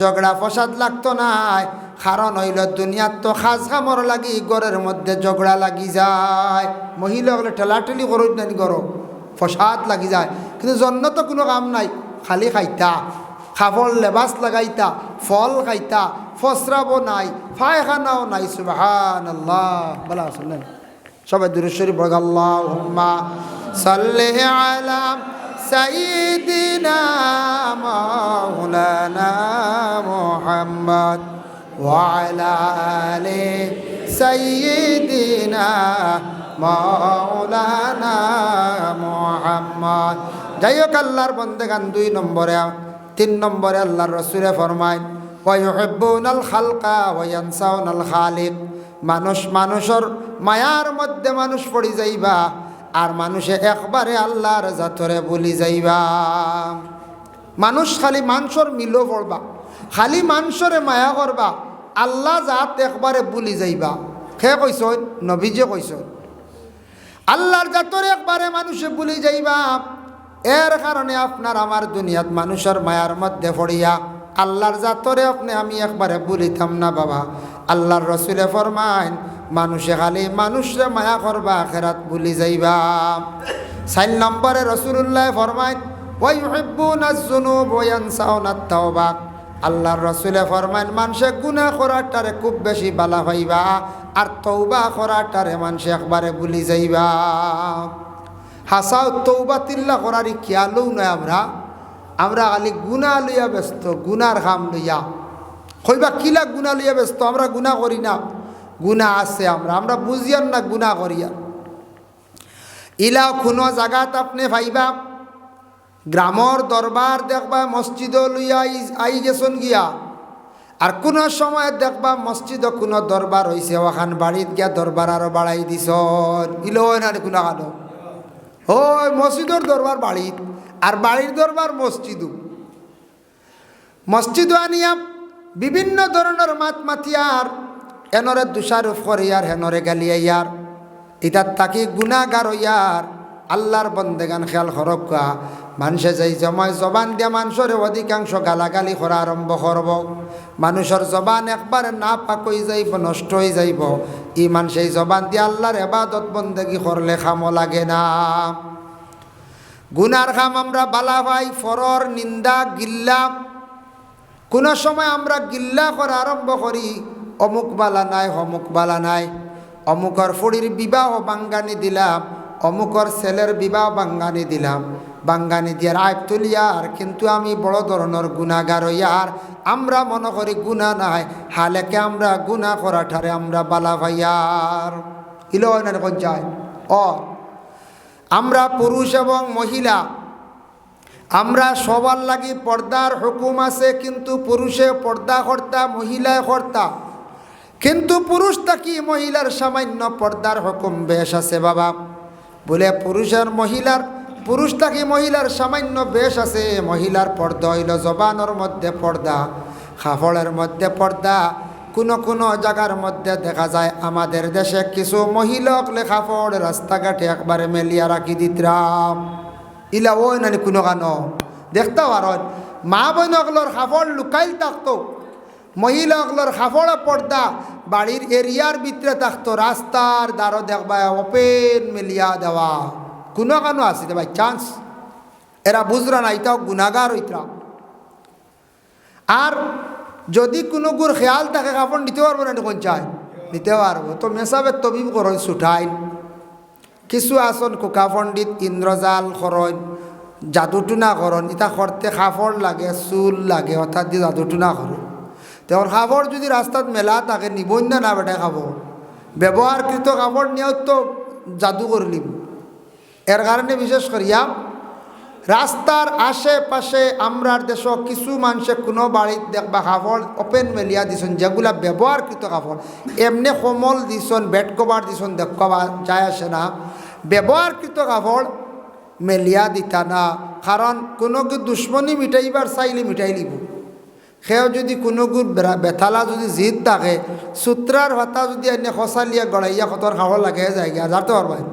ঝগড়া ফসাদ লাগতো না, কারণ হইল দুনিয়ার তো খাস কামর লাগি ঘরের মধ্যে ঝগড়া লাগি যায়। মহিলা হলে ঠেলাঠেলি করো নানি করো, ফসাদ লাগি যায়। কিন্তু জন্য তো কোনো কাম নাই, খালি খাইতা, খাফল লেবাস লাগাইতা, ফল খাইতা, ফসরাবো নাই, ফায়খানাও নাই। সুবহানাল্লাহ, বলা শুনেন সবাই দুরূদ শরীফ পড়ো। আল্লাহুম্মা সাল্লি আলা সাইয়্যিদিনা মাওলানা মুহাম্মদ ওয়া আলা আলি সাইয়্যিদিনা মাওলানা মুহাম্মদ। যাই হোক, আল্লাহর বন্দেগান 2 নম্বরে 3 নম্বরে আল্লাহর রাসূলে ফরমায় ওয়া ইউহিব্বুনাল খালকা ওয়া ইয়ানসাউনাল খালিক। মানুষের মায়ার মধ্যে মানুষ পড়ি যাইবা, আর মানুষে একবারে আল্লাহর জাতরে বলি যাইবা। মানুষ খালি মানুষের মিলো পড়বা, খালি মানুষরে মায়া করবা, আল্লাহ জাত একবারে বলি যাইবা। সে কইসন, নবীজে কইসন আল্লাহর জাতরে একবারে মানুষে বলি যাইবা। এর কারণে আপনার আমার দুনিয়াত মানুষের মায়ার মধ্যে পড়িয়া আল্লাহর জাতরে আপনি আমি একবারে বলিতাম না বাবা। আল্লাহর রাসূলে ফরমায় মানুষে খালি মানুষরে মায়া করবা, আখিরাত ভুলি যাইবা। 4 নম্বরে রাসূলুল্লাহ ফরমায় ওয়া ইউহিব্বুনাজ যুনুব ওয়া ইয়ানসাউনাত তাওবা। আল্লাহর রাসূলে ফরমায় মানুষে গুনাহ করাটারে খুব বেশি বালা পাইবা, আর তওবা করাটারে মানুষে একবারে ভুলি যাইবা। হাসাও তওবা তিল্লা করারই খেয়ালও নয়। আমরা খালি গুনাহ লইয়া ব্যস্ত, গুনার কাম লইয়া। কইবা কিলা গুনাহ লইয়া ব্যস্ত? আমরা গুনাহ করি না, গুনাহ আছে। আমরা বুঝিয়ান না গুনাহ করিয়া। ইলা কোনো জায়গাত আপনি ভাইবা গ্রামর দরবার দেখবা মসজিদ লইয়া আই গেছন গিয়া, আর কোনো সময় দেখবা মসজিদ কোনো দরবার হইছে, ওখান বাড়িত গিয়া দরবার আরো বাড়াই দিছ। ইলো না কোনো কানো ওই মসজিদর দরবার বাড়িত, আর বাড়ির দরবার মসজিদও আনিয়া বিভিন্ন ধরনের মাত মাতিয়ার, এনরে দুষারোপ করিয়ার, হেনরে গালিয়াইয়ার, ইতার তাকি গুনাহগার হইয়ার। আল্লাহর বন্দেগান খেয়াল করক্কা, মানুষে যাই জমায় জবান দিয়া মানুষের অধিকাংশ গালাগালি করা আরম্ভ করব। মানুষের জবান একবারে না পাক হয়ে যাইব, নষ্ট হয়ে যাইব। ই মানুষ এই জবান দিয়ে আল্লাহর ইবাদত বন্দেগি করলে খামো লাগে না। গুনার খাম আমরা বালা ভাই, ফরর নিন্দা গিল্লা। কোনো সময় আমরা গিল্লা করা আরম্ভ করি, অমুক বালা নাই, অমুক বালা নাই, অমুকর ফুড়ির বিবাহ বাঙ্গানি দিলাম, অমুকর ছেলের বিবাহ বাঙ্গানি দিলাম, বাঙ্গানি দিয়ার আইপ তুলিয়ার, কিন্তু আমি বড় ধরনের গুনাহগার হইয়ার। আমরা মনে করি গুনাহ নাই, হালেকে আমরা গুনাহ করাটারে আমরা বালা ভাইয়ার। ইলো না যায়। আমরা পুরুষ এবং মহিলা, আমরা সবার লাগি পর্দার হুকুম আছে, কিন্তু পুরুষে পর্দা কর্তা, মহিলায় কর্তা। কিন্তু পুরুষ থাকি মহিলার সামান্য পর্দার হুকুম বেশ আছে বাবা। বলে পুরুষ থাকি মহিলার সামান্য বেশ আছে। মহিলার পর্দা হইল জবানের মধ্যে পর্দা, কাপড়ের মধ্যে পর্দা। কোনো জায়গার মধ্যে দেখা যায় আমাদের দেশে কিছু মহিলাক কাপড় রাস্তাঘাটে একবারে মেলিয়া রাখি দিতরাম। ইলা ওই নানি কোনো গানো দেখতে পারেন, মা বোনগুলোর কাপড় লুকাইল থাকতো, মহিলাগুলোর কাপড় পর্দা বাড়ির এরিয়ার ভিতরে থাকতো, রাস্তার দ্বারও দেখবা ওপেন মেলিয়া দেওয়া। কোনো গানো আছে ভাই চান্স, এরা বুঝরা না, এটাও গুনাহগার হইতরা। আর যদি কোনো গুর খেয়াল থাকে কাপড় নিতে পারবো না, কোন চাই নিতে পারবো। তো মেসাবে তবিব করন ছুটাইন, কিছু আসন কোকা পণ্ডিত ইন্দ্রজাল করন, জাদুটুনা করন। এটা করতে কাপড় লাগে, চুল লাগে, অর্থাৎ দিয়ে জাদুটুনা করন। তখন কাপড় যদি রাস্তাত মেলা থাকে নিবই না বেটা কাপড়, ব্যবহারকৃত কাপড় নিয়েও তো জাদু করলিম। এর কারণে বিশেষ করিয়া রাস্তার আশেপাশে আমরার দেশ কিছু মানুষে কোনো বাড়িতে দেখবা কাপড় ওপেন মেলিয়া দিছেন, যেগুলা ব্যবহারকৃত কাপড়। এমনি কোমল দিছেন, বেড কভার দিছেন, দেখবা যায় আসে না। ব্যবহারকৃত কাপড় মেলিয়া দিতা না, কারণ কোনো দুশ্মনী মিটাইবার চাইলে মিটাই লিব। সেও যদি কোনো বেথালা যদি জিদ থাকে, সূত্রার ভাতা যদি এনে খসালিয়া গড়াইয়া কতর খাওয়া লাগে জায়গা যাতে পারবেন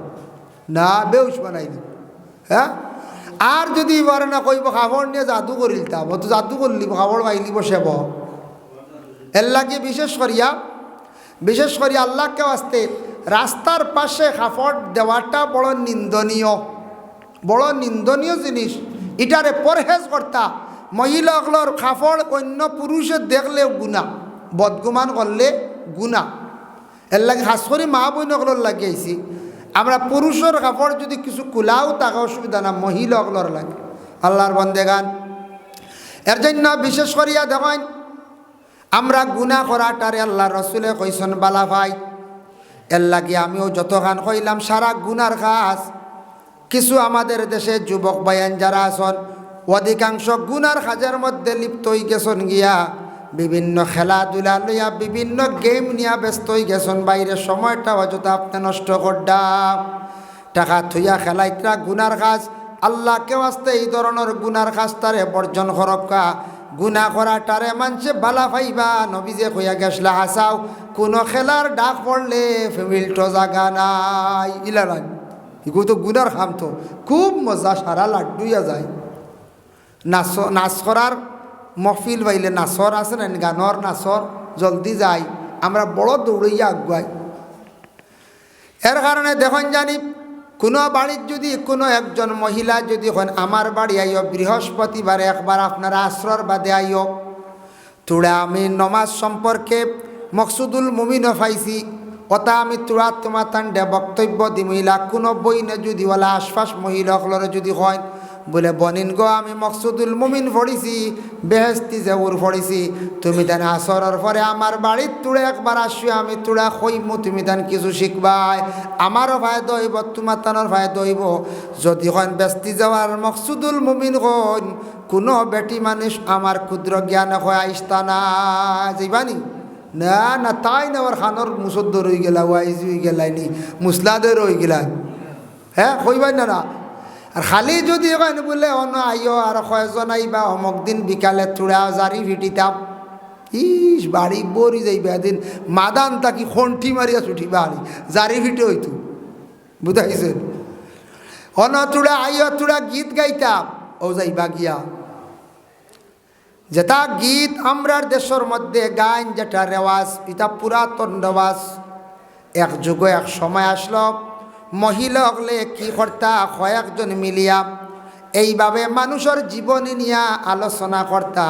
না, বেউস বানাই দিব। হ্যাঁ, আর যদি পারে না কইব কাপড় নিয়ে জাদু করিলতাম, ও তো জাদু করলি কাপড় পাইলি বসেব। এর লাগে বিশেষ করিয়া আল্লাহকে আসতে রাস্তার পাশে কাপড় দেওয়াটা বড় নিন্দনীয় জিনিস। এটারে পরহেজ কর্তা। মহিলাগুলোর কাপড় অন্য পুরুষে দেখলেও গুণা, বদগুমান করলে গুণা। এর লাগে খাস করে মা বোনগুলোর লাগিয়েছি। আমরা পুরুষের কাপড় যদি কিছু কুলাও তাকে অসুবিধা না, মহিলাগুলোর লাগে। আল্লাহর বন্দেগান, এর জন্য বিশেষ করিয়া দেখেন আমরা গুনাহ করাটারে আল্লাহ রসুলে কইসন বালা ভাই। এর লাগে আমিও যতখান কইলাম সারা গুনার কাজ। কিছু আমাদের দেশে যুবক ভাইয়ান যারা আছেন অধিকাংশ গুনার কাজের মধ্যে লিপ্ত হয়ে গেছেন গিয়া, বিভিন্ন খেলাধুলা লইয়া বিভিন্ন গেম নিয়ে ব্যস্ত হয়ে গেছেন। বাইরে সময়টা অযথা আপনি নষ্ট করডা, টাকা থুইয়া খেলাইতরা গুনার কাজ। আল্লাহকে আসতে এই ধরনের গুনার কাজ তারে বর্জন করক্কা। গুনা করাটারে মানছে বালা ভাইবা। নবীজে কইয়া গেছলা হাসাও, কোনো খেলার ডাক পড়লে ফেমিলটো জাগা নাই। ইলারান এগুলো তো গুনার খাম, তো খুব মজা, সারা লাড্ডুইয়া যায়। নাচ করার মহফিল বাইলে নাচর আছে না, গানর নাচর জলদি যায়, আমরা বড় দৌড়াইয়া আগুয়াই। এর কারণে দেখুন জানি কোনো বাড়ির যদি কোনো একজন মহিলা যদি হন আমার বাড়ি আইও বৃহস্পতিবারে একবার আপনারা আসরর বাদে আইও, তোরা আমি নমাজ সম্পর্কে মকসুদুল মুমিনও পাইছি। ওটা আমি তোরা তোমার তান্ডে বক্তব্য দিমইলা। কোনো বইনে যদি ওলা আশপাশ মহিলাগুলোর যদি হয় বলে বনিন গো আমি মকসুদুল মুমিন পড়িছি, বেহেস্তি জেউর পড়িছি, তুমি তান আসরের পরে আমার বাড়ির তুড়ে একবার আসিও, আমি তুড়া কইমু, তুমি তান কিছু শিখবাই, আমারও ফায়দা হইব, তোমার তানোর ফায়দা হইব। যদি হন বেস্তি যাওয়ার মকসুদুল মুমিন হন, কোনো বেটি মানুষ আমার ক্ষুদ্র জ্ঞান হয় আইসতা না যাইবানি না না, তাই না ওর খানোর মুসদ্দ রই গেলা, ওয়াইজ হয়ে গেলাইনি, মুসলাদে রই গেলাই, হ্যাঁ কইবাই না না। আর খালি যদি এখানে বলে অন আইও আর কয়জন আইবা অমুক দিন বিকালে থুড়া জারি ফিটিতাম, ইস বাড়ি বরি যাইবা এদিন মাদান তাকি খন্টি মারিয়া ছুটি বাড়ি জারি ফিটে হইতো, বুঝাইছে। অন তুড়া আইও তুড়া গীত গাইতাম, ও যাইবা গিয়া যেটা গীত আমরার দেশের মধ্যে গান, যেটা রেওয়াজ, এটা পুরাতন রেওয়াজ। এক যুগ এক সময় আসলো মহিলা হলে কি করতা কয়েকজন মিলিয়া এইভাবে মানুষের জীবনী নিয়ে আলোচনা করতা,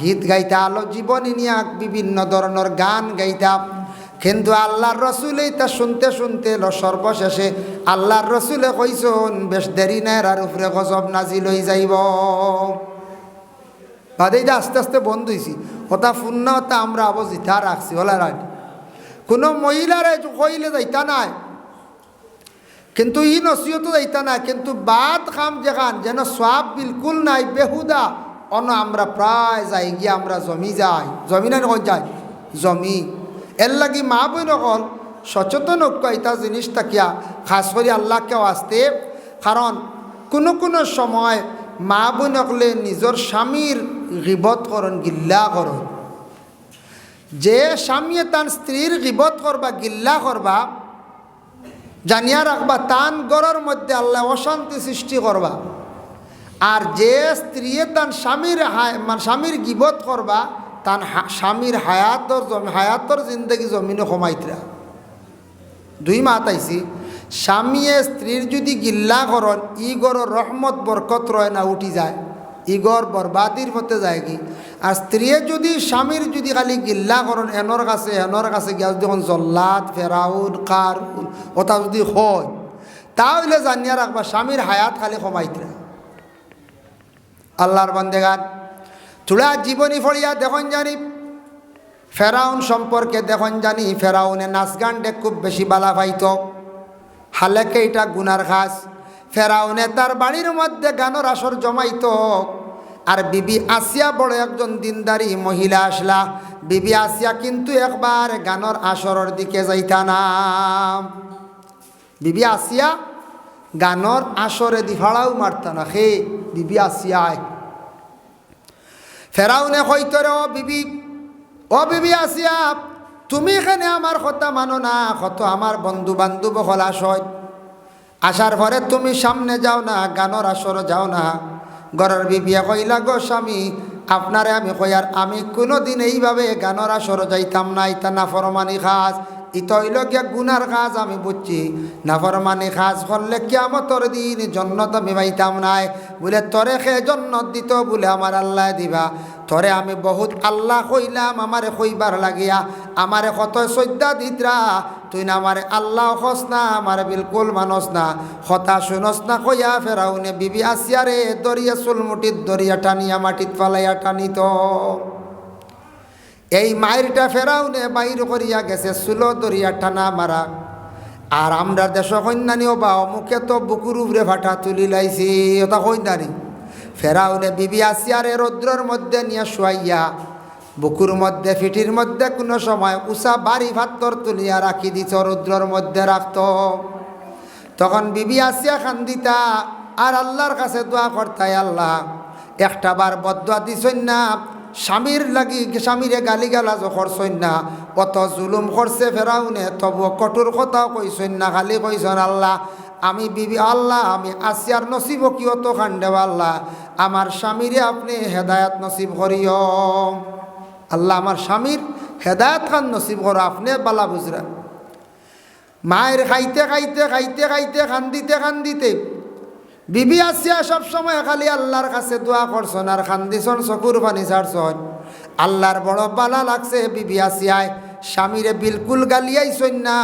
গীত গাইতা, জীবনী নিয়ে বিভিন্ন ধরনের গান গাইতা। কিন্তু আল্লাহর রসুল তা শুনতে শুনতে সর্বশেষে আল্লাহর রসুলে কইসন বেশ দেরি নাই আর উপরে গজব নাজিল হয়ে যাইব। বাদেইটা আস্তে আস্তে বন্ধ হয়েছি, ওটা পূর্ণ ওটা আমরা আবো জিথা রাখছি ওলার। কোনো মহিলারে কইলে যাইতা নাই, কিন্তু ই নসিহত যাইতা না, কিন্তু বাদ খাম যেখান যেন সব বিলকুল নাই, বেহুদা অন আমরা প্রায় যাই গিয়ে আমরা জমি যাই, জমি না কই যাই জমি। এর লাগি মা বই নকল সচেতন এটা জিনিস থাকিয়া খাস করে আল্লাহকেও আসতে। কারণ কোনো সময় মা বই নকলে নিজের স্বামীর গিবত করন, গিল্লা করন। যে স্বামীয়ে তার স্ত্রীর গিবত করবা, গিল্লা করবা, জানিয়া রাখবা তান গড়ের মধ্যে আল্লাহ অশান্তি সৃষ্টি করবা। আর যে স্ত্রী তান স্বামীর গিবত করবা, তান স্বামীর হায়াতর জিন্দগি জমিনে কমাইতরা। দুই মাত আইছি, স্বামীয়ে স্ত্রীর যদি গিল্লা করন, ই গড়ের রহমত বরকত রয় না, উঠি যায়, ই গড় বরবাদির পথে যায় কি। আর স্ত্রীয়ে যদি স্বামীর যদি খালি গিল্লা করেন এনর কাছে গিয়া যখন জল্লাদ ফেরাউন কারুন ওটা যদি হয়, তাহলে জানিয়া রাখবা স্বামীর হায়াত খালি কমাইতরা। আল্লাহর বান্দেগান থোড়া জীবনী ফড়িয়া দেখুন জানি ফেরাউন সম্পর্কে দেখুন জানি, ফেরাউনে নাচ গানটে খুব বেশি বালা পাইত, হালেকে এটা গুনার খাস। ফেরাউনে তার বাড়ির মধ্যে গানের আসর জমাইত। আর বিবি আসিয়া বড় একজন দিনদারি মহিলা আসলা। বিবি আসিয়া কিন্তু একবার গানের আসরের দিকে যাইতা না। বিবি আসিয়া গানের আসরে দিফাড়াও মারতা না, হে বিবি আসিয়ায়। ফেরাউনে কইতো রে ও বিবি আসিয়া, তুমি এখানে আমার কথা মানো না, কত আমার বন্ধু বান্ধব হলাস হয়, আসার পরে তুমি সামনে যাও না, গানোর আসর যাও না। ঘরের বিবিয়া কইলা, গো স্বামী, আপনারে আমি কইয়ার আমি কোনো দিন এইভাবে গানোর আসর যাইতাম না, ইতা নাফরমানি খাস, ইতা হইল গিয়া গুনার কাজ। আমি বুঝছি নাফরমানি কাজ করলে কিয়ামতের দিন জন্নত আমি পাইতাম নাই। বলে তরে খে জন্নত দিত, বলে আমার আল্লাহ দিবা। তরে আমি বহুত আল্লাহ কইলাম, আমারে কইবার লাগিয়া আমারে কত শ্রদ্ধা দিতরা, তুই না আমারে আল্লাহ হস না, আমারে বিলকুল মানস না, কথা শুনস না কইয়া ফেরাউনে বিবি আসিয়ারে দরিয়া চুলমুটির দরিয়া টানিয়া মাটিত ফালাইয়া টানিত। এই মায়েরটা ফেরাউনে বাইর করিয়া গেছে চুলো দরিয়া টানা মারা। আর আমরা দেশ কন্যানিও বা মুখে তো বুকুর উপরে ভাটা তুলি লাইছি, ওটা কন্যানি। ফেরাউনে বিবি আসিয়ারে রৌদ্রের মধ্যে নিয়ে শুয়াইয়া বুকুর মধ্যে ফিটির মধ্যে কোনো সময় উষা বাড়ি ভাত্তর তুলিয়া রাখি দিত, রৌদ্রের মধ্যে রাখত। তখন বিবি আসিয়া খান্দিতা আর আল্লাহর কাছে দোয়া করতাই, আল্লাহ একটা বার বদদোয়া দিছই না, স্বামীর লাগি স্বামীরে গালি গালাজ করছই না, কত জুলুম করছে ফেরাউনে, তবু কঠোর কথাও কইছই না, খালি কইছন আল্লাহ আমি বিবি, আল্লাহ আমি আসিয়ার নসিব কি অত খান্ডেব, আল্লাহ আমার স্বামীরে আপনি হেদায়াত নসিব করিও, আল্লাহ আমার স্বামীর হেদায়াত খান নসিব করো, আপনি বালা বুঝরা। মায়ের খাইতে খাইতে খাইতে খাইতে খান্দিতে খান্দিতে বিবি আসিয়া সব সময় খালি আল্লাহর কাছে দোয়া করছন আর খান্দিছন, চকুর পানি ছাড়ছন। আল্লাহর বড় বালা লাগছে বিবি আসিয়ায় স্বামীরে বিলকুল গালিয়াইছন না,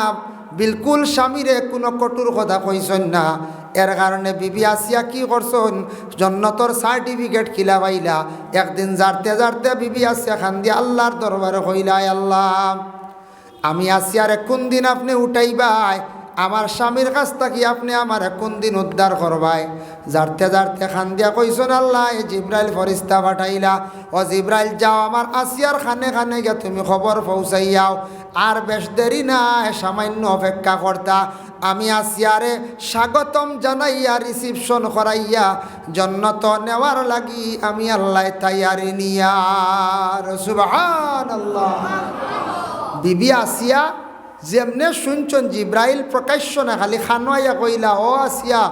বিলকুল স্বামীরে কোনো কটুর কথা কইছন না। এর কারণে বিবি আসিয়া কি করছন, জন্নতর সার্টিফিকেট খিলা পাইলা। একদিন জারতে জারতে বিবি আসিয়া খান্দি আল্লাহর দরবারে কইলাই, আল্লাহ আমি আসিয়ারে কোন দিন আপনি উঠাইবাই, আমার স্বামীর কাছ থেকে আপনি আমার কোন দিন উদ্ধার করবাই। জারতে জারতে খান দিয়া কইসন, আল্লাহ এ জিব্রাইল ফরিস্তা পাঠাইলা, ও জিব্রাইল যাও আমার আসিয়ার খানে খানে গিয়া তুমি খবর পৌঁছাইয়াও, আর বেশ দেরি নাই, সামান্য অপেক্ষা করতা। আমি আসিয়ারে স্বাগতম জানাইয়া রিসিপশন করাইয়া জন্নত নেওয়ার লাগি আমি আল্লাহ তাইয়ারি নিয়ার। সুবহানাল্লাহ। বিবি আসিয়া যেমনে শুনছেন জিব্রাইল প্রকাশ্য না, খালি খানোয়াইয়া কইলা, ও আসিয়া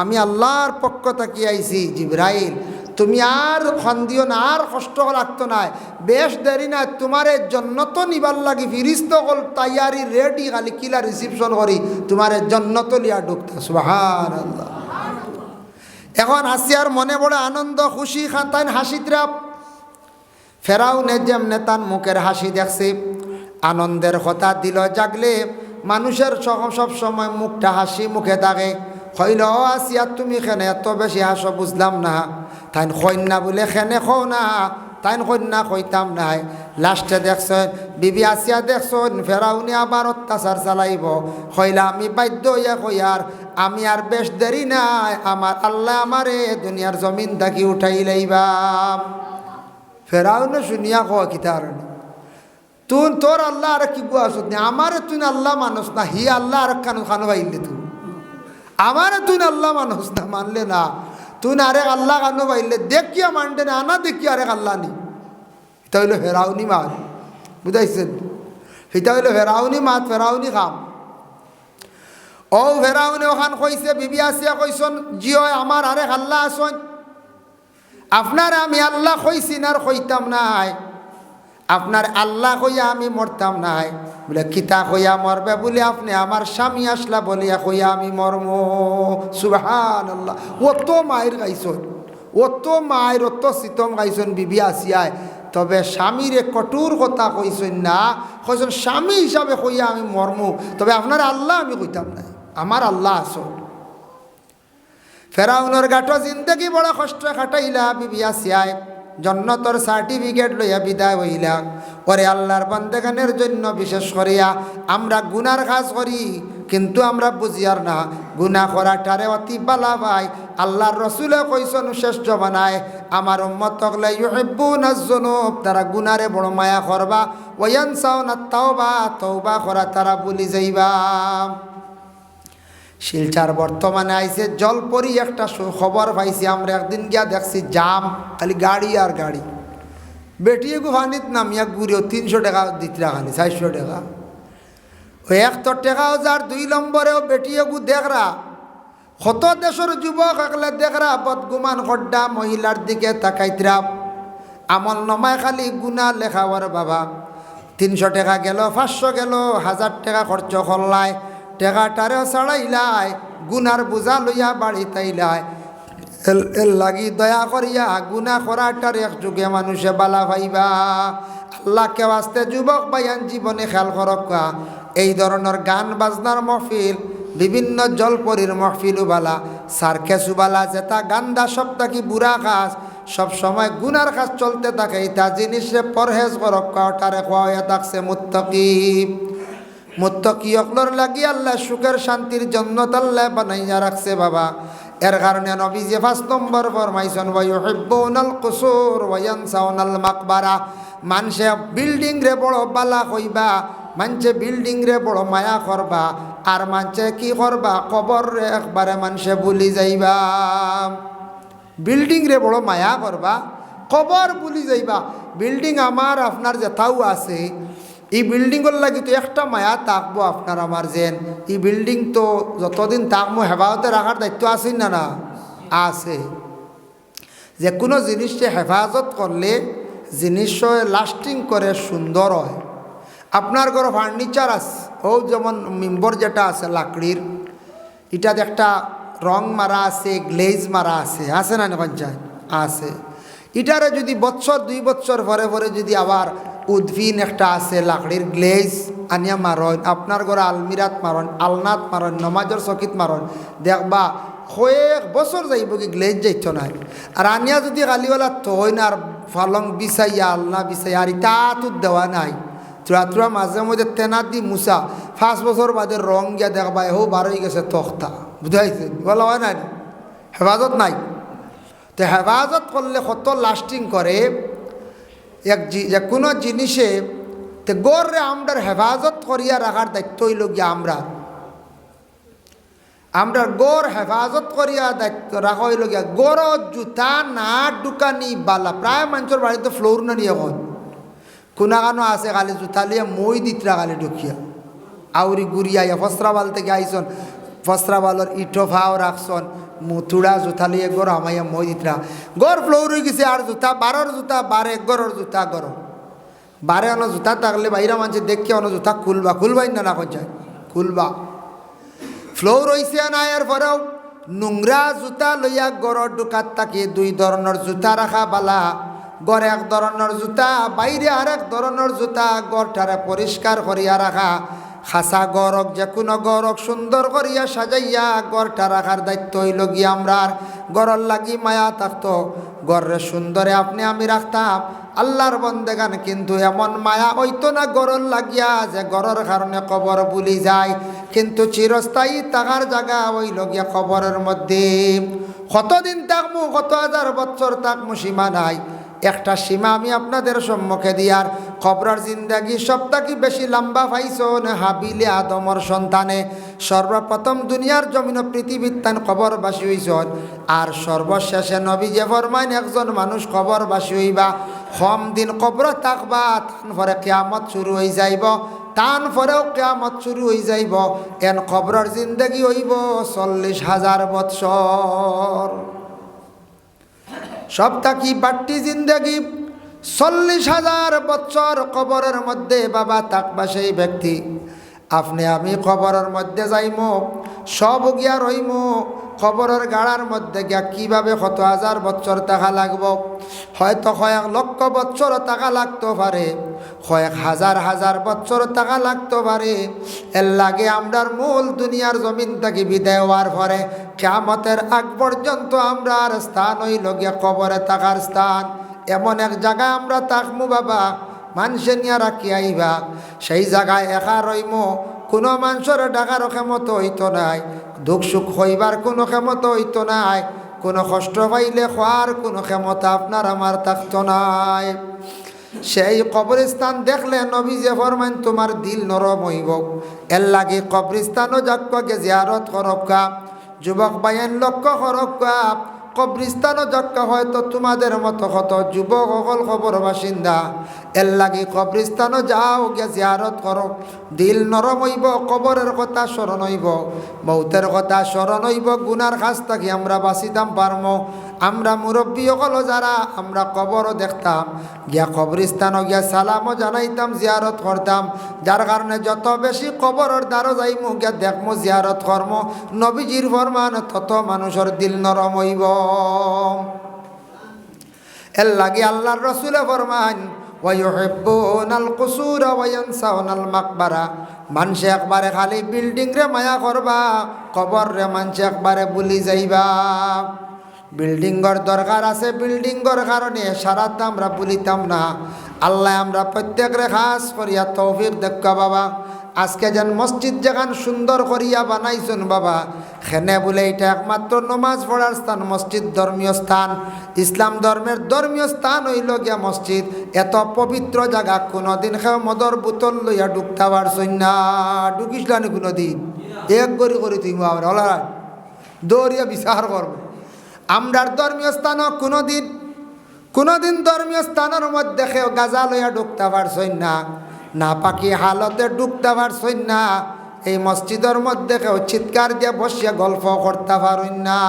আমি আল্লাহর পক্ষ থাকি আইছি, জিব্রাইল তুমি আর খান্দিও না, আর কষ্ট লাগতো না, বেশ দেরি না, তোমার জন্নত নিবার লাগি ফিরিস্ত হল তাইয়ারি রেডি, খালি কিলা রিসিপশন করি তোমার জন্নত লিয়া ঢুকতা। সুবহানাল্লাহ। এখন আসিয়ার মনে বড় আনন্দ খুশি, তাই হাসিতরা ফেরাউনে যেমনে তার মুখের হাসি দেখছে, আনন্দের কথা দিল জাগলে মানুষের সব সময় মুখটা হাসি মুখে থাকে। হইল, ও আসিয়া তুমি খেনে এত বেশি হাসো বুঝলাম না, তাই কন্যা বলে খেনে খো না, তাই কন্যা কইতাম নাই। লাস্টে দেখছেন বিবি আসিয়া দেখছেন ফেরাউনি আবার অত্যাচার চালাইব, হইলা আমি বাধ্য হইয়া কইয়ার আমি আর বেশ দেরি নাই, আমার আল্লাহ আমারে দুনিয়ার জমিন থাকি উঠাই লইবা। ফেরাউনে শুনিয়া কয় কিতার তুই তোর আল্লাহ আর কি বুয়াস আমারে তুই আল্লাহ মানুষ না, হি আল্লাহ আর খানো পাইলে তুই আমারে তুই আল্লাহ মানুষ না, মানলে না তুই আরেক আল্লাহ কানো পাইলে দেখিয়া মানতে না, আনা দেখি আরেক আল্লাহ নি। এটা হইল ফেরাউনি মাত, বুঝাইছেন? এটা হইল ফেরাউনি মাত, ফেরাউনি খাম। ও ফেরাউনি ওখান কইছে বিবি আসিয়া কইসন, জিও আমার আরেক আল্লাহ আসন, আপনার আমি আল্লাহ কইছি না আর কইতাম নাই, আপনার আল্লাহ কইয়া আমি মরতাম নাই। বলে কিতা কইয়া মরবে, বলে আপনি আমার স্বামী আসলা বলিয়া কইয়া আমি মরম। সুবহানাল্লাহ। অত মায়ের গাইছন, অত মায়ের অত শীতম গাইছন বিবি আসিয়ায়, তবে স্বামীরে কঠোর কথা কইছেন না, কইছেন স্বামী হিসাবে কইয়া আমি মরম, তবে আপনার আল্লাহ আমি কইতাম নাই, আমার আল্লাহ আসন। ফেরাউনের গাটো জিন্দগি বড় কষ্ট কাটাইলা বিবি আসিয়ায়, জন্নতর সার্টিফিকেট লইয়া বিদায় হইলা। পরে আল্লাহর বান্দাগানের জন্য বিশেষ করিয়া আমরা গুনার কাজ করি, কিন্তু আমরা বুঝিয়ার না গুনাহ করাটারে অতি বালা ভাই। আল্লাহর রসুলে কইছেন শেষ জমানায় আমার উম্মতক লা ইউহিব্বুনাজ যুনুব, তারা গুনারে বড় মায়া করবা, ওয়া ইয়ানসাউনা তাওবা, তওবা করা তারা ভুলি যাইবা। শিলচার বর্তমানে আইছে জলপরি একটা খবর পাইছি আমরা, একদিন গিয়া দেখছি জাম, খালি গাড়ি আর গাড়ি, বেটিয়ে গুহানিত নামিয়া ঘুরেও 300 টাকা দিতে খালি 400 টাকা, ওই 100 টাকাও যার 2 নম্বরেও বেটিয়ে গু দেখরা কত দেশের যুবক একলে দেখরা বদগুমান খড্ডা মহিলার দিকে তাকাইতরা আমল নমায় খালি গুণা লেখাওয়ার বাবা 300 টাকা গেল 500 গেল 1000 টাকা খরচ করলাই টাকাটারে ছাড়াইলাই গুনার বোঝা লইয়া বাড়িতাইলাই এর লাগি দয়া করিয়া গুনা করাটার এক যুগে মানুষে বালা ভাইবা আল্লাহকে বাস্তে যুবক ভাইয়ান জীবনে খেয়াল করকা এই ধরনের গান বাজনার মহফিল বিভিন্ন জলপরীর মহফিলও বালা সার্কেসও বালা যেটা গান্দা সবটা কি বুড়া কাজ সব সময় গুনার কাজ চলতে থাকে এটা জিনিসে পরহেজ করকা ওটারে খোয়া থাকছে মুত্তাকি অকলর লাগি আল্লাহ সুখের শান্তির জন্নত আল্লাহ বানাইয়া রাখছে বাবা এর কারণে নবীজি 5 নম্বর ফরমাইছেন ওয়া ইউহিব্বুনাল কুসুর ওয়া ইয়ানসাউনাল মাকবারা মানুষে বিল্ডিং রে বড় বালা কইবা মানুষে বিল্ডিং রে বড় মায়া করবা আর মানুষে কি করবা কবর রে একবারে মানুষে ভুলি যাইবা বিল্ডিং রে বড় মায়া করবা কবর ভুলি যাইবা বিল্ডিং আমার আপনার যেটাও আছে এই বিল্ডিংয়ের লাগি তো একটা মায়া থাকবো আপনার আমার যেন এই বিল্ডিং তো যতদিন থাকবো হেফাজতে রাখার দায়িত্ব আছে না না আছে যে কোনো জিনিসকে হেফাজত করলে জিনিস লাস্টিং করে সুন্দর হয় আপনার ঘর ফার্নিচার আছে ও যেমন মেম্বর যেটা আছে লাকড়ির এটাতে একটা রং মারা আছে গ্লেজ মারা আছে না পঞ্চায়েত আছে এটারে যদি বছর 2 বছর পরে পরে যদি আবার উদ্ভিন একটা আছে লাকড়ির গ্লেজ আনিয়া মারন আপনার ঘরে আলমিরাত মারন আলনাত মারন নমাজের চকিত মারন দেখবা কয়েক বছর যাইব কি গ্লেজ যাইত নাই আর আনিয়া যদি গালিওয়ালা তৈ না আর ফালং বিছাইয়া আলনা বিছাইয়া আর ইটা তুত দেওয়া নাই তুরা মাঝে মধ্যে তেনা দি মুসা 5 বছর বাদে রং গিয়া দেখবা এও বার হয়ে গেছে তখতা বুঝাইছে বলা হয় নাই হেফাজত নাই তো হেফাজত করলে কত লাস্টিং করে যে কোনো জিনিসে তো গড়ে আমরা হেফাজত করিয়া রাখার দায়িত্ব হইল গিয়া আমরা গড় হেফাজত করিয়া দায়িত্ব রাখা হইল গিয়া গড় জুতা না দোকানি বালা প্রায় মানুষের বাড়িতে ফ্লোর না নিয়ে এখন কোনা কানো আছে খালি জুতা লিয়া মই দিতরা খালি ঢুকিয়া আউরি গুড়িয়া ফসরাবাল থেকে আইসন ফসরাবালর ইটো ফাও রাখছন মুথুড়া জুতা লিয়ে গড় আমাইয়া মই দিতরা গড় ফ্লোর হয়ে গেছে আর জুতা বারোর জুতা বারে গড়ের জুতা গড় বারে অন জুতা থাকলে বাইরা মানুষ দেখে অন জুতা খুলবাই না না যায় খুলবা ফ্লোর হয়েছে না এর পরেও নোংরা জুতা লইয়া গড়ের ঢুকাত তাকে 2 ধরনের জুতা রাখা বালা গড়ে এক ধরনের জুতা বাইরে আর এক ধরনের জুতা গড়টারে পরিষ্কার করিয়া রাখা খাসা গরক যে কোনো গরক সুন্দর করিয়া সাজাইয়া গড়টা রাখার দায়িত্ব হইল গিয়ে আমরা গড়র লাগি মায়া থাকতো গড়রে সুন্দরে আপনি আমি রাখতাম আল্লাহর বন্দেগান কিন্তু এমন মায়া হইতো না গড়র লাগিয়া যে গড়র কারণে কবর ভুলি যায় কিন্তু চিরস্থায়ী থাকার জায়গা হইল গিয়া কবরের মধ্যে কতদিন থাকমু কত হাজার বছর থাকমু সীমা নাই একটা সীমা আমি আপনাদের সম্মুখে দিয়ার কবরের জিন্দাগি সবথেকে বেশি লম্বা পাইছন হাবিলে আদমর সন্তানে সর্বপ্রথম দুনিয়ার জমিন পৃথিবীর তান কবরবাসী হইছন আর সর্বশেষে নবী যে ফরমাইন একজন মানুষ কবরবাসী হইবা কম দিন কবর থাকবা তান পরে কিয়ামত শুরু হয়ে যাইব তান পরেও কিয়ামত শুরু হয়ে যাইব এন কবরের জিন্দাগি হইব 40,000 বৎসর সবথেকে বাড়তি জিন্দেগি 40,000 বছর কবরের মধ্যে বাবা থাকবা সেই ব্যক্তি আপনি আমি কবরের মধ্যে যাইমো সব গিয়া রইমো কবরের গাড়ার মধ্যে গিয়া কীভাবে কত হাজার বছর থাকা লাগব হয়তো কয়েক লক্ষ বছর থাকা লাগতে পারে কয়েক হাজার বছর থাকা লাগতে পারে এর লাগে আমরার মূল দুনিয়ার জমিন থেকে বিদায় হওয়ার পরে কিয়ামতের আগ পর্যন্ত আমরার স্থান হইল গিয়া কবরে থাকার স্থান এমন এক জায়গায় আমরা থাকমু বাবা মানুষে নিয়ে রাখি আইবা সেই জায়গায় একা রইমো কোনো মানুষের ডাকার ক্ষমতা হইতো নাই দুঃখ সুখ হইবার কোনো ক্ষমতা হইতো নাই কোনো কষ্ট পাইলে খোয়ার কোনো ক্ষমতা আপনার আমার থাকতো নাই সেই কবরস্থান দেখলে নবী যে ফরমান তোমার দিল নরম হইব এর লাগে কবরস্থানও যাকে জিয়ারত করক্কা যুবক বাইন লক্ষ্য করক্কা কবরিস্তানও যক্কা হয়তো তোমাদের মতো কত যুবক অকল খবর বাসিন্দা এর লাগি কবরিস্তানও যাও গিয়া জিয়ারত করো দিল নরম হইব কবরের কথা স্মরণ হইব মৌতের কথা স্মরণ হইব গুনার কাছ থাকি আমরা বাঁচিতাম পারমো আমরা মুরব্বী অকল যারা আমরা কবরও দেখতাম গিয়া কবরিস্তানও গিয়া সালামও জানাইতাম জিয়ারত করতাম যার কারণে যত বেশি কবরের দ্বারও যাইমু গিয়া দেখমু জিয়ারত কর্ম নবীজির ফরমান তত মানুষের দিল নরম হইব এর লাগি আল্লাহর রসুলে ফরমান ওয়ায়ুহিব্বুনাল কুসুরা ওয়ায়ানসাউনাল মাকবারা মানুষে একবারে খালি বিল্ডিং রে মায়া করবা কবর রে মানুষে একবারে ভুলি যাইবা বিল্ডিংর দরকার আছে বিল্ডিংর কারণে সারাটা আমরা ভুলিতাম না আল্লাহ আমরা প্রত্যেকরে খাস করিয়া তৌফিক দেখা বাবা আজকে যেন মসজিদ যেখান সুন্দর করিয়া বানাইছেন বাবা খেনে বলে এটা একমাত্র নমাজ পড়ার স্থান মসজিদ ধর্মীয় স্থান ইসলাম ধর্মের ধর্মীয় স্থান হইল গিয়া মসজিদ এত পবিত্র জায়গা কোনোদিন খেয়ে মদর বোতল লইয়া ঢুকতে পারছই না ঢুকিসলানি কোনোদিন এক গড়ি করি তুই আমরা হল দৌড়িয়া বিচার করবো আমরার ধর্মীয় স্থান কোনোদিন ধর্মীয় স্থানের মধ্যে খেয়ে গাজা লইয়া ঢুকতে পারছই না না পাকি হালতে ঢুকতে পারছই না এই মসজিদের মধ্যে কেউ চিৎকার দিয়ে বসিয়া গল্প করতে পারই না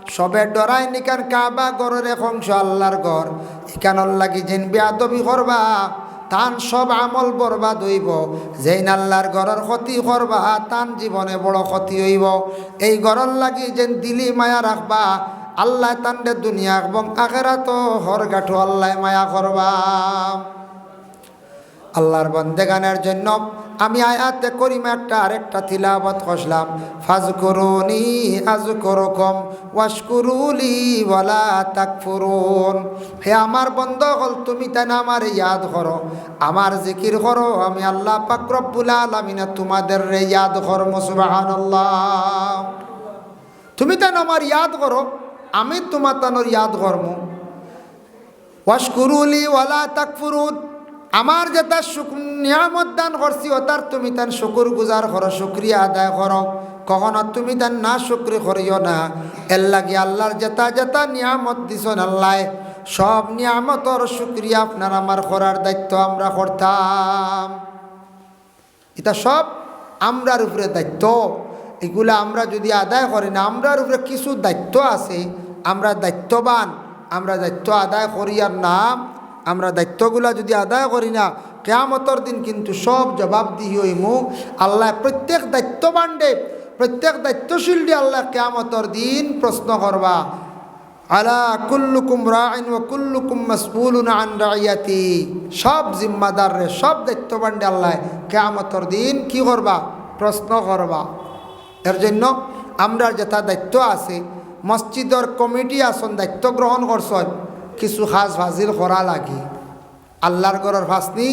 সবে ডরাই নিকান কাবা গরের অংশ আল্লাহর ঘর এখানোর লাগি যেন বেয়াদবি করবা তান সব আমল বরবাদ হইব যেন আল্লাহর ঘরের ক্ষতি করবা তান জীবনে বড় ক্ষতি হইব এই ঘরের লাগি যেন দিলি মায়া রাখবা আল্লাহ তান্ডে দুনিয়া এবং আখেরাত হর গাঠো আল্লাহ মায়া করবা আল্লাহর বন্দেগানের জন্য আমি আয়াতে করিমা একটা আরেকটা তিলাওয়াত করলাম ফাজকুরুনি আযকুরুকুম ওয়াশকুরুলি ওয়ালা তাকফুরুন হে আমার বন্দগণ তুমি তাই না আমার ইয়াদ করো আমার জিকির করো আমি আল্লাহ পাক রব্বুল আলামিন তোমাদের রে ইয়াদ করব সুবহানাল্লাহ তুমি তাই আমার ইয়াদ করো আমি তোমার তানোর ইয়াদ করব ওয়াশকুরুলি ওয়ালা তাকফুরুন আমার যে তার নিয়ামত দান করছি ও তার তুমি তার শুকুর গুজার করো শুক্রিয়া আদায় করো কখনো তুমি তার না শুক্রি করিও না এর লাগে আল্লাহর যেটা নিয়ামত দিছেন আল্লাহ সব নিয়ামতর শুক্রিয়া আপনার আমার করার দায়িত্ব আমরা করতাম এটা সব আমরার উপরে দায়িত্ব এগুলা আমরা যদি আদায় করি না আমরার উপরে কিছু দায়িত্ব আছে আমরা দায়িত্ববান আমরা দায়িত্ব আদায় করি আর নাম আমরা দায়িত্বগুলা যদি আদায় করি না কিয়ামতের দিন কিন্তু সব জবাবদিহি হইমু আল্লাহ প্রত্যেক দায়িত্ববানডে প্রত্যেক দায়িত্বশীল ডে আল্লাহ কিয়ামতের দিন প্রশ্ন করবা আলা কুল্লুকুম রাইন ওয়া কুল্লুকুম মাসউলুন আন রাইয়াতি সব জিম্মাদার রে সব দায়িত্ববানডে আল্লাহ কিয়ামতের দিন কি করবা প্রশ্ন করবা এর জন্য আমরা যেটা দায়িত্ব আছে মসজিদের কমিটি আসন দায়িত্ব গ্রহণ করছেন কিছু খাস ফাজিল করা লাগে আল্লাহর ঘরের ফাঁসনি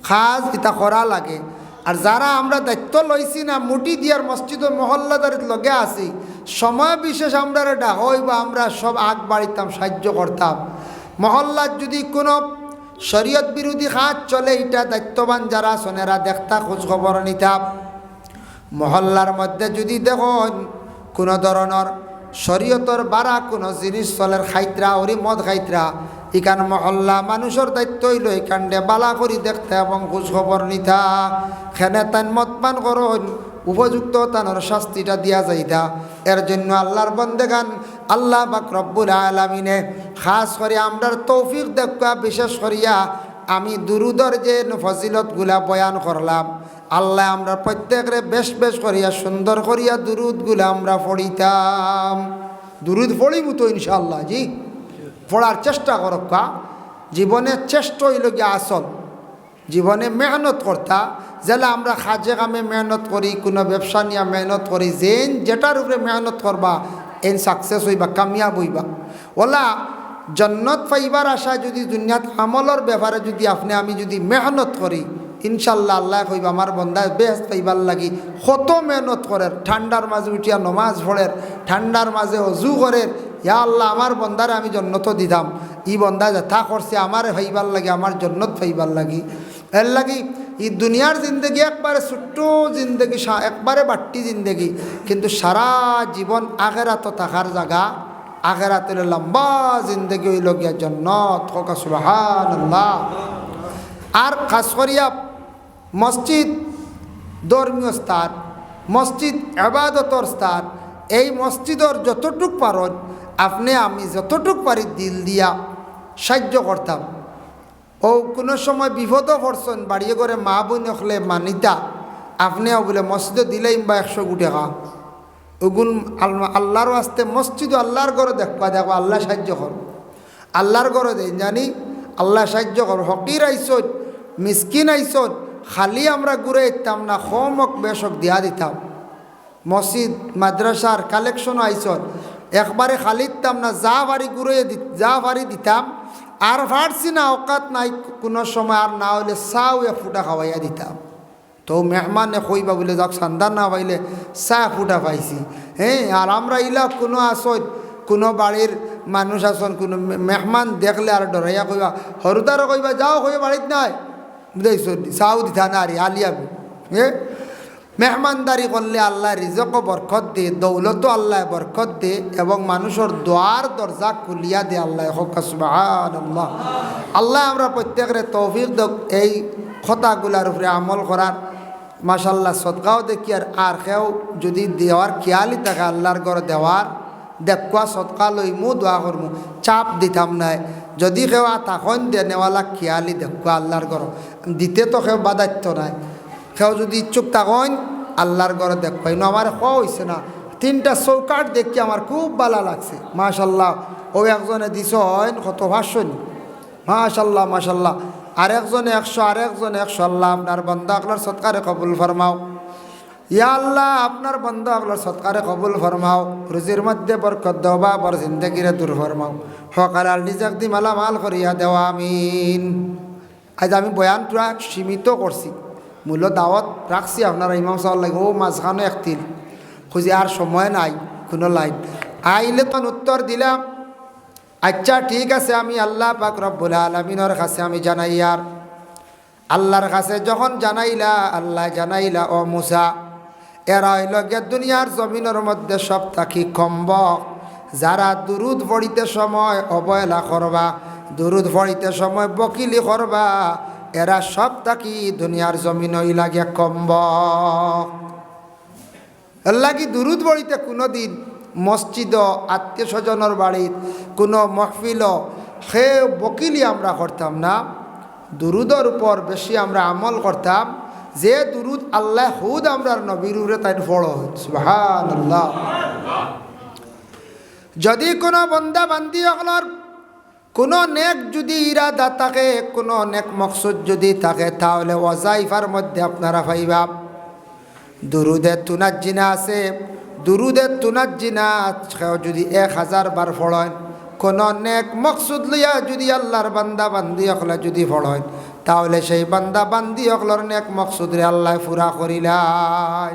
খাস এটা করা লাগে আর যারা আমরা দায়িত্ব লইছি না মুটি দিয়ার মসজিদ ও মহল্লাদারিত লগে আছি সময় বিশেষ আমরা ডাকই বা আমরা সব আগ বাড়িতাম সাহায্য করতাম মহল্লার যদি কোনো শরীয়ত বিরোধী কাজ চলে এটা দায়িত্ববান যারা সোনেরা দেখতা খোঁজ খবর নিতাম মহল্লার মধ্যে যদি দেখুন কোনো ধরনের শরীয়তর বাড়া কোনো জিনিস চলের খাইতরা ওরি মদ খাইতরা ইকান মহল্লা মানুষের দায়িত্ব হইল এখানটে বালা করি দেখতে এবং খোঁজ খবর নিতা খেনে তান মদ পান করুন উপযুক্ত তানোর শাস্তিটা দিয়া যাইতা এর জন্য আল্লাহর বন্দেগান আল্লাহ পাক রব্বুল আলামিনে খাস করে আমরার তৌফিক দেখা বিশেষ করিয়া আমি দুরুদর যে ফজিলতগুলা বয়ান করলাম আল্লাহ আমরা প্রত্যেকরে বেশ বেশ করিয়া সুন্দর করিয়া দুরুদগুলা আমরা পড়িতাম দুরুদ পড়িব তো ইনশাআল্লাহ জি পড়ার চেষ্টা করব কা জীবনে চেষ্টা হইল গিয়া আসল জীবনে মেহনত করতা যেলে আমরা কাজে কামে মেহনত করি কোনো ব্যবসা নিয়ে মেহনত করি যেন যেটার উপরে মেহনত করবা এন সাকসেস হইবা কামিয়াব হইবা ওলা জন্নত পাইবার আশায় যদি দুনিয়াত আমলের ব্যাপারে যদি আপনি আমি যদি মেহনত করি ইনশাল্লাহ আল্লাহ কইব আমার বন্দায় বেহেশত পাইবার লাগি কত মেহনত করের ঠান্ডার মাঝে উঠিয়া নমাজ পড়ের ঠান্ডার মাঝে অজু করের ইয়া আল্লাহ আমার বন্দারে আমি জন্নত দিতাম ই বন্দা যথা করছে আমারে পাইবার লাগি আমার জন্নত পাইবার লাগি এর লাগি এই দুনিয়ার জিন্দগি একবারে ছোট্ট জিন্দগি একবারে বাট্টি জিন্দগি কিন্তু সারা জীবন আখেরাত থাকার জায়গা আখেরাতে লম্বা জিন্দগি হইল গিয়া জান্নাত হোক সুবহানাল্লাহ। আর খাস করিয়া মসজিদ ধর্মীয় স্থান, মসজিদ ইবাদতর স্থান, এই মসজিদর যতটুক পারন আপনি আমি যতটুক পারি দিল দিয়া সাহায্য করতাম। ও কোনো সময় বিপদও পড়ছেন বাড়িয়ে করে মা বোন হলে মানিতা আপনিও বলে মসজিদে দিলেই বা 100 কোটি টাকা ওগুন আল্লাহর আসতে মসজিদ আল্লাহর ঘরে দেখবা দেখো আল্লাহ সাহায্য কর, আল্লাহর ঘরে দেন জানি আল্লাহ সাহায্য কর। হকির আইসন মিসকিন আইসন খালি আমরা ঘুরে দিতাম না, খমক বেশক দিয়া দিতাম। মসজিদ মাদ্রাসার কালেকশনও আইসন একবারে খালি দিতাম না, যা বাড়ি ঘুরে যা বাড়ি দিতাম। আর ফারছি না অকাত নাই কোনো সময়, আর না হইলে চাও 1 ফুটা খাওয়াইয়া দিতাম। তো মেহমানে কইবা বলে যাক সান্দার না পাইলে 1 ফুটা পাইছি। হ্যাঁ, আর আমরা ইলা কোনো আসন কোনো বাড়ির মানুষ আসন কোনো মেহমান দেখলে আর ডরাইয়া কইবা হরুদারও কইবা যাও কইবা বাড়িত নাই বুঝাইছ চাও দিতা না আর আলিয়াবি। হ্যাঁ, মেহমানদারি করলে আল্লাহ রিজকও বরকত দে, দৌলতও আল্লাহ বরকত দে এবং মানুষের দোয়ার দরজা খুলিয়া দে আল্লাহ হোক সুবহানাল্লাহ। আল্লাহ আমরা প্রত্যেকের তৌফিক দেখ এই কথাগুলার উপরে আমল করার। মাশাল্লাহ সদকাও দেখি আর কেউ যদি দেওয়ার খেয়ালই থাকে আল্লাহর ঘরে দেওয়ার দেখুয়া সদকা লইমু দোয়া করমু, চাপ দিতাম নাই। যদি কেউ তখন দেনেওয়ালা খেয়ালি দেখুয়া আল্লাহর ঘর দিতে তো কেউ বাধাইত নাই। কেউ যদি ইচ্ছুক তখন আল্লাহর ঘরে দেখবাই না। আমার খাওয়া হয়েছে না 3টা চৌকাট দেখি আমার খুব ভালো লাগছে মাশাল্লাহ। ও একজনে দিছ হয় কত ভাষণ মাশাল্লাহ মাশাল্লাহ। আরেকজনে 100 আরেকজনে 100। আল্লাহ আপনার বান্দা আপনার সৎকারে কবুল ফরমাও। ইয়া আল্লাহ আপনার বান্দা আপনার সৎকারে কবুল ফরমাও, রুজির মধ্যে বরকত দাও, বাবার জিন্দগিরে দূর ফরমাও, সকাল নিজক দি মালামাল করিয়া দেওয়া আমিন। আজ আমি বয়ানটা সীমিত করছি, মূল্য দাওয়াত রাখছি আপনারা ইমাম সাহেব লাগে ও মাঝখানে একতিল খুঁজি আর সময় নাই কোনো লাইন আইলে তখন উত্তর দিলাম আচ্ছা ঠিক আছে আমি আল্লাহ পাক রব্বুল আলামিনের কাছে আমি জানাই। আর আল্লাহর কাছে যখন জানাইলা আল্লাহ জানাইলা ও মুসা এরা হইল গে দুনিয়ার জমিনের মধ্যে সব থাকি কম্ব যারা দুরুদ পড়িতে সময় অবহেলা করবা, দুরুদ পড়িতে সময় বকিলি করবা, এরা সব থাকি দুনিয়ার জমিন হই লাগে কম্ব। লাগি দুরুদ পড়িতে কোনো দিন মসজিদ আত্মীয় স্বজনের বাড়িত কোনো মহফিল সে বকিলি আমরা করতাম না, দুরুদের উপর বেশি আমরা আমল করতাম। যে দুরুদ আল্লাহ হুদ আমরা নবীর উপরে তাই ফলো সুবহানাল্লাহ। যদি কোনো বন্দা বান্দি হলর কোনো নেক যদি ইরাদা থাকে, কোনো নেক মকসুদ যদি থাকে, তাহলে ওয়াজাইফার মধ্যে আপনারা পাইবা দুরুদের তুনাজ্জিনা আছে। দুরুদের তুনাজ্জিনা যদি 1000 বার ফড়েন, কোনো নেক মকসুদ লইয়া যদি আল্লাহর বান্দা বান্দি হকলে যদি ফড়েন, তাহলে সেই বান্দা বান্দি হকলর নেক মকসুদরে আল্লাহ পুরা করিলাই।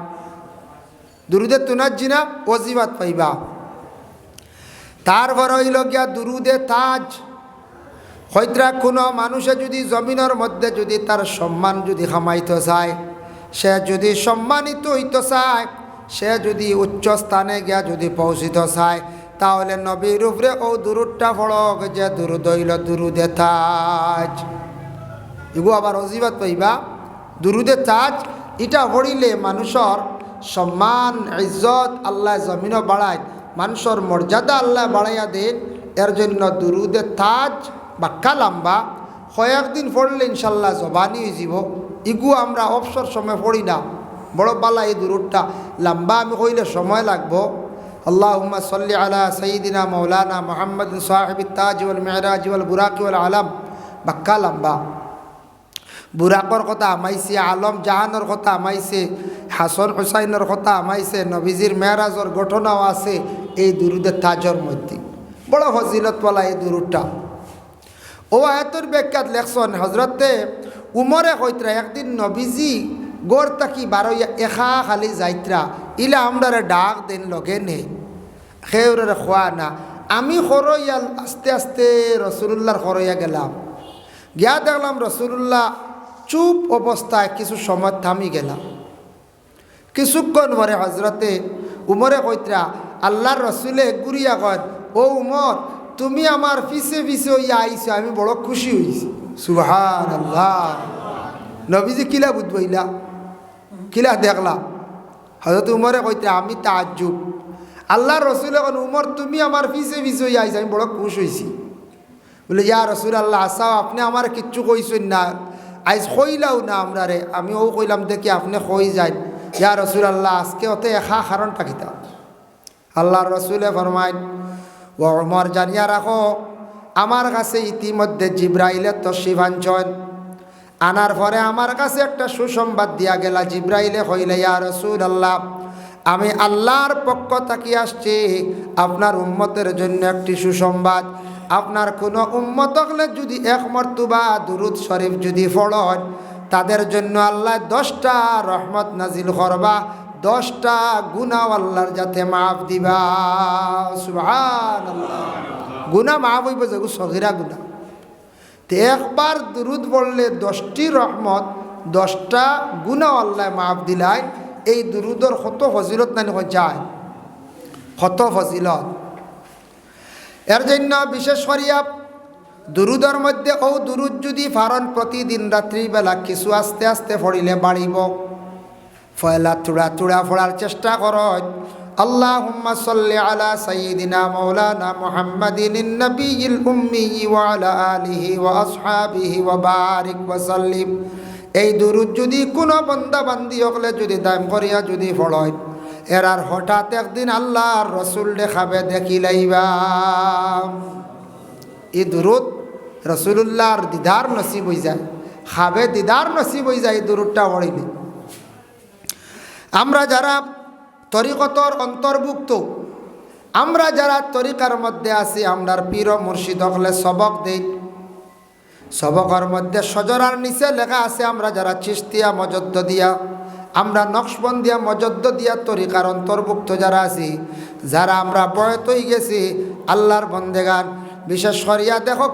দুরুদের তুনাজ্জিনা ওয়াজিবাত পাইবা। তারপর হইল গিয়া দুরুদে তাজ। হয়তো কোনো মানুষে যদি জমিনের মধ্যে যদি তার সম্মান যদি কামাইতে চায়, সে যদি সম্মানিত হইতে চায়, সে যদি উচ্চ স্থানে গিয়া যদি পৌঁছিতে চায়, তাহলে নবীর উপরে ও দুরুদটা পড়ক যে দুরুদ হইল দুরুদে তাজ। এগু আবার অজিবাত পাইবা দুরুদে তাজ। এটা পড়িলে মানুষের সম্মান ইজ্জত আল্লাহ জমিনও বাড়ায়, মানুষের মর্যাদা আল্লাহ বাড়াইয়া দেন। এর জন্য দুরুদে তাজ বাক্কা লম্বা কয়েকদিন পড়লে ইনশাল্লাহ জবানি হয়ে যাব। ইগু আমরা অবসর সময় পড়ি না, বড় বালা এই দুরুদটা লম্বা আমি কইলে সময় লাগবো। আল্লাহুম্মা সাল্লি আলা সাইয়্যিদিনা মাওলানা মুহাম্মদ সাহিবিত তাজ ওয়াল মিরাজ ওয়াল বুরাক ওয়াল আলাম। বাক্কা লম্বা। বুরাকর কথা আমাইছে, আলম জাহানের কথা আমাইছে, হাসন হুসাইনের কথা আমাইছে, নবীজির মেরাজর ঘটনাও আছে এই দুরুদে তাজর মধ্যে। বড় ফজিলতওয়ালা এই দুরুদটা। ও আয়াতের ব্যাখ্যাত লেখছেন হজরতে উমরে কইতরা একদিন নবীজি গোর তাকি বারইয়া এখা খালি যাইত্রা ইলা আমরারে ডাক দেন লগে নেই খেউরে খোয়া না। আমি খরইয়া আস্তে আস্তে রসুল্লাহর খরইয়া গেলাম, গিয়া দেখলাম রসুল্লাহ চুপ অবস্থায় কিছু সময় থামি গেলাম। কিছুক্ষণ পরে হজরতে উমরে কইতরা আল্লাহর রসুলে গুরিয়া কয় ও উমর তুমি আমার পিছে পিছে ইয়া আইছো, আমি বড় খুশি হয়েছি। সুবহানাল্লাহ। নবীজি কিলা বুঝবইলা, কিলা দেখলা? হযরত উমরে কইতে আমি তাজ্জুব। আল্লাহর রাসূল এখন উমর তুমি আমার পিছে পিছে ইয়া আইছো, আমি বড় খুশি হয়েছি। বলে ইয়া রাসূলুল্লাহ আসাও আপনি আমার কিচ্ছু কইছেন না, আইজ কইলাও না আমরা রে। আমি ও কইলাম দেখি আপনি কই যাই। ইয়া রাসূলুল্লাহ আজকে অতে একা কারণটা কিতা? আল্লাহর রাসূলে ফরমায় ও উমর জানিয়া রাখো আমার কাছে ইতিমধ্যে জিব্রাইলে তশরিফ আনছেন। আনার পরে আমার কাছে একটা সুসংবাদ দিয়া গেলা। জিব্রাইলে কইলে ইয়া রাসূলুল্লাহ আমি আল্লাহর পক্ষ থেকে আসছি আপনার উম্মতের জন্য একটি সুসংবাদ। আপনার কোনো উম্মত হলে যদি এক মর্তবা দুরূদ শরীফ যদি পড়েন তাদের জন্য আল্লাহ 10টা রহমত নাজিল করবা, 10টা গুনাহ আল্লাহর যাতে মাফ দিবা। সুবহানাল্লাহ। গুনাহ মাফ হইব যে সগীরা গুনাহ। তো একবার দুরূদ পড়লে 10টি রহমত, 10টা গুনাহ আল্লাহ মাফ দিলাই। এই দুরূদের কত ফজিলত নানি যায়, কত ফজিলত। এর জন্য বিশেষ করিয়া দুরূদের মধ্যে ও দুরূদ যদি ফারণ প্রতিদিন রাত্রিবেলা কিছু আস্তে আস্তে পড়িলে বাড়িব। ফয়লা চূড়া চূড়া পড়ার চেষ্টা করত। আল্লাহুম্মা সাল্লি আলা সাইয়্যিদিনা মাওলানা মুহাম্মাদিন নবিয়্যিল উম্মি ওয়া আলা আলিহি ওয়া আসহাবিহি ওয়া বারিক ওয়া সাল্লিম। এই দুরূদ যদি কোনো বান্দা বান্দি হলে যদি দাম করিয়া যদি পড়য় এরার হঠাৎ একদিন আল্লাহর রসুল দেখাবে দেখিলাইবা। এই দুরূদ রসুলুল্লাহর দিদার নসিব হয়ে যায়, খাবে দিদার নসিব হয়ে যায় এই দুরূদটা পড়িলে। আমরা যারা তরিকতর অন্তর্ভুক্ত, আমরা যারা তরিকার মধ্যে আছি, আমরার পীর মুর্শিদ হলে সবক দেই। সবকের মধ্যে সজরার নিচে লেখা আছে আমরা যারা চিশতিয়া মজদ্দদিয়া, আমরা নকশবন্দিয়া মজদ্দদিয়া তরিকার অন্তর্ভুক্ত যারা আছি, যারা আমরা বয়ত হয়ে গেছি আল্লাহর বন্দেগান, বিশেষ করিয়া দেখো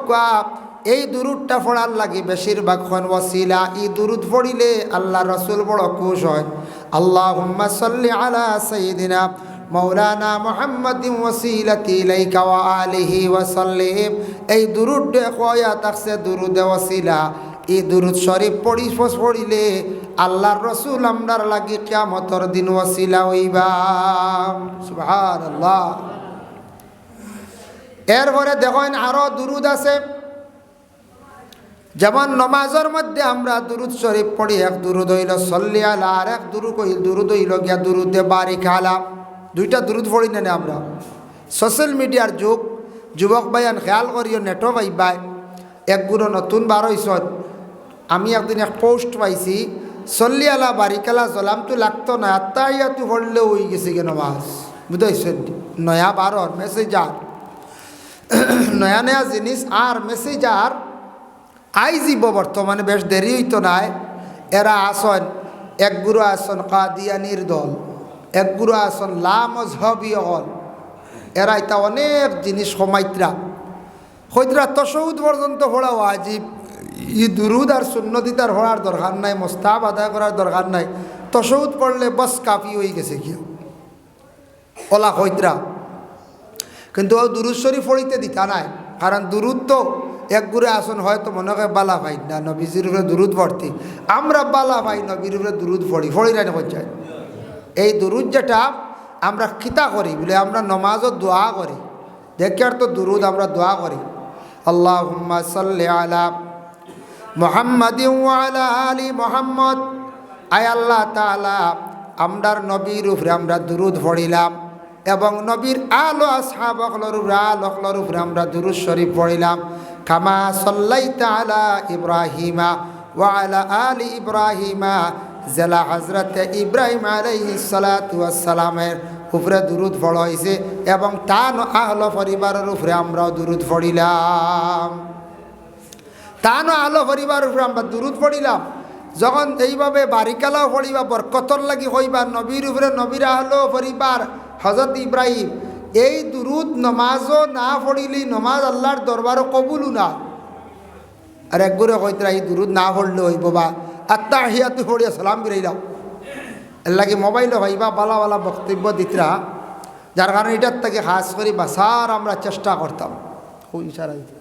এই দুরূদটা পড়ার লাগি বেশিরভাগ খন ওসিলা। এই দুরূদ পড়িলে আল্লাহ রসুল বড় খুশ হয়। আল্লাহুম্মা সাল্লি আলা সাইয়্যিদিনা মাওলানা মুহাম্মাদিন ওয়াসিলাতি ইলাইকা ওয়া আলিহি ওয়া সাল্লিম। এই দুরূদ কয়া তাকসে দুরূদে ওসিলা। এই দুরূদ শরীফ পড়িলে আল্লাহর রসুল আমরার লাগি কিয়ামতের দিন ওসিলা হইবা। সুবহানাল্লাহ। এরপরে দেখেন আরো দুরূদ আছে, যেমন নমাজের মধ্যে আমরা দুরূদ শরীফ পড়ি। এক দুরূদ হইল সল্লি আলা, আর এক দুরূদ হইল গিয়া দুরূদে বারিক আলা। দুইটা দুরূদ পড়ি না আমরা। সোশ্যাল মিডিয়ার যুগ, যুবক ভাইয়ান খেয়াল করিও নেটও পাইবাই। একগুলো নতুন বার হইছত। আমি একদিন এক পোস্ট পাইছি, সল্লি আলা বারিক আলা জলাম তো লাগতো না, আত্মাইয়াতু পড়লেও হয়ে গেছে কে নমাজ। বুঝতেছেন? নয়া বারর মেসেজার, নয়া নয়া জিনিস আর মেসেজার আইজিব বর্তমানে, বেশ দেরি হইতো নাই। এরা আসন এক গুরু আসন কাদিয়ানির দল, এক গুরু আসন লা মজহবীয় হল। এরা এটা অনেক জিনিস সমাইত্রা হইত্রা তশহুদ পর্যন্ত পড়া ওয়াজিব। ই দুরুদ আর সুন্নতিতার পড়ার দরকার নাই, মোস্তাহাব আদায় করার দরকার নাই। তশহুদ পড়লে বস কাফি হয়ে গেছে কি ওলা হইত্রা। কিন্তু ও দুরুদ শরীফ পড়িতে দিতা নাই, কারণ দুরুদ তো এক গুরে আসন হয়তো মনে হয় বালা ভাই না নবীজির উপরে দুরুদ পড়তি। আমরা বালা ভাই নবীর উপরে দুরুদ পড়ি রানি হচ্ছে। এই দুরুদ যেটা আমরা খিতা করি বলে আমরা নমাজও দোয়া করি, দেখি আর তো দুরুদ আমরা দোয়া করি। আল্লাহুম্মা সাল্লি আলা মুহাম্মাদিন ওয়া আলা আলি মুহাম্মদ। আয় আল্লাহ তাআলা আমরার নবীর উপরে আমরা দুরুদ পড়িলাম এবং নবীর আলো আসহাবকলর উপরে আমরা দুরুদ শরীফ পড়িলাম। কামা সাল্লাইতা আলা ইব্রাহিমা ওয়া আলা আলি ইব্রাহিমা, জেলা হজরতে ইব্রাহিম আলাইহিস সালাতু ওয়াস সালামের উপরে দুরুদ পড়া হয়েছে এবং তার আহল পরিবারের উপরে আমরাও দুরুদ পড়িলাম। তার আহল পরিবারের উপরে আমরা দুরুদ পড়িলাম। যখন এইভাবে বারিকালাও পড়িবা বরকতর লাগি হইবা নবীর উপরে, নবীর আহল পরিবার হজরত ইব্রাহিম, এই দুরুদ নমাজও না পড়িলি নমাজ আল্লাহর দরবারও কবুলও না। আর একগুরে কইতরা এই দুরুদ না পড়লে হইব বা আত্তাহিয়াতু পড়িয়া সালাম ফিরাইলাম। এর লাগে মোবাইলও ভাইবা বালা বালা বক্তব্য দিতরা যার কারণে এটার থেকে খাস করে বাঁচার আমরা চেষ্টা করতাম। খুব ইশারা দিতে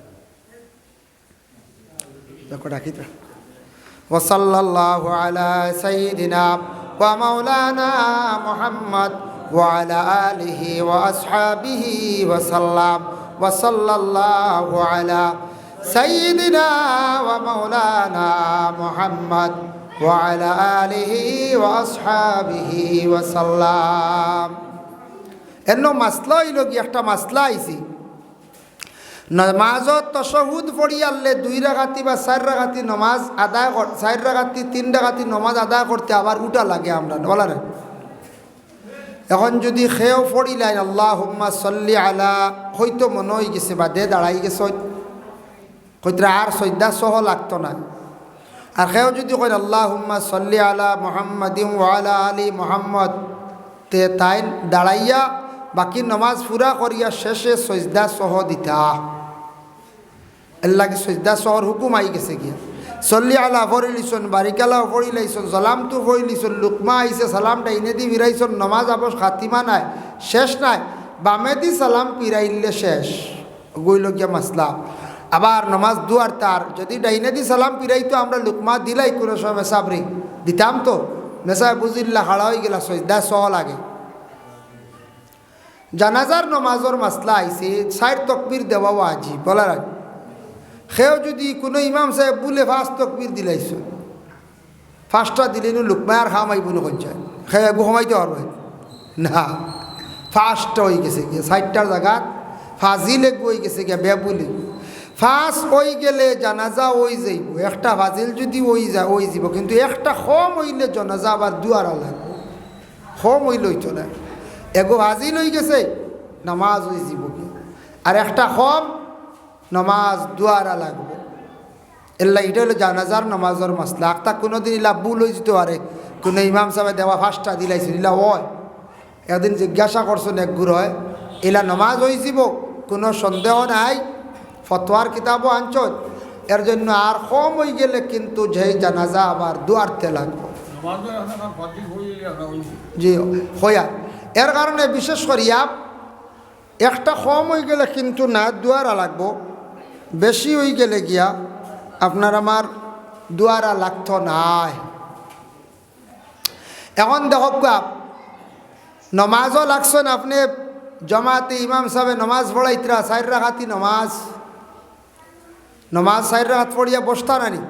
দেখো ডাকিতে ওয়াসাল্লাল্লাহু আলা সাইয়্যিদিনা ওয়া মাওলানা মুহাম্মদ ওয়া আলা আলিহি ওয়া আসহাবিহি ওয়া সাল্লাম ওয়া সাল্লাল্লাহু আলা সাইয়্যিদিনা ওয়া মাওলানা মুহাম্মদ ওয়া আলা আলিহি ওয়া আসহাবিহি ওয়া সাল্লাম। এন্ন মাসলা হইল কি একটা মাসলা আইছি নমাজত তশহুদ পড়ি আনলে 2 রাকাতি বা 4 রাকাতি নমাজ আদায় 4 রাকাতি 3 রাকাতি নমাজ আদায় করতে আবার উঠা লাগে আমরা বলা রে। এখন যদি খেয়েও পড়িলেন আল্লাহুম্মা সাল্লি আলা হয়তো মনে হয়ে গেছে বা দে দাঁড়াই গেছে হয়তো আর সজ্জা সহ লাগতো না। আর খেয়েও যদি কই আল্লাহুম্মা সাল্লি আলা মুহাম্মাদিন ওয়া আলা আলি মুহাম্মদ তে তাই দাঁড়াইয়া বাকি নমাজ পুরা করিয়া শেষে সজদা সহ দিতা। এর লাগে সজদা সহর হুকুম আই গেছে গিয়া। সল্লি আলা ফরিলিছন বারিকালাও ফরিলাইছন সালাম তো ফরিলিছন লুকমা আইছে সালামটা ইনে দি ফিরাইছন নমাজ আবস খাতিমা নাই শেষ নাই বামে দি সালাম পিরাইলে শেষ গইল গিয়া মাসলা। আবার নমাজ দুয়ার তার যদি ডাইনে দি সালাম পিরাইতো আমরা লুকমা দিলাই কোনো সময় মেসাবরি দিতাম তো মেসা বুঝিল্লা হাড়া হয়ে গেলা সজদা সহ লাগে। জানাজার নমাজর মাসলা আইছে 4 তকবীর দেওয়া ওয়াজিব বলার আগে সেও যদি কোনো ইমাম সাহেব বলে 5 তকবীর দিলাইছ 5টা দিলে লুকমায়ার খাম আইব না কঞ্চায় সে একু সময়তে পারবে না 5টা হয়ে গেছে গিয়ে 60টার জায়গাত ফাজিল এক হয়ে গেছে গিয়া বেবুলি 5 হয়ে গেলে জানাজা ওই যাইব একটা ফাজিল যদি ওই যাব কিন্তু একটা কম হইলে জানাজা আবার দুয়ারা লাগবে কম হইলে হইতো না এগো ফাজিল হয়ে গেছে নামাজ হয়ে যাব আর একটা কম নমাজ দুয়ারা লাগবে। এল্লা এটা হলো জানাজার নমাজের মাসলা। একটা কোনোদিন ইলা ভুল হয়ে যেতে পারে কোনো ইমাম সাহেব দেওয়া 5টা দিলাইছেন ইলা হয় একদিন জিজ্ঞাসা করছেন এক গুরু হয় এলা নমাজ হয়ে যাব কোনো সন্দেহ নাই ফতোয়ার কিতাবও আনছ এর জন্য আর কম হয়ে গেলে কিন্তু যে জানাজা আবার দুয়ারতে লাগবে জি হইয়া। এর কারণে বিশেষ করিয়া একটা কম হয়ে গেলে কিন্তু না দুয়ারা লাগবো বেশি হয়ে গেলে গিয়া আপনার আমার দুয়ারা লাগতো নাই। এখন দেখো নমাজও লাগছেন আপনি জমাতে ইমাম সাহেব নমাজ পড়াইতরা 4 রাকাতি নমাজ 4 রাকাত পড়িয়া বসতা নানি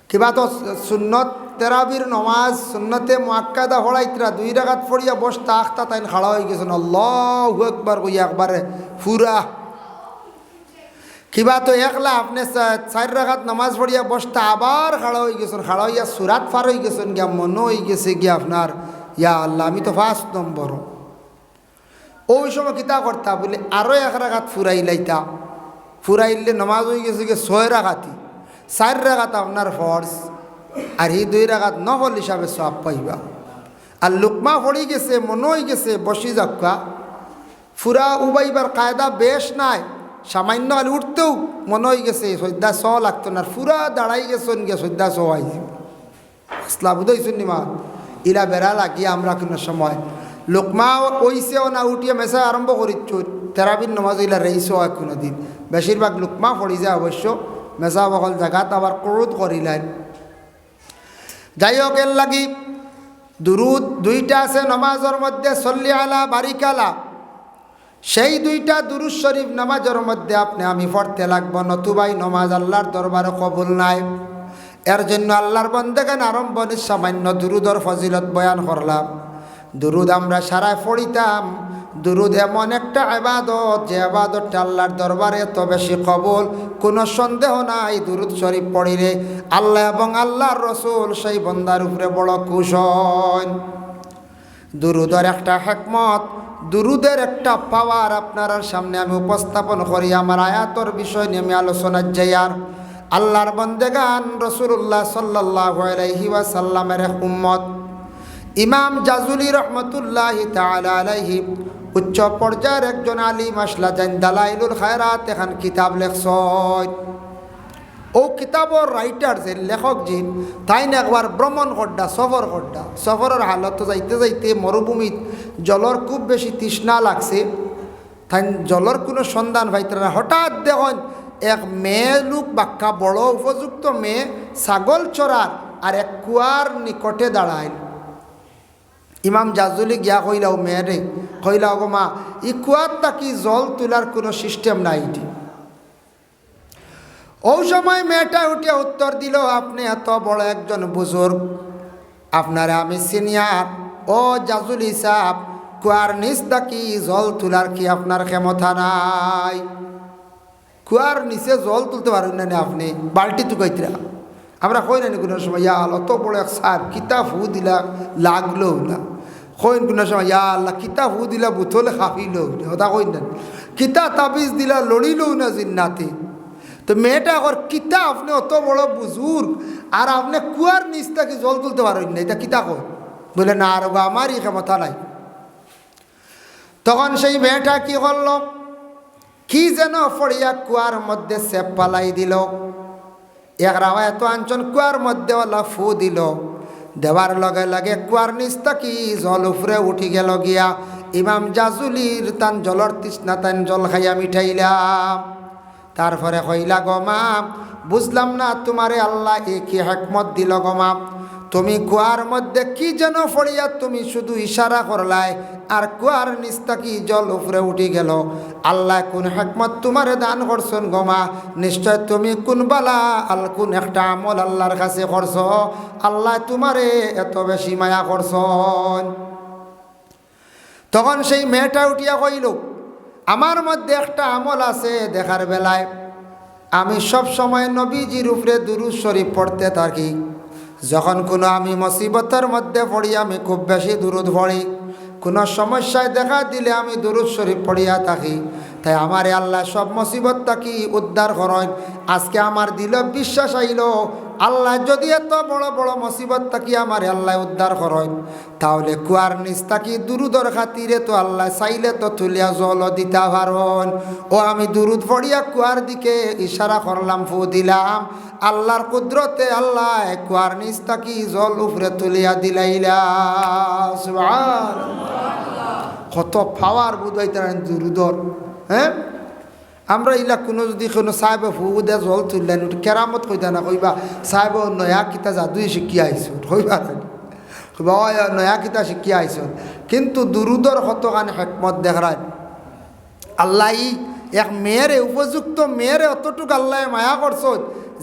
কিবা তো সুন্নত তেরাবির নমাজ সুন্নতে মুআক্কাদা পড়াইতরা 2 রাকাত পড়িয়া বসতা আখতা তাইন খাড়া হয়ে গেছেন আল্লাহু আকবার কইয়া একবারে পুরা কিবা তো একলা আপনি 4 রাকাত নামাজ পড়িয়া বসতা আবার খাড়া হয়ে গেছেন খাড়া হইয়া সুরাত পার হয়ে গেছেন গিয়া মনে হয়ে গেছে গিয়া আপনার ইয়া আল্লাহ আমি তো 5 নম্বর ওই সময় কিতা করতা বলে আরও 1 রাকাত ফুরাইলাইতা ফুরাইলে নমাজ হয়ে গেছে গিয়ে 6 রাকাতি 4 রাকাত আপনার ফরজ আর এই 2 রাকাত নফল হিসাবে সওয়াব পাইবা। আর লুকমা পড়ে গেছে মনে হয়ে গেছে বসি যাক্কা ফুরা উবাইবার কায়দা বেশ নাই সামান্য আল উঠতেও মনে হয়ে গেছে সজ্জা সহ লাগতো না ফুরা দাঁড়াই গেছেন গিয়ে সজ্জা সহ আইছি আসলা বুঝাইছেন নিমা ইলা বেড়া লাগিয়ে আমরা কোনো সময় লোকমা ওইসেও না উঠিয়ে মেসা আরম্ভ করিচ্ছ তেরাবির নমাজ ইলা রেইসও হয় কোনো দিন বেশিরভাগ লোকমা পড়ি যায় অবশ্য মেসা বকল জায়গাত আবার ক্রোধ করিলেন। যাই হোক এর লাগি দুরুদ 2টা আছে নমাজের মধ্যে সল্লি আলা বারিকালা সেই 2টা দুরুদ শরীফ নামাজের মধ্যে আপনি আমি পড়তে লাগবো নতুবাই নমাজ আল্লাহর দরবারে কবুল নাই। এর জন্য আল্লাহর বন্দেগান আরম্ভনে সামান্য দুরুদর ফজিলত বয়ান করলাম। দুরুদ আমরা সারায় পড়িতাম দুরুদ এমন একটা ইবাদত যে ইবাদতটা আল্লাহর দরবারে এত বেশি কবুল কোনো সন্দেহ নাই। দুরুদ শরীফ পড়িলে আল্লাহ এবং আল্লাহর রসুল সেই বন্দার উপরে বড় খুশ হন। দুরুদের একটা হিকমত দুরুদের একটা পাওয়ার আপনার সামনে আমি উপস্থাপন করি। আমার আয়াতর বিষয় নিয়ে আমি আলোচনা যাই। আর আল্লাহর বন্দেগান রাসূলুল্লাহ সাল্লাল্লাহু আলাইহি ওয়াসাল্লামের উম্মত ইমাম জাজুলি রহমতুল্লাহি তাআলা আলাইহি উচ্চ পর্যায়ের একজন আলিম আসলা যান দালাইলুল খায়রাত এখন কিতাব লেখছেন। ও কিতাবর রাইটার যে লেখক যে তাই না একবার ভ্রমণ করডা সফরের হালত যাইতে যাইতে মরুভূমিত জলর খুব বেশি তৃষ্ণা লাগছে, তাই জলর কোনো সন্ধান পাইতে না। হঠাৎ দেখুন এক মেয়ে লোক বাক্কা বড় উপযুক্ত মেয়ে ছাগল চড়ার আর এক কুয়ার নিকটে দাঁড়ায়। ইমাম জাজুলি গিয়া কইলাও মেয়েরে, কইলাও গো মা, ই কুয়ার তাকি জল তোলার কোনো সিস্টেম নাই। ওই সময় মেয়েটা উঠে উত্তর দিল, আপনি এত বড় একজন বুজুর্গ, আপনারা আমি সিনিয়র। ও জাজুলি সাহেব, কুয়ার নিচ তাকি জল তোলার কি আপনার ক্ষমতা নাই? কুয়ার নিচে জল তুলতে পারবেন না আপনি? বালতি তুকাইতরা আমরা কই না কোনো সময়, ইয়া আল্লাহ অত বড় এক সার কিতা ফু দিলা লাগলো না। কইন কোনো সময়, ইয়া আল্লাহ কিতা ফু দিলা বুথলে খাফিল ওটা কই না, কিতা তাবিজ দিলা লড়িল না জিন্নাতে। তো মেয়েটা এখন কিতা আপনি অত বড় বুজুর্গ আর আপনি কুয়ার নিচ থেকে জল তুলতে পারেন না, এটা কিতা কই? বলে না আর আমারই ক্ষমতা নাই। তখন সেই মেয়েটা কি করল, কি যেন ফড়িয়া কুয়ার মধ্যে সেপ পালাই দিল। এক রাওয়ায়াত আনছন কুয়ার মধ্যে ওলা ফু দিল, দেওয়ার লগে লগে কুয়ার নিচ থাকি জল উপরে উঠি গেল গিয়া। ইমাম জাজুলির তান জলর তৃষ্ণা, তান জল খাইয়া মিঠাইলাম। তারপরে কইলা গো মা, বুঝলাম না তোমারে আল্লাহ এ কি হিকমত দিল গো মা। তুমি কুয়ার মধ্যে কি যেন ফড়িয়া তুমি শুধু ইশারা করলাই আর কুয়ার নিচ থাকি জল উপরে উঠি গেল। আল্লাহ কোন হিকমত তোমারে দান করছেন গো মা। নিশ্চয় তুমি কোন বালা কোন একটা আমল আল্লাহর কাছে করছ, আল্লাহ তোমারে এত বেশি মায়া করছেন। তখন সেই মেয়েটা উঠিয়া কইল, আমার মধ্যে একটা আমল আছে, দেখার বেলায় আমি সব সময় নবীজির উপরে দুরূদ শরীফ পড়তে থাকি। যখন কোনো আমি মুসিবতের মধ্যে পড়ি আমি খুব বেশি দুরূদ পড়ি, কোনো সমস্যায় দেখা দিলে আমি দুরূদ শরীফ পড়িয়া থাকি। তাই আমারে আল্লাহ সব মুসিবত থাকি উদ্ধার করেন। আজকে আমার দিল বিশ্বাস আইল, আল্লাহ যদি এত বড় বড় মুসিবত থাকি আমার আল্লাহ উদ্ধার করেন, তাহলে কুয়ার নিচ থাকি দুরূদর খাতিরে তো আল্লাহ চাইলে তো তুলিয়া জল দিতে পারেন। ও আমি দুরূদ পড়িয়া কুয়ার দিকে ইশারা করলাম, ফু দিলাম, আল্লাহর কুদরতে আল্লাহ কুয়ার নিচ থাকি জল উপরে তুলিয়া দিলাইলা। সুবহানাল্লাহ, কত পাওয়ার বুঝাইতে দুরূদর। হ্যাঁ, আমরা ইলা কোনো যদি কোনো সাহেব ফু দে জল তুললেন, কেরামত কইতা না, কইবা সাহেব নয়া কিতা জাদুই শিখিয়া আইসুন, কইবা কইবা নয়া কিতা শিখিয়া আইসুন। কিন্তু দুরূদর কতখানি হিকমত দেখায় আল্লাহ। এক মেয়েরে উপযুক্ত মেয়েরে অতটুকু আল্লাহ মায়া করছ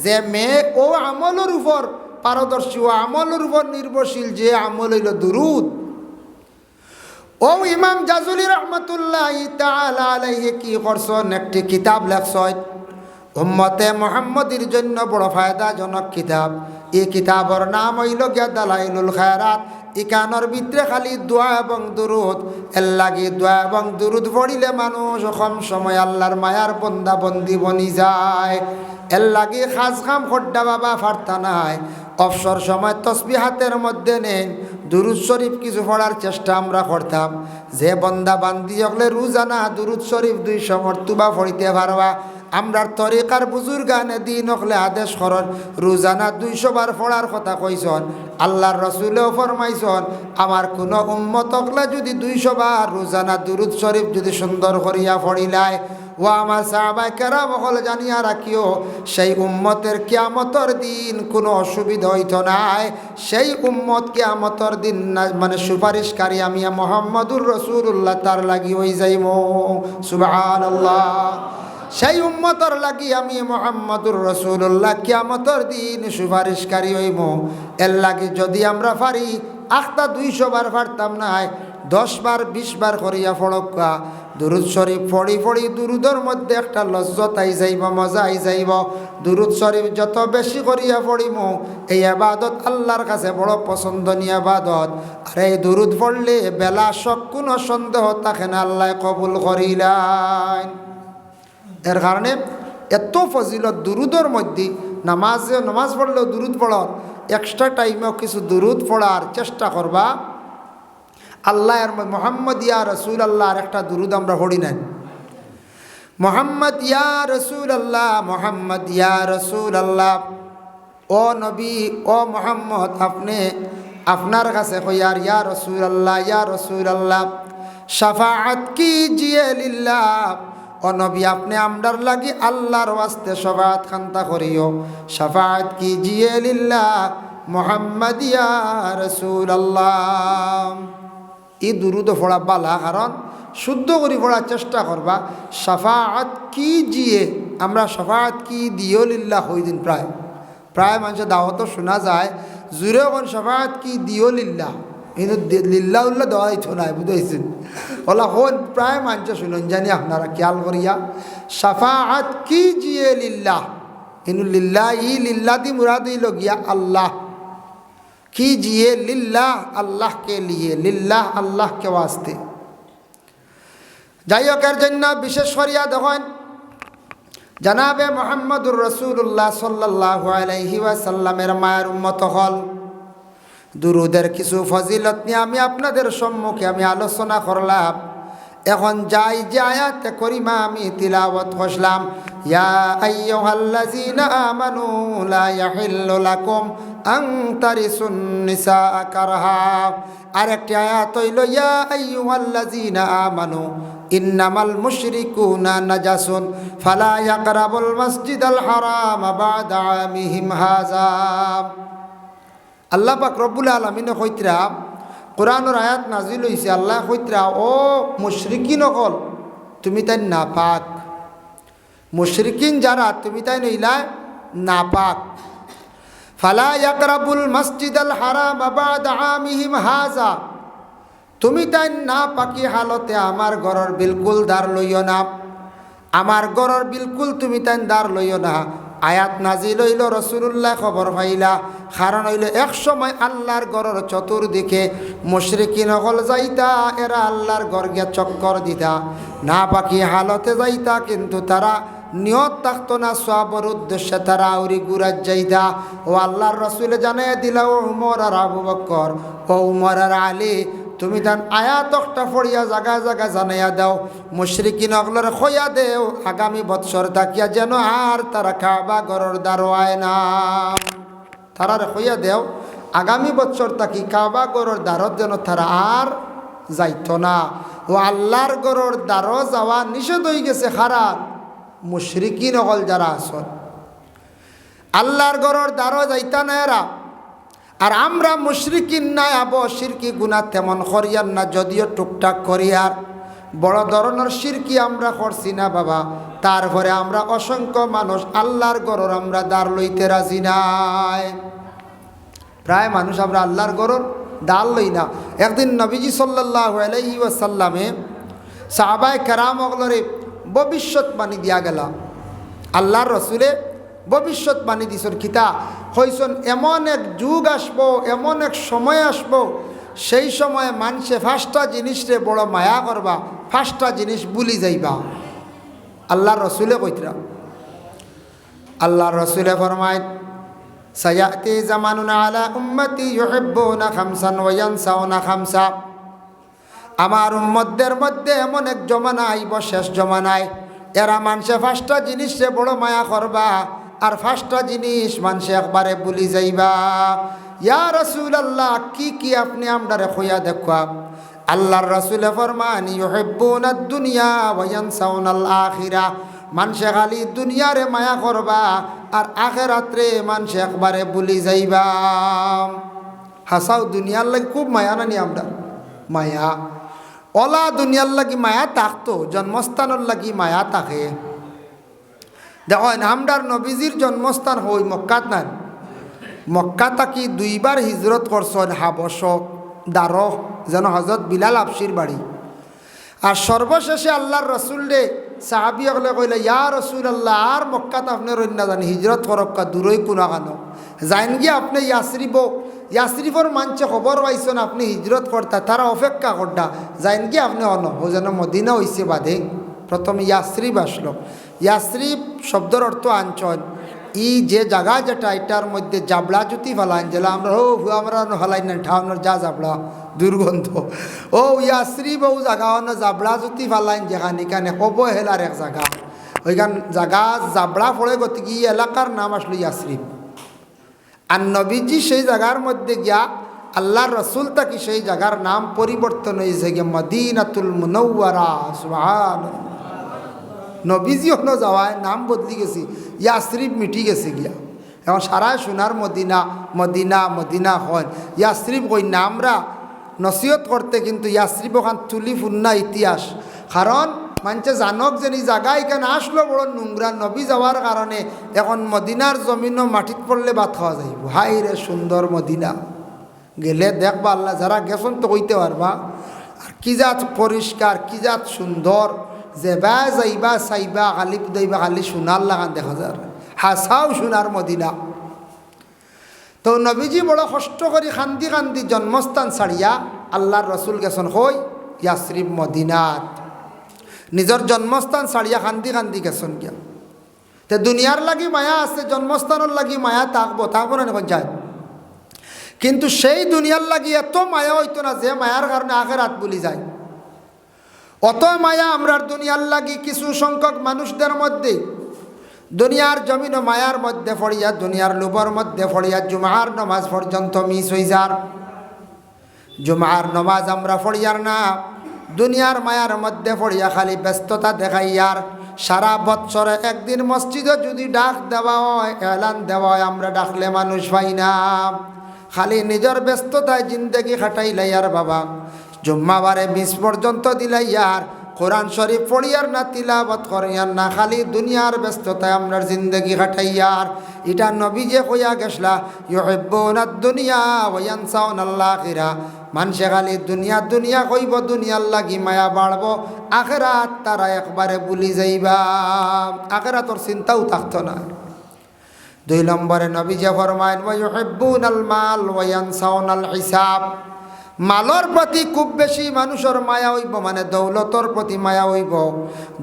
যে মেয়ে ও আমলের উপর পারদর্শী, ও আমলের উপর নির্ভরশীল, যে আমল হইল দুরূদ। ও ইমাম জাজুলি রহমতুল্লাহ তাআলা আলাইহি কি করছেন, একটি কিতাব লেখছেন উম্মতে মুহাম্মদীর জন্য বড় ফায়দাজনক কিতাব। এই কিতাবের নাম হইল গিয়া দালাইলুল খায়রাত। ইকানোর ভিতরে খালি দোয়া এবং দুরূদ, এর লাগি দোয়া এবং দুরূদ পড়িলে মানুষ কম সময় আল্লাহর মায়ার বন্দা বন্দি বনি যায়। এর লাগি খাস খাম খড্ডা বাবা ফারতা নাই, অবসর সময় তসবিহ হাতের মধ্যে নেন, দুরূদ শরীফ কিছু পড়ার চেষ্টা আমরা করতাম। যে বন্দা বান্দি হলে রোজানা দুরূদ শরীফ 200 মর্তবা পড়িতে পারবা। আমরার তরিকার বুজুর্গানে দিন হলে আদেশ করেন রোজানা 200 বার পড়ার কথা কইসন। আল্লাহর রসুলেও ফরমাইছন, আমার কোনো উম্মত হলে যদি 200 বার রোজানা দুরূদ শরীফ যদি সুন্দর করিয়া পড়িলায়, ও আমার সাহাবায়ে কেরাম হল জানিয়া রাখিও, সেই উম্মতের কিয়ামতের দিন কোনো অসুবিধা হইত নাই। সেই উম্মত কিয়ামতের দিন মানে সুপারিশকারী আমি মুহাম্মদুর রাসূলুল্লাহ তার লাগি হই যাইব। সুবহানাল্লাহ, সেই উম্মতর লাগি আমি মুহাম্মদুর রাসূলুল্লাহ কিয়ামতের দিন সুপারিশকারী হইব। এর লাগি যদি আমরা পারি আখতা 200 বার পারতাম না, 10 বার 20 বার করিয়া পড়কা দুরূদ শরীফ পড়ি পড়ি দুরূদের মধ্যে একটা লজ্জত আই যাইব, মজা আই যাইব। দুরূদ শরীফ যত বেশি করিয়া পড়িব এই ইবাদত আল্লাহর কাছে বড় পছন্দনীয় ইবাদত। আর এই দুরূদ পড়লে বেলা শক কোনো সন্দেহ থাকে না, আল্লাহ কবুল করিলেন। এর কারণে এত ফজিলত দুরূদের মধ্যে। নামাজ পড়লেও দুরূদ পড়ার এক্সট্রা টাইমেও কিছু দুরূদ পড়ার চেষ্টা করবা। আল্লাহ এর মোহাম্মদ ইয়া রসুল আল্লাহর একটা দুরূদ আমরা পড়ি নাই, মোহাম্মদ ইয়া রসুল আল্লাহ, মোহাম্মদ ইয়া রসুল আল্লাহ। ও নবী, ও মোহাম্মদ, আপনি আপনার কাছে কইয়ার ইয়া রসুল আল্লাহ, ইয়া রসুল আল্লাহ। শাফাআত কিজিয়ে লিল্লাহ, ও নবী আপনি আমরার লাগি আল্লাহর ওয়াস্তে শাফাআত খান্তা করিও। শাফাআত কিজিয়ে লিল্লাহ মুহাম্মদ ইয়া রাসূলুল্লাহ। এই দুরুদ পড়া বালা, কারণ শুদ্ধ করে পড়ার চেষ্টা করবা। শাফাআত কিজিয়ে, আমরা শাফাআত কি দিও লিল্লাহ হইদিন প্রায় প্রায় মানুষের দাওয়াতও শোনা যায় জুড়ে কোন শাফাআত কি দিও লিল্লাহ, কিন্তু লিল্লাহ উল্লাহ দেওয়া দিত নাই, বুঝেছেন? ওলা হন প্রায় মানুষ শুনুন জানি আপনারা খেয়াল করিয়া। শাফাআত কি জিয়ে লিল্লাহ, কিন্তু লিল্লাহ ই লিল্লাহ দি মুরাদ হইল গিয়া আল্লাহ। কি জিয়ে লিল্লাহ, আল্লাহ কে লিয়ে, লিল্লাহ আল্লাহ কে ওয়াস্তে। যাই হোক, এর জন্য বিশেষ করিয়া দেখেন জানাবে মুহাম্মদুর রাসূলুল্লাহ সাল্লাল্লাহু আলাইহি ওয়াসাল্লামের মায়ের উম্মত হল। দুরুদের কিছু ফজিলত নিয়ে আমি আপনাদের সম্মুখে আমি আলোচনা করলাম। এখন যাই যে আয়াতে করিমা আমি তিলাওয়াত করলাম, ইয়া আইয়ুহাল্লাযীনা আমানু লা ইয়াহিল্লু লাকুম আন তারিসুন নিসা কারহা। আরেকটি আয়াত হইল ইয়া আইয়ুহাল্লাযীনা আমানু ইন্নামাল মুশরিকুনা নাজাসুন ফালা ইয়াকরাবুল মাসজিদাল হারাম বা'দা আমিহিম হাযা। আল্লাহ পাক রব্বুল আলামিন কইতরা কোরআনের আয়াত নাজিল হইছে, আল্লাহ কইতরা ও মুশরিকিন হল তুমি তাই নাপাক। মুশরিকিন যারা তুমি তাই নইলা নাপাক। ফালা ইয়াকরাবুল মাসজিদাল হারাম বা'দা আমিহিম হাযা, তুমি তাই না পাকি হালতে আমার ঘরের বিলকুল দ্বার লইও না, আমার ঘরের বিলকুল তুমি তাই দ্বার লইও না। আয়াত নাজিল হইল, রাসূলুল্লাহ খবর পাইলা, কারণ হইল এক সময় আল্লাহর ঘরের চতুর্দিকে মুশরিকিন হল যাইতা, এরা আল্লাহর ঘর গিয়া চক্কর দিতা, না পাকি হালতে যাইতা, কিন্তু তারা নিয়ত থাকতো না সওয়াবের উদ্দেশ্যে, তারা আউরি গুরাজ যাইতা। ও আল্লাহর রাসূলে জানাই দিলা, ও উমর আর আবু বকর, ও উমর আর আলী, তুমি তান আয়াতটা পড়িয়া জায়গা জায়গা জানাইয়া দাও, মুশরিকিন অগলর খইয়া দেও আগামী বৎসর তাকিয়া যেন আর তারা কাবা ঘরের দ্বারও আয় না। তারার খইয়া দেও আগামী বৎসর তাকি কাবা ঘরের দ্বারত যেন তারা আর যাইত না। ও আল্লাহর ঘরের দ্বারও যাওয়া নিষেধ হয়ে গেছে খারাপ মুশরিকিন অগল যারা আসল, আল্লাহর ঘরের দ্বারও যাইতা না এরা। আর আমরা মুশরিকিন নাই আবো শিরকি গুনাহ তেমন করিয়ার না, যদিও টুকটাক করিয়ার, বড় ধরনের শিরকি আমরা করছি না বাবা। তারপরে আমরা অসংখ্য মানুষ আল্লাহর ঘরের আমরা দ্বার লইতে রাজি নাই। প্রায় মানুষ আমরা আল্লাহর ঘরের দ্বার লই না। একদিন নবীজি সাল্লাল্লাহু আলাইহি ওয়াসাল্লামে সাহাবায়ে কেরাম ওগুলোরে ভবিষ্যৎবাণী দিয়া গেল। আল্লাহর রসুলে ভবিষ্যৎবাণী দিছেন কিতা হইছেন, এমন এক যুগ আসবো, এমন এক সময় আসবো, সেই সময় মানুষে 5টা জিনিসরে বড় মায়া করবা, 5টা জিনিস ভুলি যাইবা। আল্লাহর রসুলে কইতরা, আল্লাহর রসুলে ফরমায় সায়াতি জামানুন আলা উম্মতি ইউহিব্বুনা খামসান ওয়া ইয়ানসাউনা খামসা। আমার উম্মতদের মধ্যে এমন এক জমানা আইব, শেষ জমানায়, এরা মানুষে 5টা জিনিসে বড় মায়া করবা, আর 5টা জিনিস মানুষে একবারে ভুলি যাইবা। ইয়া রাসূলুল্লাহ, কি কি আপনি আমরারে কইয়া দেখা? আল্লাহর রাসূলে ফরমান ইউহিব্বুনাদ দুনিয়া ওয়া ইয়ানসাউনাল আখিরা। মানুষে খালি দুনিয়ারে মায়া করবা, আর আখিরাতরে মানুষে একবারে ভুলি যাইবা। হাসাও দুনিয়ার লাগি খুব মায়া নানি আমরা, মায়া ওলা দুনিয়ার লাগি মায়া থাকতো, জন্মস্থানের লাগি মায়া থাকে। দেখেন আমরার নবীজির জন্মস্থান হই মক্কাত নাই, মক্কা থাকি 2বার হিজরত করছেন হাবশ দারহ, যেন হজরত বিলাল আবশির বাড়ি। আর সর্বশেষে আল্লাহর রসুল রে সাহাবি হলে কইলে ইয়া রাসূলুল্লাহ, আর মক্কাত আপনার অন্য জানি হিজরত করক্কা দূরই কোনো কানো যাইন গিয়ে আপনি ইয়াসরিফর মানছে খবর পাইছেন আপনি হিজরত করতা, তারা অপেক্ষা করতা, যাইন গিয়ে আপনি অন ও যেন মদিনা হইছে বাদে। প্রথম ইয়াসরিফ আসলো। ইয়াসরিফ শব্দের অর্থ আঞ্চল। ই যে জায়গা যেটা এটার মধ্যে জাবলা জুতি ফেলাইন, যেটা আমরা আমরা ফেলাই না ঠাউনের যা জাবলা দুর্গন্ধ, ও ইয়াসরিফ ও জায়গা জাবলা জুতি ফেলাইন, যেখানে এখানে অবহেলার এক জায়গা, ওইখান জায়গা জাবলা পড়ে গতিকে এই এলাকার নাম আসলো ইয়াসরিফ। আর নবীজি সেই জায়গার মধ্যে গিয়া আল্লাহর রসুল তাকি সেই জায়গার নাম পরিবর্তন হয়েছে গিয়ে মদিনাতুল মুনাওয়ারা। সুবহানাল্লাহ। নবীজিও যাওয়ায় নাম বদলি গেছি, ইয়াসরিব মিটি গেছে গিয়া, এখন সারা সোনার মদিনা মদিনা মদিনা হয়। ইয়াসরিব কই না আমরা নসিহত করতে, কিন্তু ইয়াসরিব ওখান তুলি ফুন্না ইতিহাস। কারণ মানুষে জানক যে এই জায়গা এখানে আসলো বড় নোংরা, নবী যাওয়ার কারণে এখন মদিনার জমিনও মাটিত পড়লে ভাত খাওয়া যাইব। হাই রে সুন্দর মদিনা, গেলে দেখবা আল্লাহ যারা গেছেন তো কইতে পারবা আর কি জাত পরিষ্কার, কি জাত সুন্দর। যেবা যাইবা চাইবা খালি দইবা খালি সোনার লাগান দেখা যায়, হাসাও সোনার মদিনা। তো নবীজি বড় কষ্ট করে খান্দি খান্দি জন্মস্থান ছাড়িয়া আল্লাহর রসুল গেছেন হই ইয়াসরিব মদিনাত। নিজের জন্মস্থান ছাড়িয়া খান্দি খান্দি গেছেন গিয়া। তো দুনিয়ার লাগি মায়া আছে, জন্মস্থানের লাগি মায়া থাকবো থাকবো না এখন যায়, কিন্তু সেই দুনিয়ার লাগি এত মায়া হইতো না যে মায়ার কারণে আখেরাত ভুলি যায়। অত মায়া আমরার দুনিয়ার লাগি কিছু সংখ্যক মানুষদের মধ্যে দুনিয়ার জমিন মায়ার মধ্যে পড়িয়া, দুনিয়ার লোভর মধ্যে পড়িয়া জুমার নমাজ পর্যন্ত মিস হয়ে যার। জুমার নমাজ আমরা পড়িয়ার না, দুনিয়ার মায়ার মধ্যে পড়িয়া খালি ব্যস্ততা দেখাইয়ার। সারা বৎসরে একদিন মসজিদে যদি ডাক দেওয়া হয়, এলান দেওয়া হয়, আমরা ডাকলে মানুষ পাই না। খালি নিজের ব্যস্ততায় জিন্দগি খাটাইলাইয়ার বাবা। জুম্মাবারে মিস পর্যন্ত দিলাইয়ার, কোরআন শরীফ পড়িয়ার না, তিলাবত করিয়ার না, খালি দুনিয়ার ব্যস্ততায় আমরা জিন্দগি কাটাইয়ার। এটা নবী যে কইয়া গেছলা ইউহিব্বুনাদ দুনিয়া ওয়া ইয়ানসাউনাল আখিরা। মানুষে খালি দুনিয়া দুনিয়া কইব, দুনিয়ার লাগি মায়া বাড়ব, আখিরাত তারা একবারে ভুলি যাইবা, আখিরাতর চিন্তাও থাকতো না। 2 নম্বরে নবী যে ফরমায়েন ওয়া ইউহিব্বুনাল মাল ওয়া ইয়ানসাউনাল হিসাব। মালর প্রতি খুব বেশি মানুষের মায়া হইব, মানে দৌলতর প্রতি মায়া হইব।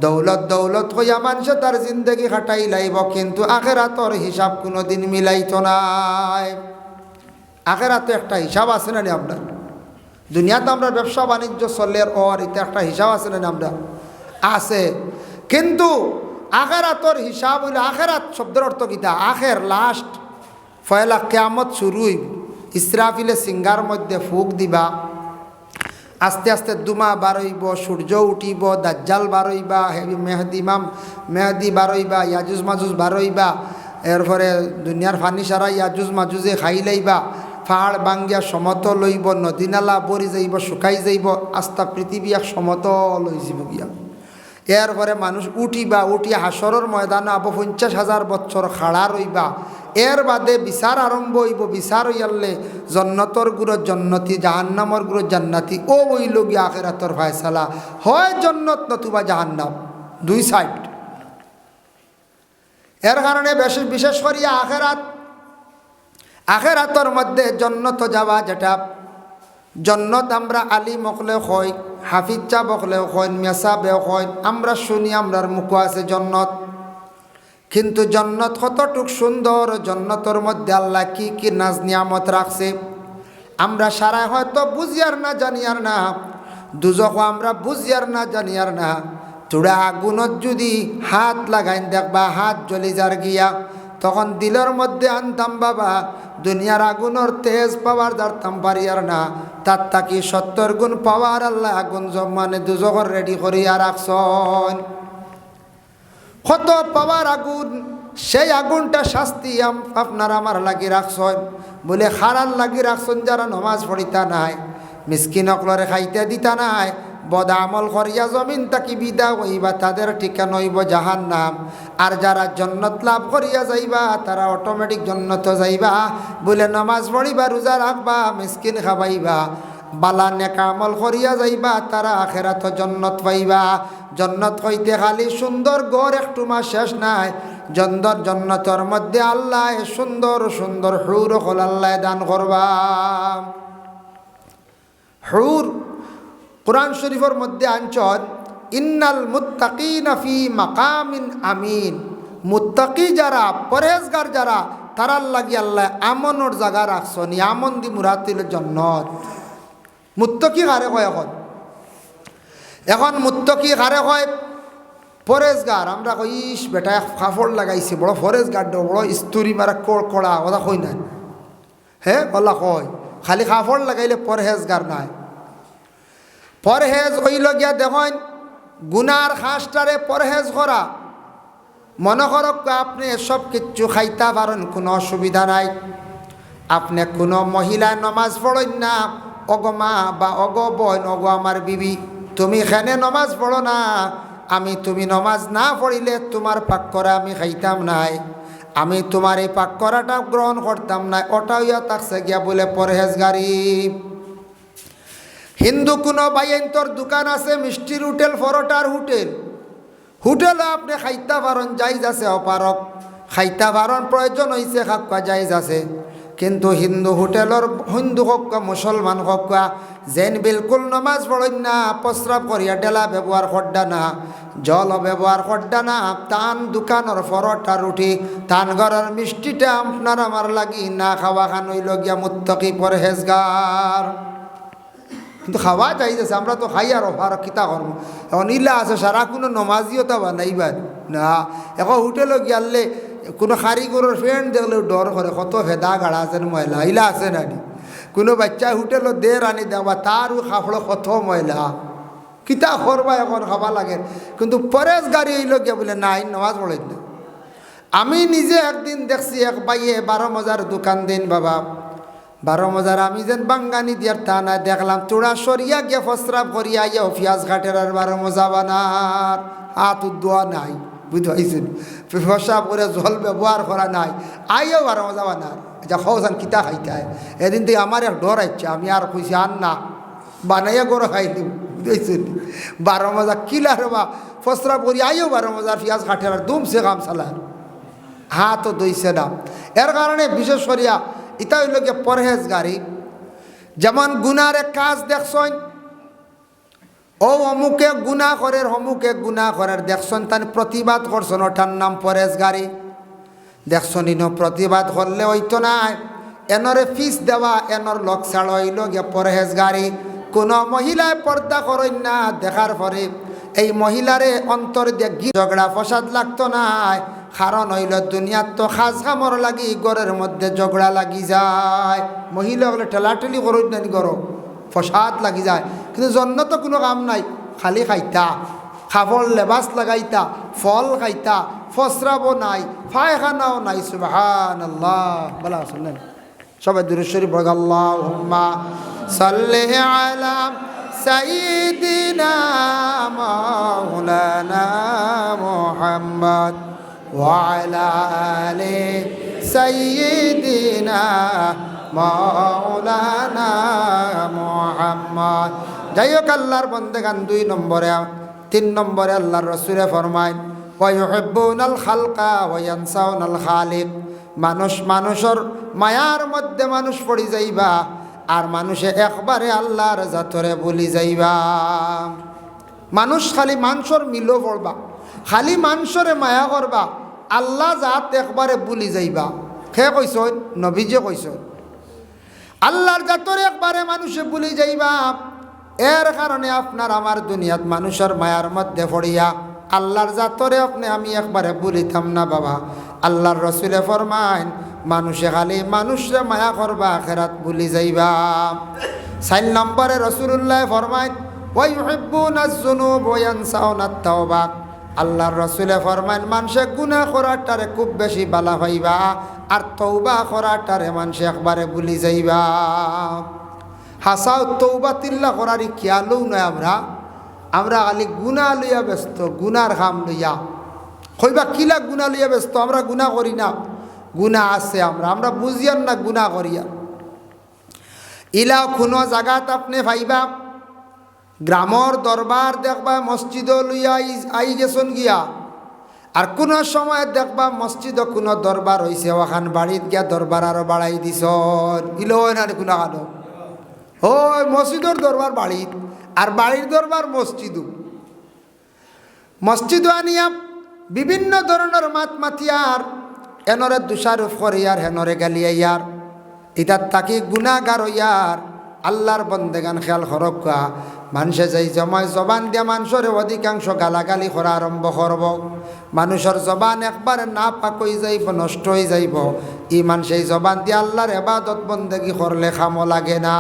দৌলত দৌলত হইয়া মানুষে তার জিন্দগি খাটাই লাইব, কিন্তু আখেরাতর হিসাব কোনোদিন মিলাইতো নাই। আখেরাতে একটা হিসাব আছে না আপনার? দুনিয়াতে আমরা ব্যবসা বাণিজ্য চলের ওর এটা একটা হিসাব আছে না আমরা? আছে, কিন্তু আখেরাতর হিসাব হইলে, আখেরাত শব্দের অর্থ কিতা? আখের লাস্ট, পয়লা কিয়ামত শুরু হইব। ইসরাফিলে সিঙ্গার মধ্যে ফুক দিবা, আস্তে আস্তে দুমা বারইব, সূর্য উঠিব, দাজ্জাল বারইবা, মেহেদি বারইবা, ইয়াজুজ মাজুজ বারইবা। এরপরে দুনিয়ার ফানি সারা ইয়াজুজ মাজুজে খাই লাইবা, পাহাড় বাঙ্গিয়া সমতল লইব, নদী নালা বরি যাইব, শুকাই যাইব, আস্তা পৃথিবী এক সমতল হয়ে যাব গিয়া। এরপরে মানুষ উঠিবা, উঠি হাসরের ময়দানে আবো 50,000 বছর খাড়া রইবা। এর বাদে বিচার আরম্ভ হইব, বিচার হইয়ালে জন্নতর গুরু জন্নতি, জাহান্নামর গুরু জান্নাতি। ও হইল গিয়া আখিরাতর ফায়সালা, হয় জন্নত নতুবা জাহান্নাম, 2 সাইড। এর কারণে বিশেষ করিয়া আখিরাতর মধ্যে জন্নত যাওয়া, যেটা জন্নত আমরা আলী মকলে হয়, হাফিজ চা বকলে হয়, মেসাবে হয়, আমরা শুনি, আমরার মুখ আছে জন্নত। কিন্তু জন্নত কতটুক সুন্দর, জন্নতর মধ্যে আল্লাহ কি কি নাজ নিয়ামত রাখছে আমরা সারা হয়তো বুঝিয়ার না, জানিয়ার না। দুজক আমরা বুঝিয়ার না, জানিয়ার না। চূড়া আগুনত যদি হাত লাগাইন দেখবা হাত জ্বলি যার গিয়া, তখন দিলের মধ্যে আনতাম বাবা দুনিয়ার আগুনের তেজ পাওয়ার দাঁড়তাম পারিয়ার না। তার তাকি 70 গুণ পাওয়ার আল্লাহ আগুন মানে দুজকর রেডি করিয়া রাখছন। কত পাওয়ার আগুন, সেই আগুনটা শাস্তি আপনার আমার লাগি রাখছন। বলে খারার লাগি রাখছন যারা নমাজ পড়িতা নাই, মিসকিন অকলরে খাইতে দিতা নাই, বদ আমল করিয়া জমিন তাকি বিদা হইবা, তাদের ঠিকানা হইব জাহান্নাম। আর যারা জন্নত লাভ করিয়া যাইবা তারা অটোমেটিক জন্নত যাইবা। বলে নমাজ পড়িবা, রোজা রাখবা, মিসকিন খাবাইবা, বালা নেকা আমল করিয়া যাইবা, তারা আখেরাত জন্নত পাইবা। জন্নত হইতে খালি সুন্দর গড় একটু মা শেষ নাই, জন্নতর মধ্যে আল্লাহ সুন্দর সুন্দর হুর হল আল্লাহ দান করবা। হুর কুরআন শরীফের মধ্যে আনছন ইন্নাল মুত্তাকিনা ফি মাকামিন আমিন। মুত্তাকি যারা, পরহেজগার যারা, তারার লাগি আল্লাহ আমনের জায়গা রাখছন। আমন দি মুরাতিল জন্নত। মুত্তাকি কারে কয়? এখন মুত্তাকি কারে কয়? পরহেজগার। আমরা কই ইস বেটা কাপড় লাগাইছে, বড় পরহেজগার, বড় ইস্তুরি মারা কড়া কথা কই না, হ্যাঁ গলা কয়। খালি কাপড় লাগাইলে পরহেজগার নাই। পরহেজ হইল গিয়া দেখেন গুনার খাসটারে পরহেজ করা। মনে করক আপনি সব কিচ্ছু খাইতে পারেন, কোনো অসুবিধা নাই। আপনি কোনো মহিলা নমাজ পড়েন না, অগো মা বা অগো বোন, অগো আমার বিবি, তুমি এখানে নমাজ পড়ো না, আমি তুমি নমাজ না পড়িলে তোমার পাক করা আমি খাইতাম নাই, আমি তোমার এই পাক করাটা গ্রহণ করতাম না, ওটাও ইয়া থাকছে গিয়া বলে পরহেজগারি। হিন্দু কোনো বাইন্তর দোকান আছে, মিষ্টির হোটেল, পরোটার হোটেল, হোটেলে আপনি খাইতে পারেন, জাইজ আছে, অপারক খাইতে পারেন, প্রয়োজন হয়েছে খাক্কা জাইজ আছে। কিন্তু হিন্দু হোটেলের হিন্দু হক্কা মুসলমান হক্কা যেন বিলকুল নমাজ পড়েন না, প্রস্রাব করিয়া ডেলা ব্যবহার করডা না, জল ব্যবহার করডা না, তান দোকানের পরোটা রুটি, তান ঘরের মিষ্টিটা আপনার আমার লাগি না খাওয়া খান হইল গিয়া মুত্তাকি পরহেজগার। কিন্তু খাওয়া চাইছে, আমরা তো খাই আর অভার কিতা কর্ম। এখন ইলা আছে সারা কোনো নমাজিও তা বানাইবার না। এখন হোটেলও গিয়ালে কোনো কারিগরের ফ্রেন্ড দেখলেও ডর করে, কত ভেদা গাড়া আছেন ময়লা, ইলা আছে নানি। কোনো বাচ্চা হোটেলও দে রানি দেওয়া, তারও খাফড়ো কত ময়লা, কিতা করবা এখন খাবা লাগে। কিন্তু পরেশগারি হইল গিয়া বলে নাই নমাজ পড়েন না। আমি নিজে একদিন দেখছি এক বাইয়ে 12 মজার দোকান দিন বাবা, 12 মজার আমি যেন বাঙ্গানি দিয়ার তা না, দেখলাম চূড়া সরিয়া গিয়া প্রস্রাব করিয়া ইয়া পিঁয়াজ ঘাটের আর 12 মজা বানার হাত দোয়া নাই, বুঝতে প্রস্রাব করে জল ব্যবহার করা নাই, আইও 12 মজা বানার। যা খাওয়ান কিতা খাইতে হয়। এদিন থেকে আমার এক ডর আইছে, আমি আর কইছি আর না বানাইয়া গরো খাইলি, বুঝতেছেন 12 মজা কিলা রে বা প্রস্রাব করি আইও 12 মজার পিঁয়াজ ঘাটের আর দুমছে কাম চালার, হাতও দইছে না। এর কারণে বিশেষ করিয়া এটা হইল গিয়ে পরহেজগারি। যেমন গুনার এক কাজ দেখছেন, ও অমুকে গুনা করে, অমুকে গুনা করে দেখছেন, তার প্রতিবাদ করছেন, ওটার নাম পরহেজগারি। দেখছেন ইনো প্রতিবাদ করলে হইতো না, এনরে ফিস দেওয়া, এনর লোক ছাড়া হইল গিয়ে পরহেজগারি। কোনো মহিলায় পর্দা করেন না, দেখার পরে এই মহিলারে অন্তর দিয়ে ঝগড়া ফসাদ লাগতো না। কারণ হইল দুনিয়ার তো খাস কামর লাগি ঘরের মধ্যে ঝগড়া লাগি যায়, মহিলা বলে ঠেলাঠেলি করুন না, করো ফসাদ লাগি যায়। কিন্তু জন্য তো কোনো কাম নাই, খালি খাইতা, খাবর লেবাস লাগাইতা, ফল খাইতা, ফসরাবও নাই, ফায়খানাও নাই। সুবহানাল্লাহ, বলা শুনলেন সবাই দুরূদ শরীফ পড়ে, আল্লাহুম্মা সাল্লি আলা সাইয়্যিদিনা মাওলানা মুহাম্মদ ওয়া আলা আলি সাইয়্যিদিনা মাওলানা মুহাম্মদ। যাই হোক, আল্লাহর বন্দেগান 2 নম্বরে 3 নম্বরে আল্লাহর রাসূলে ফরমায় ওয়া ইউহিব্বুনাল খালকা ওয়া ইয়ানসাউনাল খালিক। মানুষ মানুষের মায়ার মধ্যে মানুষ পড়ি যাইবা, আর মানুষে একবারে আল্লাহর জাতরে বলি যাইবা। মানুষ খালি মানুষের মিলো পড়বা, খালি মানুষরে মায়া করবা, আল্লাহ জাত একবারে বলি যাইবা। সে কইস, নবীজে কইস, আল্লাহর জাতরে একবারে মানুষে বলি যাইবা। এর কারণে আপনার আমার দুনিয়াত মানুষের মায়ার মধ্যে পড়িয়া আল্লাহর জাতরে আপনি আমি একবারে বলিতাম না বাবা। আল্লাহর রাসূলে ফরমায় মানুষে খালি মানুষরে মায়া করবা, আখিরাত ভুলি যাইবা। 4 নম্বরে রাসূলুল্লাহ ফরমায় ওয়া ইউহিব্বুনাজ যুনুব ওয়া ইয়ানসাউনাত তাওবা। আল্লাহর রাসূলে ফরমায় মানুষে গুনাহ করাটারে খুব বেশি বালা পাইবা, আর তওবা করাটারে মানুষে একবারে ভুলি যাইবা। হাসাও তওবা তিল্লা করারই খেয়ালও নয় আমরা খালি গুনাহ লইয়া ব্যস্ত, গুনার কাম লইয়া। কইবা কিলা গুনাহ লইয়া ব্যস্ত, আমরা গুনাহ করি না, গুনাহ আছে আমরা বুঝিয়ান না গুনাহ করিয়া। ইলা কোনো জায়গাত আপনি ভাইবা গ্রামর দরবার দেখবা মসজিদ লইয়া আই গেছন গিয়া, আর কোনো সময় দেখবা মসজিদ কোনো দরবার হইছে, ওখান বাড়িত গিয়া দরবার আরো বাড়াই দিছ, ইলো না কোনো কানো। ওই মসজিদর দরবার বাড়িত, আর বাড়ির দরবার মসজিদ আনিয়া বিভিন্ন ধরনের মাত মাতিয়ার, এনরে দুষারোপ করিয়ার, হেনরে গালিয়াইয়ার, ইটার তাকি গুনাহগার হইয়ার। আল্লাহর বন্দেগান খেয়াল হরক্কা, মানুষে যেই সময় জবান দিয়া মানুষের অধিকাংশ গালাগালি করা আরম্ভ করব, মানুষের জবান একবার না পাক হয়ে যাইব, নষ্ট হয়ে যাইব। ই মানুষ এই জবান দিয়ে আল্লাহর ইবাদত বন্দেগী করলে খামো লাগে না।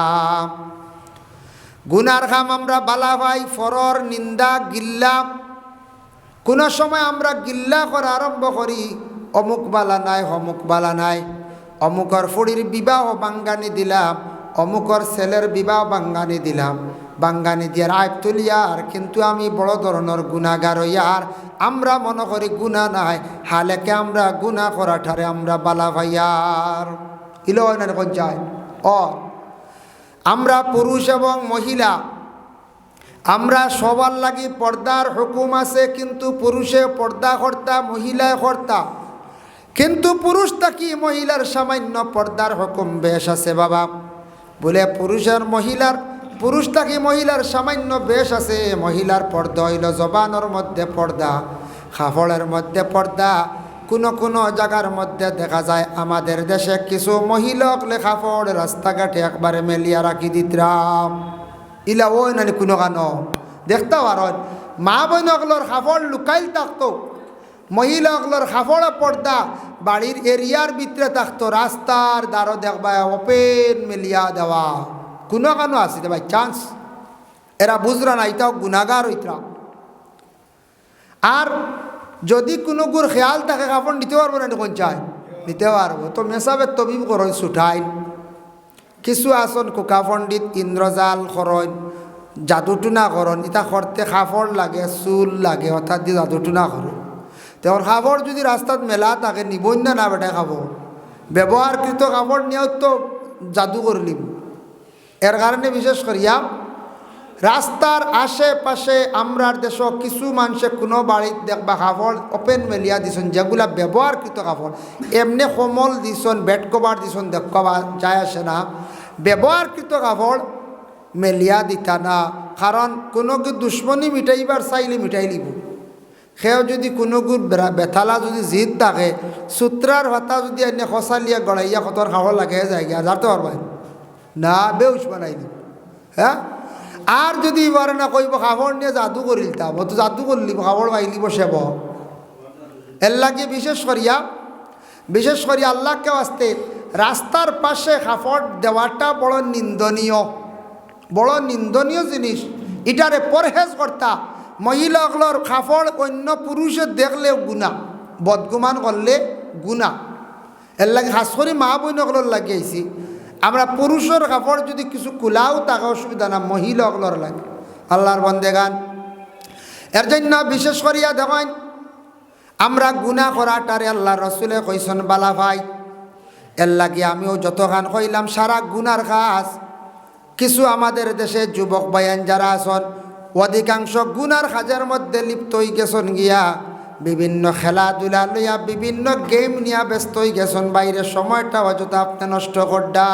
গুনার খাম আমরা বালা ভাই, ফরর, নিন্দা, গিল্লা। কোনো সময় আমরা গিল্লা করা আরম্ভ করি, অমুক বালা নাই, অমুক বালা নাই, অমুকর ফুড়ির বিবাহ বাঙ্গানি দিলাম, অমুকর ছেলের বিবাহ বাঙ্গানি দিলাম, বাঙ্গানি দিয়ার আয় তুলিয়ার, কিন্তু আমি বড় ধরনের গুণাগার হইয়ার। আমরা মনে করি গুণা নাই, হালেকে আমরা গুণা করাঠারে আমরা বালা ভাইয়ার। ইলো না যায় আমরা পুরুষ এবং মহিলা, আমরা সবার লাগি পর্দার হুকুম আছে, কিন্তু পুরুষে পর্দা কর্তা, মহিলায় কর্তা। কিন্তু পুরুষ থাকি মহিলার সামান্য পর্দার হুকুম বেশ আছে বাবা। বলে পুরুষ থাকি মহিলার সামান্য বেশ আছে। মহিলার পর্দা হইল জবানের মধ্যে পর্দা, কাপড়ের মধ্যে পর্দা। কোনো জায়গার মধ্যে দেখা যায় আমাদের দেশে কিছু মহিলাক লেখাপড় রাস্তাঘাটে একবারে মেলিয়া রাখি দিতাম। ইলা ওই নানি কোনো গান দেখতাম। আর মা বোনগুলোর কাপড় লুকাইল থাকতো, মহিলাগুলোর কাপড় পর্দা বাড়ির এরিয়ার ভিতরে থাকতো, রাস্তার দ্বারও দেখবা ওপেন মেলিয়া দেওয়া। কোনো গানও আছে ভাই চান্স, এরা বুঝরা না, এটাও গুণাগার হইতরা। আর যদি কোনো গুর খেয়াল থাকে কাপড় নিতে পারবো না, কোন চায় নিতে পারবো। তো মেসাবের তবিব করই ছুটাইন। কিছু আসন কোকা পণ্ডিত ইন্দ্রজাল করন, জাদুটুনা করন। এটা করতে কাপড় লাগে, চুল লাগে, অর্থাৎ দিয়ে জাদুটুনা করন। তোর কাপড় যদি রাস্তাত মেলা তাকে নিবই না বেটায় কাপড় ব্যবহারকৃত কাপড় নিয়েও তো জাদু করলিম। এর কারণে বিশেষ করিয়া রাস্তার আশেপাশে আমরার দেশ কিছু মানুষে কোনো বাড়িত দেখবা কাপড় ওপেন মেলিয়া দিছন, যেগুলা ব্যবহারকৃত কাপড়। এমনি কোমল দিছন, বেড কভার দিছন, দেখবা যায় আসে না। ব্যবহারকৃত কাপড় মেলিয়া দিতা না, কারণ কোনো দুশ্মনী মিটাইবার চাইলে মিটাই লিব। সেও যদি কোনো গুড় বেথালা যদি জিদ থাকে, সূত্রার ভাতা যদি এনে খসালিয়া গড়াইয়া কতর খাওয়া লাগে জায়গা যাতে পারবেন না, বেউস বানাই দিব। হ্যাঁ, আর যদি এবার না কইব কাপড় নিয়ে জাদু করিলতাম, তো জাদু করলিব, কাপড় বাইলিব সেব। এর লাগে বিশেষ করিয়া আল্লাহকে আসতে রাস্তার পাশে কাপড় দেওয়াটা বড় নিন্দনীয় জিনিস। এটারে পরহেজ কর্তা। মহিলাগুলোর কাপড় অন্য পুরুষে দেখলেও গুণা, বদগুমান করলে গুণা। এর লাগে খাস করে মা বোনগুলোর লাগিয়েছি। আমরা পুরুষের কাপড় যদি কিছু কুলাও তাকে অসুবিধা না, মহিলাগুলোর লাগে। আল্লাহর বন্দেগান, এর জন্য বিশেষ করিয়া দেখেন আমরা গুণা করাটারে আল্লাহ রসুলে কইসন বালা ভাই। এর লাগে আমিও যতখান কইলাম সারা গুনার কাজ। কিছু আমাদের দেশে যুবক ভাইয়ান যারা আছেন, অধিকাংশ গুনার কাজের মধ্যে লিপ্ত হয়ে গেছেন গিয়া, বিভিন্ন খেলাধুলা লইয়া বিভিন্ন গেম নিয়ে ব্যস্ত হয়ে গেছেন। বাইরের সময়টা অযথা আপনি নষ্ট করডা,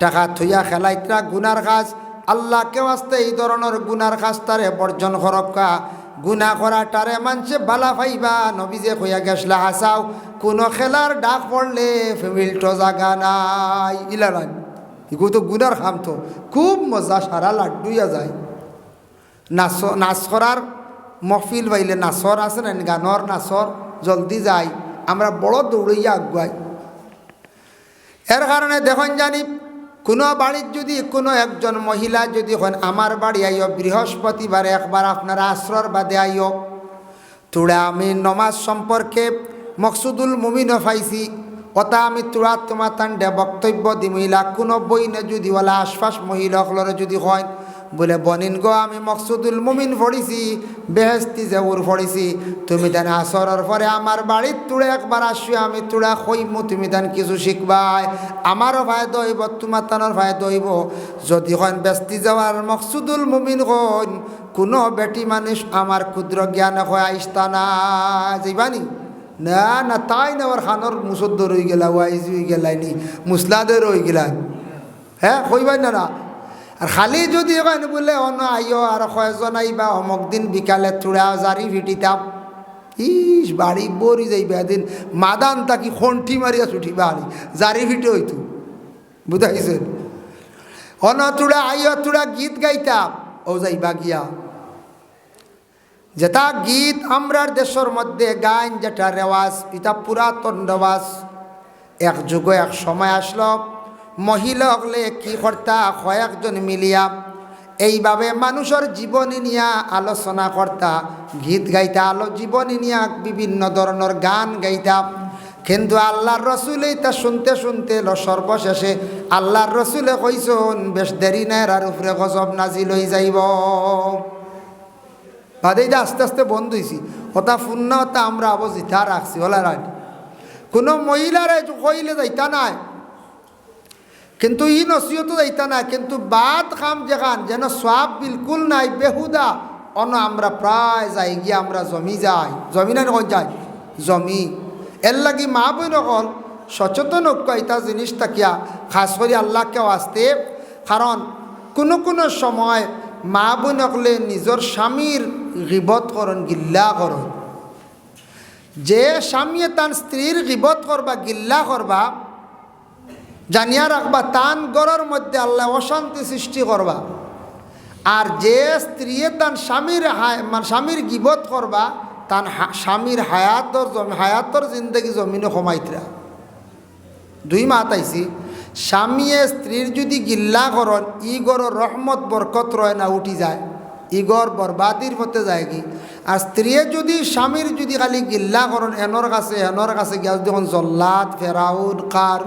টাকা থুইয়া খেলাইতরা গুনার কাজ। আল্লাহকে আসতে এই ধরনের গুনার কাজ তারে বর্জন করক্কা। গুনা করাটারে মানছে বালা ফাইবা, নবীজে কইয়া গেছলা হাসাও। কোনো খেলার ডাক পড়লে ফ্যামিলিটো জাগা নাই, ইলা নাই। এগুলো তো গুনার খাম, তো খুব মজা, সারা লাড্ডুইয়া যায়। নাচ করার মহফিল বাইলে নাচর আছে না, গানর নাচর জলদি যায়, আমরা বড় দৌড়াইয়া আগুয়াই। এর কারণে দেখুন জানি কোনো বাড়ির যদি কোনো একজন মহিলা যদি হন আমার বাড়ি আইও বৃহস্পতিবারে একবার আপনারা আসরর বাদে আইও, তোরা আমি নমাজ সম্পর্কে মকসুদুল মুমিনও পাইছি, ওটা আমি তোরা তোমার তান্ডে বক্তব্য দিমিলা। কোনো বইনে যদি ওলা আশপাশ মহিলাগুলোর যদি হয় বলে বনিন গো আমি মকসুদুল মুমিন পড়িছি, বেহেস্তি জেউর পড়িছি, তুমি দেন আসরের পরে আমার বাড়ির তুড়ে একবার আসি, আমি তুড়া কইমু, তুমি দেন কিছু শিখবাই, আমারও ফায়দা হইব, তোমার তানোর ফায়দা হইব। যদি হন বেস্তি যাওয়ার মকসুদুল মুমিন হন, কোনো বেটি মানুষ আমার ক্ষুদ্র জ্ঞান হয় আইসতা না যাইবানি না, না তাই না, ওর খানোর মুসদ্দ রয়ে গেলা, ওয়াইজ হয়ে গেলাইনি, মুসলাদের রয়ে গেলাম। হ্যাঁ কইবাই না। আর খালি যদি এখানে বলে অন আইও আর কয়েকজন আইবা অমুক দিন বিকালে চূড়া জারি ভিটিতাম, ইস বাড়ি বরি যাইবে এদিন মাদান তাকি খন্টি মারিয়া ছুটি বাড়ি জারি ভিটে হইতো, বুঝাইছেন? অন চূড়া আইও চূড়া গীত গাইতাম, ও যাইবা গিয়া যেটা গীত আমরার দেশের মধ্যে গান যেটা রেওয়াজ এটা পুরাতন রেওয়াজ এক যুগ এক সময় আসলো মহিলা হলে কি করতা কয়েকজন মিলিয়া এইভাবে মানুষের জীবনী নিয়ে আলোচনা করতা গীত গাইতা জীবনী নিয়ে বিভিন্ন ধরনের গান গাইতা কিন্তু আল্লাহর রসুল এইটা শুনতে শুনতে সর্বশেষে আল্লাহর রসুলে কইসন বেশ দেরি নাই আর উপরে গজব নাজিল হয়ে যাইব বাদেই আস্তে আস্তে বন্ধ হয়েছি ওটা পূর্ণ ওটা আমরা অবজিতা রাখছি ওলা রাখ কোনো মহিলারা কইলে যাইতা নাই কিন্তু ই নসিহত যাইতা না কিন্তু বাদ খাম যেখান যেন সব বিলকুল নাই বেহুদা অন আমরা প্রায় যাই গিয়ে আমরা জমি যাই জমি না কই যাই জমি এর লাগি মা বই নকল সচেতন এটা জিনিস থাকিয়া খাস করে আল্লাহকে আসতে কারণ কোনো কোনো সময় মা বই নকলে নিজের স্বামীর গিবত করন গিল্লা করন যে স্বামী তার স্ত্রীর গিবত করবা গিল্লা করবা জানিয়া রাখবা তান গড়ের মধ্যে আল্লাহ অশান্তি সৃষ্টি করবা আর যে স্ত্রী তান স্বামীর গিবত করবা তান স্বামীর হায়াতর জিন্দগি জমিনে কমাইতরা দুই মাত আইছি স্বামীয়ে স্ত্রীর যদি গিল্লা করন ই গড় রহমত বরকত রয় না উঠি যায় ই গড় বরবাদির পথে যায় কি আর স্ত্রীয়ে যদি স্বামীর যদি খালি গিল্লা করন এনর কাছে গিয়া যখন জল্লাদ ফেরাউন কার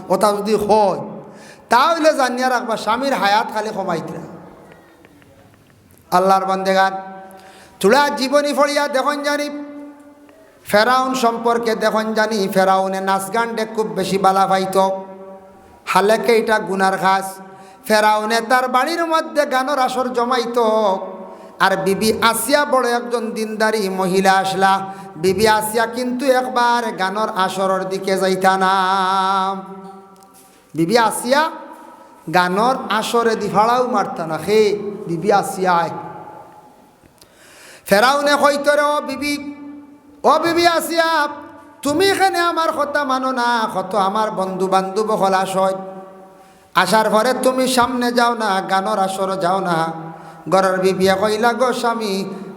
ওটা যদি হয় তাহলে জানিয়া রাখবা স্বামীর হায়াত খালি কমাইতরা আল্লাহর বান্দেগান চূড়া জীবনী ফড়িয়া দেখুন জানি ফেরাউন সম্পর্কে দেখুন জানি ফেরাউনে নাচ গানটে খুব বেশি বালা পাইত হালেকে এটা গুনার ঘাস ফেরাউনে তার বাড়ির মধ্যে গানের আসর জমাইত আর বিবি আসিয়া বড় একজন দিনদারি মহিলা আসলা বিবি আসিয়া কিন্তু একবার গানের আসরের দিকে যাইতা না বিবি আসিয়া গানের আসরে দিফাড়াও মারতা না হে বিবি আসিয়ায় ফেরাউনে কইতরে ও বিবি আসিয়া তুমি এখানে আমার কথা মানো না কত আমার বন্ধু বান্ধব হল আসয় আসার পরে তুমি সামনে যাও না গানের আসর যাও না ঘরের বিবিয়া কইলা গো স্বামী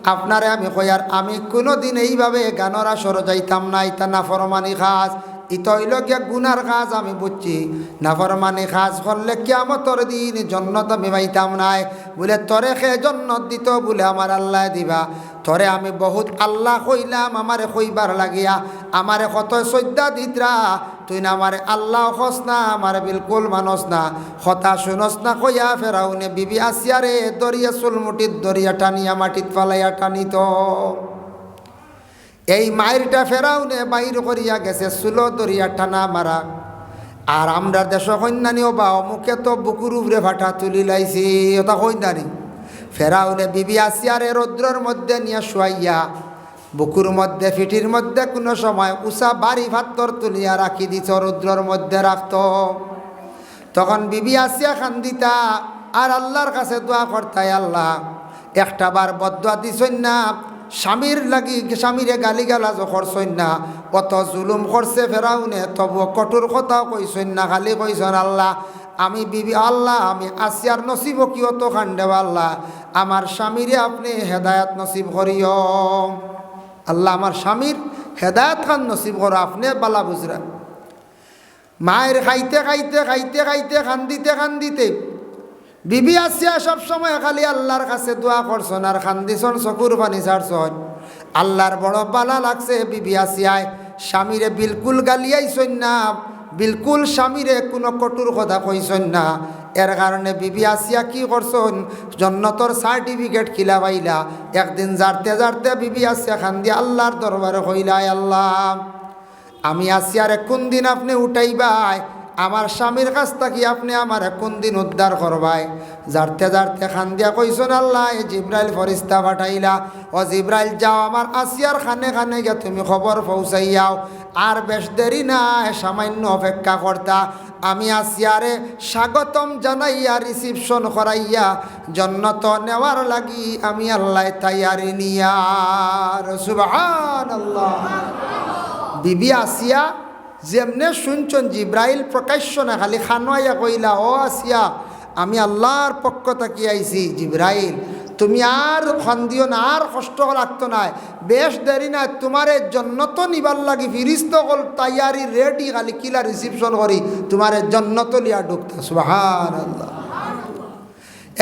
আপনারে আমি কইয়ার আমি কোনোদিন এইভাবে গানের আসর যাইতাম না ইতা নাফরমানি খাস ইতা হইল গিয়া গুনার কাজ আমি বুঝছি নাফরমানি খাস করলে কিয়ামতের দিন জন্নত আমি পাইতাম নাই বলে তরে খে জন্নত দিত বলে আমার আল্লাহ দিবা তরে আমি বহুত আল্লাহ কইলাম আমারে কইবার লাগিয়া আমারে কত শ্রদ্ধা দিতরা তুই না আমারে আল্লাহ হস না আমারে বিলকুল মানস না কথা শুনস না কইয়া ফেরাউনে বিবি আসিয়ারে দরিয়া চুলমুটির দরিয়া টানিয়া মাটিত ফালাইয়া টানিত এই মায়েরটা ফেরাউনে বাইর করিয়া গেছে চুলো দরিয়া টানা মারা আর আমরা দেশ কন্যানীও বা অমুকে তো বুকুর উপরে ভাটা তুলি লাইছি ওটা কন্যানী ফেরাউনে বিবি আসিয়ারে রৌদ্রের মধ্যে নিয়ে শুয়াইয়া বুকুর মধ্যে ফিটির মধ্যে কোনো সময় উষা বাড়ি ভাত্তর তুলিয়া রাখি দিছ রৌদ্রের মধ্যে রাখত তখন বিবি আসিয়া খান্দিতা আর আল্লাহর কাছে দোয়া করতাই আল্লাহ একটা বার বদুয়া দিছই না স্বামীর লাগি স্বামীরে গালি গালাজ করছই না কত জুলুম করছে ফেরাউনে তবু কঠোর কথাও কইছই না খালি কইছেন আল্লাহ আমি বিবি আল্লাহ আমি আসিয়ার নসিব কি অত খান্ডেব আল্লাহ আমার স্বামীরে আপনি হেদায়াত নসিব করিও আল্লাহ আমার স্বামীর হেদায়াত খান নসিব করো আপনি বালা বুঝরা মায়ের খাইতে খাইতে খাইতে খাইতে কান্দিতে বিবি আসিয়া সবসময় খালি আল্লাহর কাছে দোয়া করছন আর খান্দিছন চকুর পানি ছাড়ছন আল্লাহর বড় বালা লাগছে বিবি আসিয়ায় স্বামীরে বিলকুল গালিয়াইছন না বিলকুল স্বামীরে কোনো কটুর কথা কইছন না এর কারণে বিবি আসিয়া কি করছন জন্নতর সার্টিফিকেট খিলা পাইলা একদিন জারতে বিবি আসিয়া খান্দি আল্লাহর দরবারে কইলাই আল্লাহ আমি আসিয়ারে কোন দিন আপনি উঠাইবাই আমার স্বামীর কাছ থেকে আপনি আমার কোন দিন উদ্ধার করবাই জারতে খান্দিয়া কইছন আল্লাহ এ জিব্রাইল ফরিস্তা পাঠাইলা ও জিব্রাইল যাও আমার আসিয়ার খানে খানে গিয়া তুমি খবর পৌঁছাইয়াও আর বেশ দেরি নাই সামান্য অপেক্ষা করতা আমি আসিয়ারে স্বাগতম জানাইয়া রিসিপশন করাইয়া জন্নত নেওয়ার লাগি আমি আল্লাহ তাইয়ারি নিয়ার সুবহানাল্লাহ বিবি আসিয়া যেমনে শুনছেন জিব্রাইল প্রকাশ্য না খালি খানোয়াইয়া কইলা ও আসিয়া আমি আল্লাহর পক্ষ থেকে আইছি জিবরাইল তুমি আর খন্দিও না আর কষ্ট লাগতো না বেশ দেরি না তোমারে জন্নত নিবার লাগি ফিরিস্ত হল তৈয়ারি রেডি খালি কিলা রিসিপশন করি তোমারে জন্নত লিয়া ঢুকতা সুবহানাল্লাহ।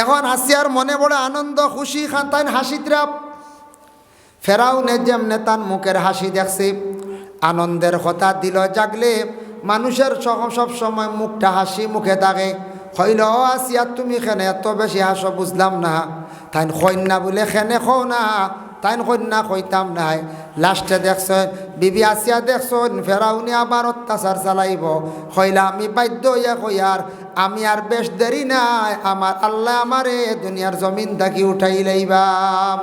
এখন আসিয়ার মনে বড় আনন্দ খুশি খান হাসিতরা ফেরাউনে যেমনে তার মুখের হাসি দেখছে আনন্দের কথা দিল জাগলে মানুষের সব সময় মুখটা হাসি মুখে থাকে হইল আসিয়া তুমি খেনে এত বেশি হাসো বুঝলাম না তাই কন্যা বলে খেনে খো না তাই কন্যা কইতাম নাই লাস্টে দেখছেন বিবি আসিয়া দেখছেন ফেরাউনি আবার অত্যাচার চালাইব হইলা আমি বাধ্য হইয়া কইয়ার আমি আর বেশ দেরি নাই আমার আল্লাহ আমারে দুনিয়ার জমিন থাকি উঠাই লইবাম।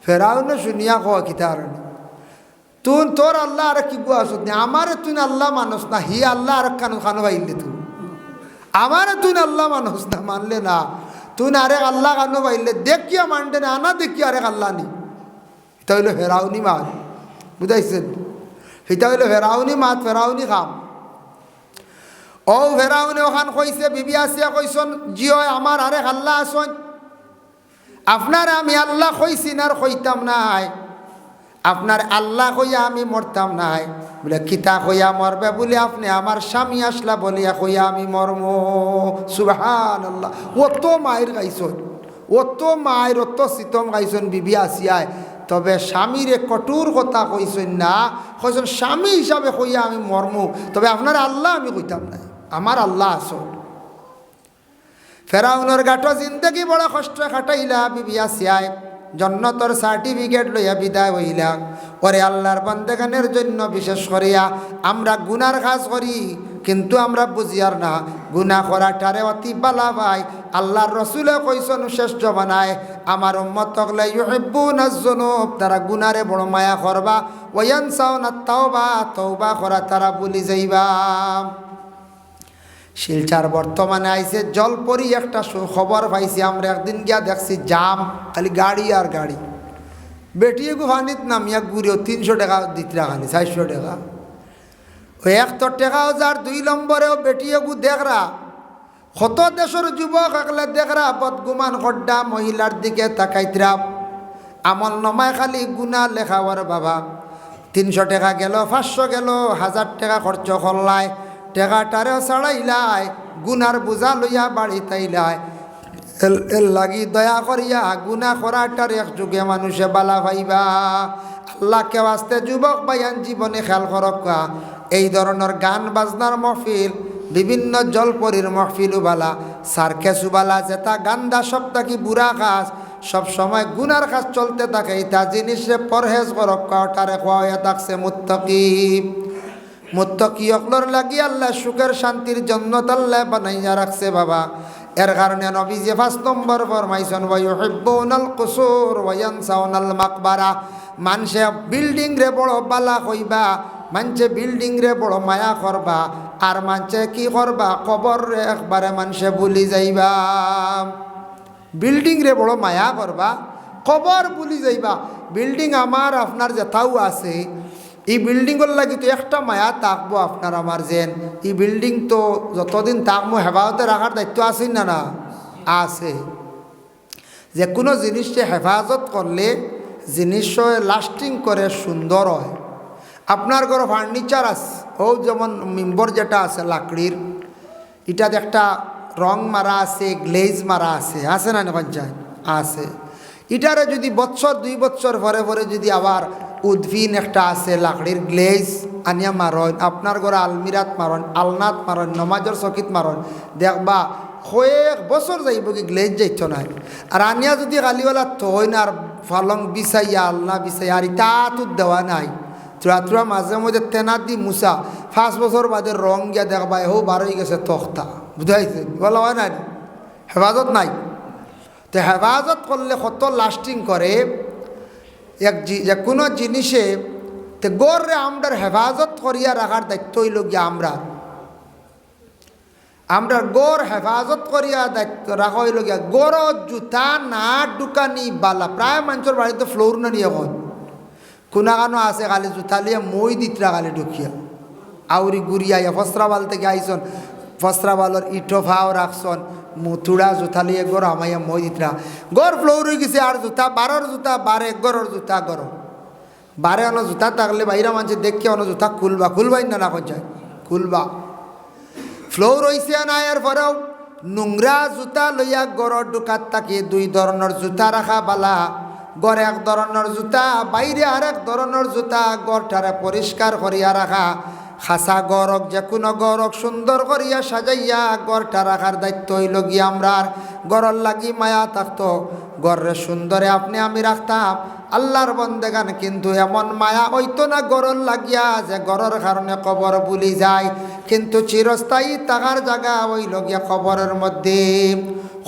ফেরাউনে শুনিয়া কো কিতার তুই তোর আল্লাহ আর কি গুয়াস আমারে তুই আল্লাহ মানুষ না হি আল্লাহ আর কানো খানো পাইলে তুই আমারে তুই আল্লাহ মানুষ না মানলে না তুই আরেক আল্লাহ কানো পাইলে দেখিয়া মানতে না আনা দেখি আরেক আল্লাহ নি এটা হইল ফেরাউনি মাত বুঝাইছেন এটা হইল ফেরাউনি মাত ফেরাউনি খাম ও ফেরাউনি ওখান কইছে বিবি আসিয়া কইসন জিও আমার আরেক আল্লাহ আসন আপনার আমি আল্লাহ কইছি না আর কইতাম নাই আপনার আল্লাহ কইয়া আমি মরতাম নাই বলে কিতা কইয়া মরবে বলে আপনি আমার স্বামী আসলা বলিয়া কইয়া আমি মরম সুবহানাল্লাহ। অত মায়ের গাইছন অত মায়ের অত শীতম গাইছন বিবি আসিয়ায় তবে স্বামীরে কঠোর কথা কইছেন না কইছেন স্বামী হিসাবে কইয়া আমি মরমু তবে আপনার আল্লাহ আমি কইতাম নাই আমার আল্লাহ আসন। ফেরাউনের গাটো জিন্দগি বড় কষ্ট কাটাইলা বিবি আসিয়ায় জন্নতর সার্টিফিকেট লইয়া বিদায় হইলা ওরে আল্লাহর বান্দাগানের জন্য বিশেষ করিয়া আমরা গুনার কাজ করি কিন্তু আমরা বুঝিয়ার না গুনাহ করাটারে অতি বালা ভাই আল্লাহর রসুলে কইছেন শেষ জমানায় আমার উম্মতক লা ইউহিব্বুনাজ যুনুব তারা গুনারে বড় মায়া করবা ওয়ায়ানসাউনা তাওবা তওবা করা তারা ভুলি যাইবা। শিলচার বর্তমানে আইছে জলপরি একটা খবর পাইছি আমরা একদিন গিয়া দেখছি জাম খালি গাড়ি আর গাড়ি বেটিয়ে গুহানিত নামিয়া ঘুরেও 300 টাকা দিতরা খালি 400 টাকা ওই 100 টাকাও যার 2 নম্বরেও বেটিয়ে গু দেখরা কত দেশের যুবক একলে দেখরা বদগুমান খড্ডা মহিলার দিকে তাকাইতরা আমল নমায় খালি গুনা লেখাওয়ার বাবা 300 টাকা গেল 500 গেল 1000 টাকা খরচ করলাই টেকাটারেও ছাড়াইলাই গুনার বোঝা লইয়া বাড়ি তাইলাই এর লাগি দয়া করিয়া গুনা করাটার এক যুগে মানুষে বালা ভাইবা আল্লাহকে বাস্তে যুবক ভাইয়ান জীবনে খেয়াল করকা এই ধরনের গান বাজনার মহফিল বিভিন্ন জলপরির মহফিলও বালা সার্কেসও বালা যেটা গান্দা সবটা কি বুড়া কাজ সব সময় গুনার কাজ চলতে থাকে এটা জিনিসে পরহেজ করকা ওটারে খোয়া থাকছে মুত্তাকি অকলর লাগি আল্লাহ সুখের শান্তির জন্নত আল্লাহ বানাইয়া রাখছে বাবা। এর কারণে নবীজি 5 নম্বর ফরমাইছেন ওয়া ইউহিব্বুনাল কুসুর ওয়া ইয়ানসাউনাল মাকবারা মানুষে বিল্ডিং রে বড় বালা কইবা মানুষে বিল্ডিং রে বড় মায়া করবা আর মানুষে কি করবা কবর রে একবারে মানুষে ভুলি যাইবা। বিল্ডিং রে বড় মায়া করবা কবর ভুলি যাইবা। বিল্ডিং আমার আপনার যেটাও আছে এই বিল্ডিংয়ের লাগি তো একটা মায়া থাকবো আপনার আমার যেন এই বিল্ডিং তো যতদিন থাকবো হেফাজতে রাখার দায়িত্ব আছে না না আছে। যে কোনো জিনিসকে হেফাজত করলে জিনিস লাস্টিং করে সুন্দর হয়। আপনার ঘর ফার্নিচার আছে ও যেমন মেম্বর যেটা আছে লাকড়ির এটাতে একটা রং মারা আছে গ্লেজ মারা আছে না পঞ্চায়েত আছে এটারে যদি বছর 2 বছর পরে পরে যদি আবার উদ্ভিন একটা আছে লাকড়ির গ্লেজ আনিয়া মারন আপনার ঘরে আলমিরাত মারন আলনাত মারন নমাজের চকিত মারন দেখবা কয়েক বছর যাইব কি গ্লেজ যাইত না আর আনিয়া যদি গালিওয়ালা থই না আর ফালং বিছাইয়া আলনা বিছাইয়া আর ইটা তো দেওয়া নাই তুরা মাঝে মধ্যে তেনা দি মুসা 5 বছর বাদে রং গিয়া দেখবা এও বার হয়ে গেছে তখতা বুঝাইছে বলা হয় না হেফাজত নাই। তো হেফাজত করলে কত লাস্টিং করে যে কোনো জিনিসে তো গড়ে আমরা হেফাজত করিয়া রাখার দায়িত্ব হইল গিয়া আমরা গড় হেফাজত করিয়া দায়িত্ব রাখা হইল গিয়া গড় জুতা না দোকানি বালা প্রায় মানুষের বাড়িতে ফ্লোর না নিয়ে হয় কোনা কানো আছে খালি জুতা লিয়ে মই দিতরা খালি ঢুকিয়া আউরি গুড়িয়া ফসরাবাল থেকে আইসন ফসরাবালর ইটো ভাও রাখছন মুতুড়া জুতা লিয়ে গড় আমাইয়া মই দিতরা গড় ফ্লোর হয়ে গেছে আর জুতা বারোর জুতা বারে গড়র জুতা গড় বারে অন জুতা থাকলে বাইরা মানুষ দেখে অন জুতা খুলবাই না রাখ যায় খুলবা ফ্লোর হয়েছে না এর পরেও নোংরা জুতা লইয়া গড়র ঢুকাত তাকে দুই ধরনের জুতা রাখা বালা গড় এক ধরনের জুতা বাইরে আর এক ধরনের জুতা গড়টারে পরিষ্কার করিয়া রাখা খাসা গড়ক যে কোনো গড়ক সুন্দর করিয়া সাজাইয়া গড়টা রাখার দায়িত্ব হইল গিয়ে আমরার গড়র লাগি মায়া থাকতো গড়রে সুন্দরে আপনি আমি রাখতাম আল্লাহর বন্দেগান কিন্তু এমন মায়া হইতো না গড়র লাগিয়া যে গড়র কারণে কবর ভুলি যায় কিন্তু চিরস্থায়ী থাকার জায়গা হইল গিয়া কবরের মধ্যে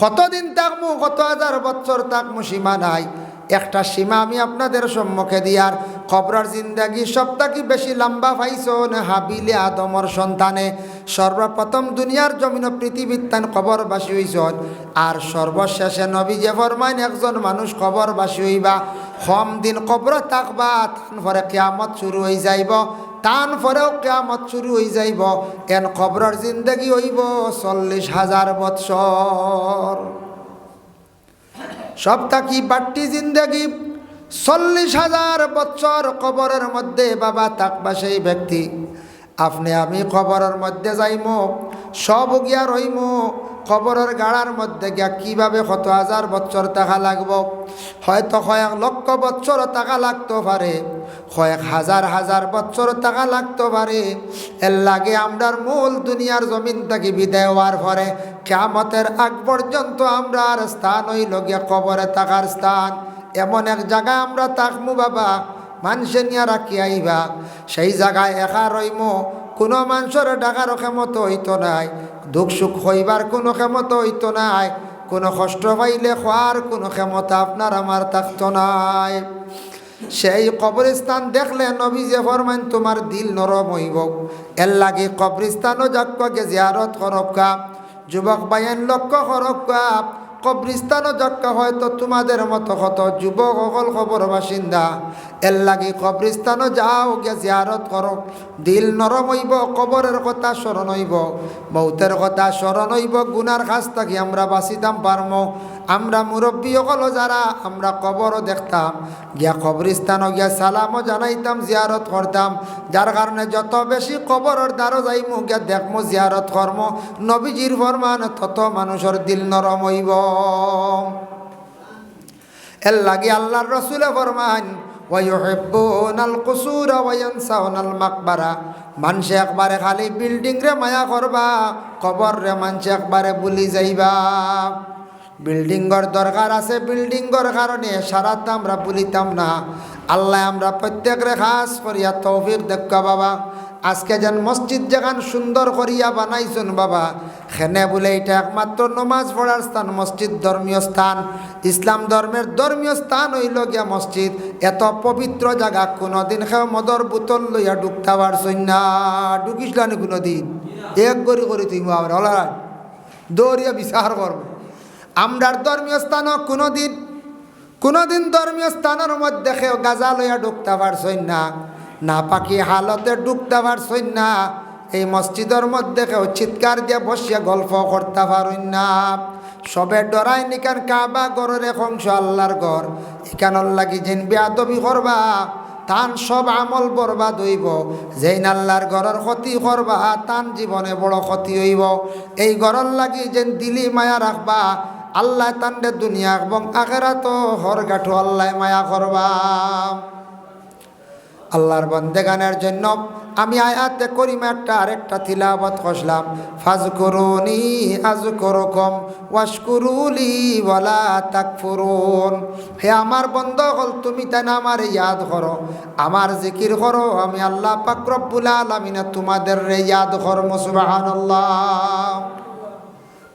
কতদিন থাকমু কত হাজার বছর থাকমু সীমা নাই একটা সীমা আমি আপনাদের সম্মুখে দিয়ার কবরের জিন্দাগি সবথেকে বেশি লম্বা পাইছন হাবিলে আদমর সন্তানে সর্বপ্রথম দুনিয়ার জমিন পৃথিবীর তান কবরবাসী হইছন আর সর্বশেষে নবী যে ফরমাইন একজন মানুষ কবরবাসী হইবা কম দিন কবর থাকবা তান পরে কিয়ামত শুরু হয়ে যাইব তান পরেও কিয়ামত শুরু হয়ে যাইব এন কবরের জিন্দাগি হইব 40,000 বৎসর সবথেকে বাড়তি জিন্দেগি 40,000 বছর কবরের মধ্যে বাবা থাকবা সেই ব্যক্তি আপনি আমি কবরের মধ্যে যাইমো সব গিয়া রইমো কবরের গাড়ার মধ্যে গিয়া কীভাবে কত হাজার বছর থাকা লাগব হয়তো কয়েক লক্ষ বছর থাকা লাগতে পারে কয়েক হাজার হাজার বছর থাকা লাগতে পারে এর লাগে আমরার মূল দুনিয়ার জমিন থেকে বিদায় হওয়ার পরে কিয়ামতের আগ পর্যন্ত আমরার স্থান হইল গিয়া কবরে থাকার স্থান এমন এক জায়গায় আমরা থাকমু বাবা মানুষে নিয়ে রাখি আইবা সেই জায়গায় একা রইমো কোনো মানুষের ডাকার ক্ষমতা হইতো নাই দুঃখ সুখ হইবার কোনো ক্ষমতা হইতো নাই কোনো কষ্ট পাইলে খোয়ার কোনো ক্ষমতা আপনার আমার থাকতো নাই সেই কবরস্থান দেখলে নবী যে ফরমান তোমার দিল নরম হইব এর লাগে কবরস্থানও যাকে জিয়ারত করক্কা যুবক বাইন লক্ষ্য করক্কা কবরস্থানও যাক্কা হয়তো তোমাদের মতো কত যুবক সকল খবর বাসিন্দা এর লাগে কবরস্থানও যাও গিয়া জিয়ারত করো দিল নরম হইব কবরের কথা স্মরণ হইব মৌতের কথা স্মরণ হইব গুনার কাছ থাকি আমরা বাঁচিতাম পারমো আমরা মুরব্বী সকল যারা আমরা কবরও দেখতাম গিয়া কবরস্থানও গিয়া সালামও জানাইতাম জিয়ারত করতাম যার কারণে যত বেশি কবরের দ্বারও যাইমু গিয়া দেখমু জিয়ারত কর্ম নবীজির ফরমান তত মানুষের দিল নরম হইব এর লাগে আল্লাহর রাসূলে ফরমান ওয়ায়ুহিব্বুনাল কুসুরা ওয়ায়ানসাউনাল মাকবারা মানুষে একবারে খালি বিল্ডিং রে মায়া করবা কবর রে মানুষে একবারে ভুলি যাইবা বিল্ডিংর দরকার আছে বিল্ডিংর কারণে সারাতে আমরা ভুলিতাম না আল্লাহ আমরা প্রত্যেকরে খাস করিয়া তৌফিক দেখা বাবা আজকে যেন মসজিদ যেখান সুন্দর করিয়া বানাইছুন বাবা খেনে বলে এটা একমাত্র নমাজ পড়ার স্থান মসজিদ ধর্মীয় স্থান ইসলাম ধর্মের ধর্মীয় স্থান হইল গিয়া মসজিদ এত পবিত্র জায়গা কোনোদিন খেয়ে মদর বোতল লইয়া ঢুকতে পারছই না ঢুকিসলানি কোনোদিন এক গড়ি করে তুই আমরা ওলা দৌড়িয়া বিচার করবো আমরার ধর্মীয় স্থানও কোনোদিন ধর্মীয় স্থানের মধ্যে খেয়ে গাজা লইয়া ঢুকতে পারছই না না পাকি হালতে ঢুকতে পারছই না এই মসজিদের মধ্যে কেউ চিৎকার দিয়ে বসিয়া গল্প করতে পারই না সবে ডরাই নিকান কাবা গরের এক অংশ আল্লাহর ঘর এখানোর লাগি যেন বেয়াদবি করবা তান সব আমল বরবাদ হইব যেন আল্লাহর ঘরের ক্ষতি করবা তান জীবনে বড় ক্ষতি হইব এই ঘরের লাগি যেন দিলি মায়া রাখবা আল্লাহ তান্ডে দুনিয়া এবং আখেরাত হর গাঠো আল্লাহ মায়া করবা আল্লাহর বন্দেগানের জন্য আমি আয়াতে করিমা একটা আরেকটা তিলাওয়াত করলাম ফাজকুরুনি আযকুরুকুম ওয়াশকুরুলি ওয়ালা তাকফুরুন হে আমার বন্দেগণ তুমি তাই আমার ইয়াদ করো আমার জিকির করো আমি আল্লাহ পাক রব্বুল আলামিন তোমাদের রে ইয়াদ করব সুবহানাল্লাহ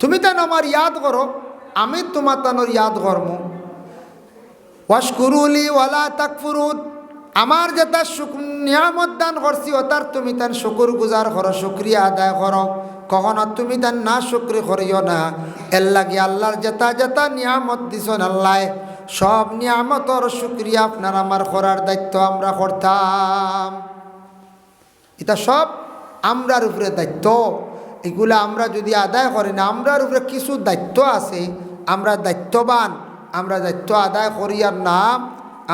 তুমি তাই আমার ইয়াদ করো আমি তোমার তানোর ইয়াদ করব ওয়াশকুরুলি ওয়ালা তাকফুরুন আমার যেটা নিয়ামত দান করছি ওটার তুমি তার শুকুর গুজার করো শুক্রিয়া আদায় করো কখনো তুমি তার না শুক্রি করিও না এর লাগে আল্লাহর যেটা নিয়ামত দিছেন আল্লাহ সব নিয়ামতর শুক্রিয়া আপনার আমার করার দায়িত্ব আমরা করতাম এটা সব আমরার উপরে দায়িত্ব এগুলা আমরা যদি আদায় করি না, আমরার উপরে কিছু দায়িত্ব আছে, আমরা দায়িত্ববান, আমরা দায়িত্ব আদায় করি আর না,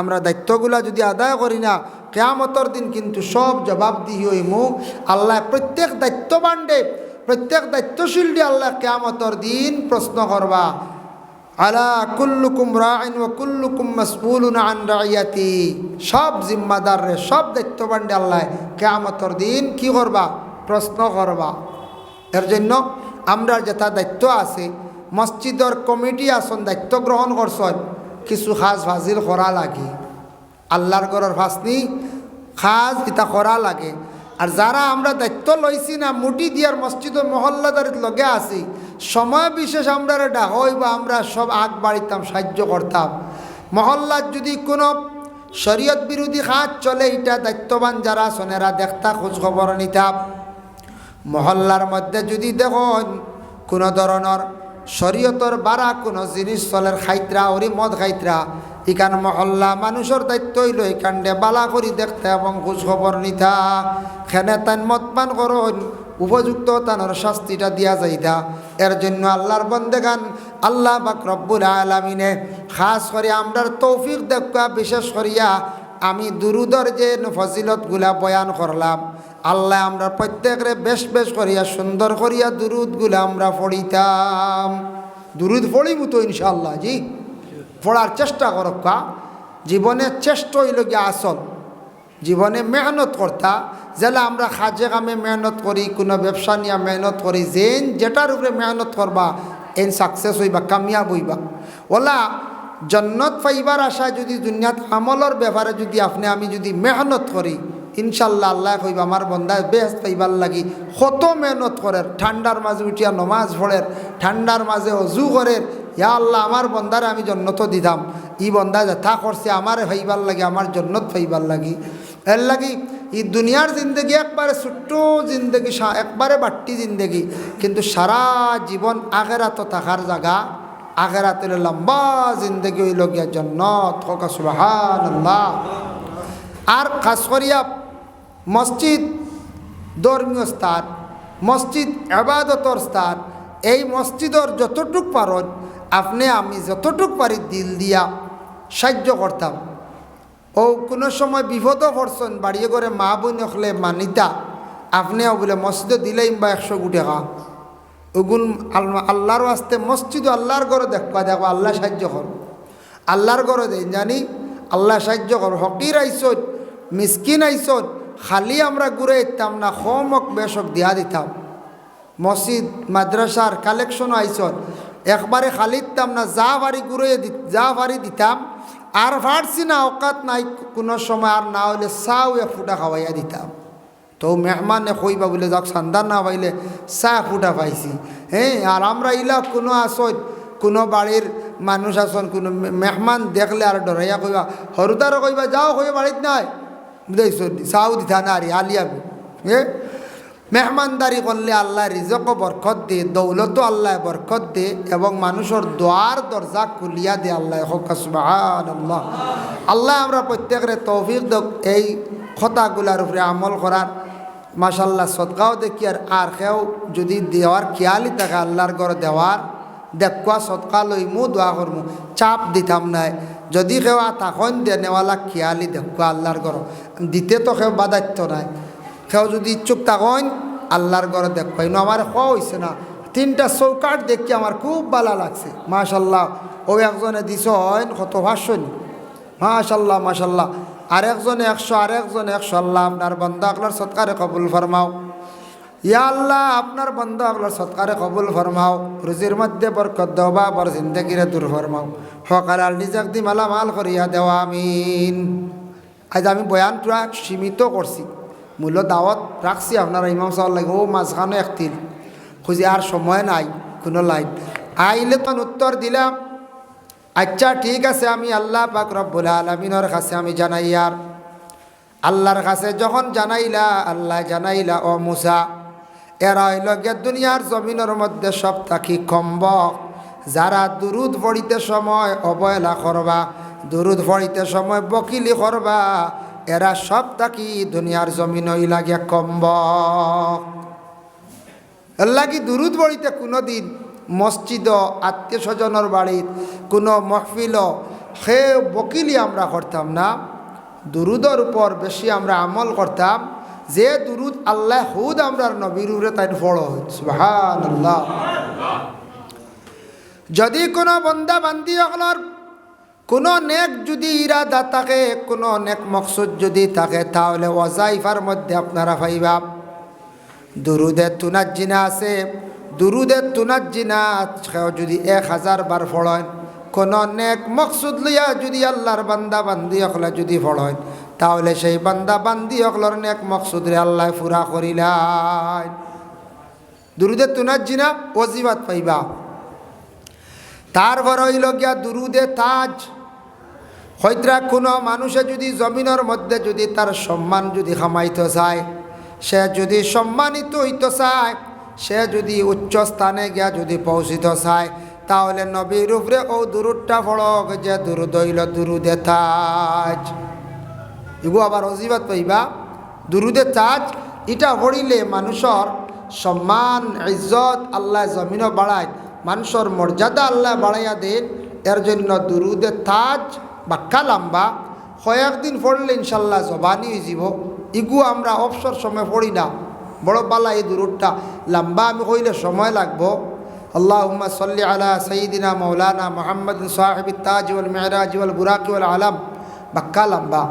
আমরা দায়িত্বগুলা যদি আদায় করি না, কিয়ামতের দিন কিন্তু সব জবাবদিহি হইমু। আল্লাহ প্রত্যেক দায়িত্ববানডে, প্রত্যেক দায়িত্বশীল দিয়ে আল্লাহ কিয়ামতের দিন প্রশ্ন করবা, আলা কুল্লুকুম রাইন ওয়া কুল্লুকুম মাসউলুন আন রাইয়াতি। সব জিম্মাদার রে, সব দায়িত্ববানডে আল্লাহ কিয়ামতের দিন কি করবা? প্রশ্ন করবা। এর জন্য আমরা যেটা দায়িত্ব আছে, মসজিদের কমিটি আসন দায়িত্ব গ্রহণ করছেন, কিছু খাস ফাজিল করা লাগে, আল্লাহর ঘরের ফাসনি খাস এটা করা লাগে। আর যারা আমরা দায়িত্ব লইছি না, মুটি দিয়ার মসজিদের মহল্লাদারির লগে আছি, সময় বিশেষ আমরা ডাকই বা আমরা সব আগ বাড়িতাম, সাহায্য করতাম। মহল্লার যদি কোনো শরীয়ত বিরোধী কাজ চলে, এটা দায়িত্ববান যারা সোনেরা দেখতা, খোঁজখবর নিতাম। মহল্লার মধ্যে যদি দেখুন কোনো ধরনের শরীয়তর বাড়া কোনো জিনিস চলের খাইতরা, ওরি মদ খাইতরা, ইকান মহল্লা মানুষের দায়িত্ব হইল এখানটে বালা করি দেখতে এবং খোঁজখবর নিতা। খেনে তান মতপান করুন, উপযুক্ত তানোর শাস্তিটা দিয়া যাইতা। এর জন্য আল্লাহর বন্দেগান আল্লাহ পাক রব্বুল আলামিনে খাস করে আমরার তৌফিক দেখা, বিশেষ করিয়া আমি দুরুদর যে ফজিলতগুলা বয়ান করলাম, আল্লাহ আমরা প্রত্যেকরে বেশ বেশ করিয়া সুন্দর করিয়া দুরুদগুলা আমরা পড়িতাম। দুরুদ পড়িব তো ইনশাআল্লাহ, জি পড়ার চেষ্টা করক্কা। জীবনে চেষ্টা হইল গিয়া আসল, জীবনে মেহনত করতা। যেলা আমরা কাজে কামে মেহনত করি, কোনো ব্যবসা নিয়ে মেহনত করি, যেন যেটার উপরে মেহনত করবা এন সাকসেস হইবা, কামিয়াব হইবা। ওলা জন্নত পাইবার আশায় যদি দুনিয়াত আমলের ব্যাপারে যদি আপনি আমি যদি মেহনত করি, ইনশাল্লাহ আল্লাহ কইবা আমার বন্দায় বেশ পাইবার লাগি কত মেহনত করের। ঠান্ডার মাঝে উঠিয়া নমাজ পড়ের, ঠান্ডার মাঝে অজু করের, ইয়া আল্লাহ আমার বন্দারে আমি জন্নত দিতাম, ই বন্দা যথা করছে আমার পাইবার লাগি, আমার জন্নত পাইবার লাগি। এর লাগি এই দুনিয়ার জিন্দগি একবারে ছোট্ট জিন্দগি, একবারে বাট্টি জিন্দগি, কিন্তু সারা জীবন আখেরাত থাকার জায়গা, আখেরাতের লম্বা জিন্দগি হইল গিয়া জন্নত। হোকা সুবহানাল্লাহ। আর খাস করিয়া মসজিদ ধর্মীয় স্থান, মসজিদ ইবাদতর স্থান, এই মসজিদর যতটুক পারন আপনি আমি যতটুক পারি দিল দিয়া সাহায্য করতাম। ও কোনো সময় বিপদও পড়ছেন, বাড়িয়ে করে মা বোন হলে মানিতা, আপনিও বলে মসজিদে দিলেই বা 100 কোটি টাকা ওগুন আল্লাহর আসতে মসজিদ আল্লাহর ঘরে দেখবা, দেখো আল্লাহ সাহায্য কর, আল্লাহর ঘরে দেন জানি আল্লাহ সাহায্য কর। হকির আইসন, মিসকিন আইসন, খালি আমরা ঘুরে দিতাম না, খমক বেশক দিয়া দিতাম। মসজিদ মাদ্রাসার কালেকশনও আইসন, একবারে খালি দিতাম না, যা বাড়ি ঘুরে যা বাড়ি দিতাম। আর পারছি না, অকাত নাই কোনো সময়, আর না হইলে চাও 1 ফুটা খাওয়াইয়া দিতাম। তো মেহমানে কইবা বলে যাক সান্দার না পাইলে চা ফুটা পাইছি, হ্যাঁ। আর আমরা ইলা কোনো আসন, কোনো বাড়ির মানুষ আসন, কোনো মেহমান দেখলে আর ডরাইয়া কইবা, হরুদারও কইবা যাও কইবা বাড়িত নাই বুঝাইছ, চাও দিতা না আরে আলিয়াবি। হ্যাঁ, মেহমানদারি করলে আল্লাহ রিজকও বরকত দে, দৌলতও আল্লাহ বরকত দে, এবং মানুষের দোয়ার দরজা খুলিয়া দে আল্লাহ। হোক সুবহানাল্লাহ। আল্লাহ আমরা প্রত্যেকের তৌফিক দেখ এই কথাগুলার উপরে আমল করার। মাশাল্লাহ সদকাও দেখি আর কেউ যদি দেওয়ার খেয়ালই থাকে আল্লাহর ঘরে দেওয়ার, দেখুয়া সদকা লইমু, দোয়া করমু, চাপ দিতাম নাই। যদি কেউ তখন দেনেওয়ালা খেয়ালি দেখুয়া আল্লাহর ঘর দিতে, তো কেউ বাধাত্য নাই। কেউ যদি ইচ্ছুক তখন আল্লাহর ঘরে দেখুয়া। ইনো আমার খাওয়া হয়েছে না, 3টা চৌকাট দেখি আমার খুব ভালো লাগছে। মাশাল্লাহ ও একজনে দিছ হয় কত 500 নি, মাশাল্লাহ মাশাল্লাহ। আরেকজনে 100, আরেকজনে 100। আল্লাহ আপনার বন্দা আপনার সৎকারে কবুল ফরমাও। ইয়া আল্লাহ আপনার বন্দা আপনার সৎকারে কবুল ফরমাও, রুজির মধ্যে বরকত দাও, বাবার জিন্দগিরে দূর ফরমাও, হকালাল রিজক দি মালামাল করিয়া দেওয়া, আমিন। আজ আমি বয়ানটা সীমিত করছি, মূল্য দাওয়াত রাখছি আপনারা ইমাম সাহেব লাগে, ও মাঝখানে একদিন খুঁজি, আর সময় নাই কোনো লাইন আইলে তো উত্তর দিলাম। আচ্ছা ঠিক আছে, আমি আল্লাহ পাক রব্বুল আলামিনের কাছে আমি জানাই। আর আল্লাহর কাছে যখন জানাইলা, আল্লাহ জানাইলা ও মুসা, এরা হইল গে দুনিয়ার জমিনের মধ্যে সব থাকি কম্বক, যারা দুরুদ পড়িতে সময় অবহেলা করবা, দুরুদ পড়িতে সময় বকিলি করবা, এরা সব থাকি দুনিয়ার জমিন হইলা গে কম্বক। আল্লাহ কি দুরুদ পড়িতে কোনো দিন মসজিদ আত্মীয় স্বজনের বাড়িত কোনো মহফিল সে বকিলি আমরা করতাম না, দুরুদের উপর বেশি আমরা আমল করতাম। যে দুরুদ আল্লাহ হুদ আমরার নবীর উপরে তাই ফড় সুবহানাল্লাহ। যদি কোনো বন্দা বান্দি হলর কোনো নেক যদি ইরাদা থাকে, কোনো নেক মকসুদ যদি থাকে, তাহলে ওয়াজাইফার মধ্যে আপনারা পাইবা দুরুদের তুনাজ্জিনা আছে। দুরুদের তুনাজ্জিনা যদি 1000 বার ফড়েন, কোনো নেক মকসুদ লইয়া যদি আল্লাহর বান্দা বান্দি হকলে যদি ফড়েন, তাহলে সেই বান্দা বান্দি হকলর নেক মকসুদরে আল্লাহ পুরা করিলাই। দুরুদের তুনাজ্জিনা ওয়াজিবাত পাইবা। তারপর হইল গিয়া দুরুদে তাজ। হয়তো কোনো মানুষে যদি জমিনের মধ্যে যদি তার সম্মান যদি খামাইতে চায়, সে যদি সম্মানিত হইতে চায়, সে যদি উচ্চ স্থানে গিয়া যদি পৌঁছিতে চায়, তাহলে নবীর উপরে ও দুরুদটা পড়ক, যে দুরুদ হইল দুরুদে তাজ। এগু আবার অজিবাত পাইবা। দুরুদে তাজ এটা পড়িলে মানুষের সম্মান ইজ্জত আল্লাহ জমিন বাড়ায়, মানুষের মর্যাদা আল্লাহ বাড়াইয়া দেন। এর জন্য দুরুদে তাজ বাক্কা লম্বা, কয়েকদিন পড়লে ইনশাল্লাহ জবানি হয়ে যাব। ইগু আমরা অবসর সময় পড়ি না, বড় বালা এই দুরুদটা লম্বা আমি কইলে সময় লাগবো। আল্লাহুম্মা সাল্লি আলা সাইয়্যিদিনা মাওলানা মুহাম্মদ সাহিবিত তাজ ওয়াল মিরাজ ওয়াল বুরাক ওয়াল আলম। বাক্কা লম্বা।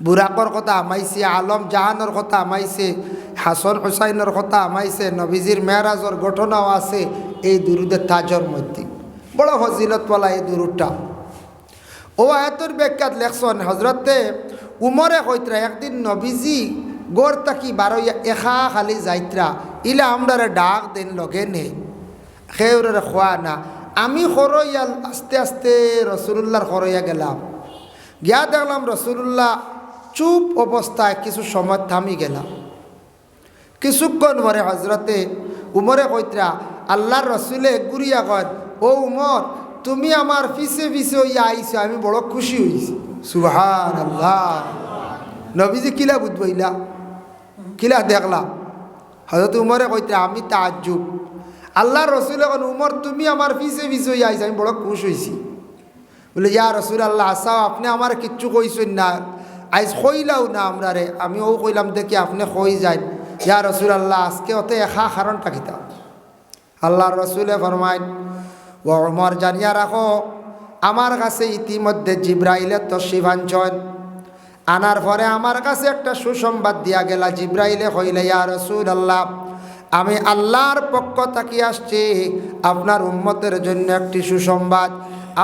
বুরাকর কথা আমাইছে, আলম জাহানের কথা আমাইছে, হাসন হুসাইনের কথা আমাইছে, নবীজির মেরাজর ঘটনাও আছে এই দুরুদের তাজর মধ্যে। বড় ফজিলতওয়ালা এই দুরুদটা। ও আয়াতের ব্যাখ্যাত লেখছেন হজরতে উমরে কইতরা একদিন নবীজি গোর তাকি বারইয়া এখা খালি যাইত্রা, ইলা আমরারে ডাক দেন লগে নেই, খেউরে খোয়া না। আমি খরইয়া আস্তে আস্তে রসুল্লাহর খরইয়া গেলাম, গিয়া দেখলাম রসুল্লাহ চুপ অবস্থায় কিছু সময় থামি গেলাম। কিছুক্ষণ পরে হজরতে উমরে কইতরা আল্লাহর রসুলে গুরিয়া কয়, ও উমর তুমি আমার পিছে পিছে হইয়া আইছো, আমি বড় খুশি হয়েছি। সুবহানাল্লাহ। নবীজি কিলা বুঝবইলা, কিলা দেখলা? হযরত উমরে কইতরা আমি তাজ্জুব। আল্লাহর রসুল এখন উমর তুমি আমার পিছে পিছে হইয়া আইছো, আমি বড় খুশ হয়েছি। বলে ইয়া রসুল আল্লাহ আসাও আপনি আমার কিচ্ছু কইছেন না, আইজ কইলাও না আমরারে। আমিও কইলাম দেখি আপনি কই যাই। ইয়া রসুল আল্লাহ আজকে অত এখা কারণটা কিতা? আল্লাহর রসুলে ফরমাইন, ও উমর জানিয়া রাখো আমার কাছে ইতিমধ্যে জিব্রাইলের তশরিফ আনছেন। আনার পরে আমার কাছে একটা সুসংবাদ দিয়া গেলা। জিব্রাইলে কইলে ইয়া রাসূল আল্লাহ আমি আল্লাহর পক্ষ থেকে আসছি আপনার উম্মতের জন্য একটি সুসংবাদ।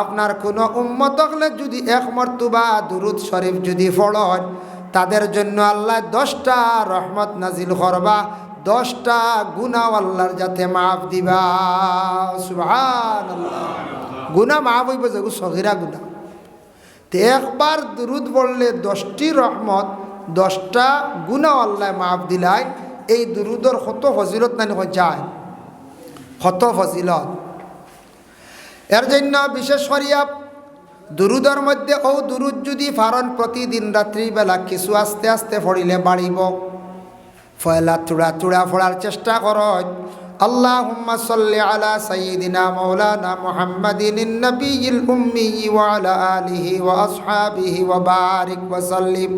আপনার কোনো উম্মত হলে যদি এক মর্তবা দুরুদ শরীফ যদি পড়েন, তাদের জন্য আল্লাহ 10টা রহমত নাজিল করবা, 10টা গুনাহ আল্লাহর যাতে মাফ দিবা। সুবহানাল্লাহ। গুনাহ মাফ হইব, যে সগীরা গুনাহ। তো একবার দুরুদ পড়লে 10টি রহমত, 10টা গুনাহ আল্লাহ মাফ দিলাই। এই দুরুদর কত ফজিলত নাই যায়, কত ফজিলত। এর জন্য বিশেষ করিয়া দুরুদের মধ্যে ও দুরুদ যদি ফারণ প্রতিদিন রাত্রিবেলা কিছু আস্তে আস্তে পড়িলে বাড়িব। ফয়লা তুড়া তুড়া পড়ার চেষ্টা করত। আল্লাহুম্মা সাল্লি আলা সাইয়্যিদিনা মাওলানা মুহাম্মাদিন নবিয়্যিল উম্মি ওয়া আলা আলিহি ওয়া আসহাবিহি ওয়া বারিক ওয়া সাল্লিম।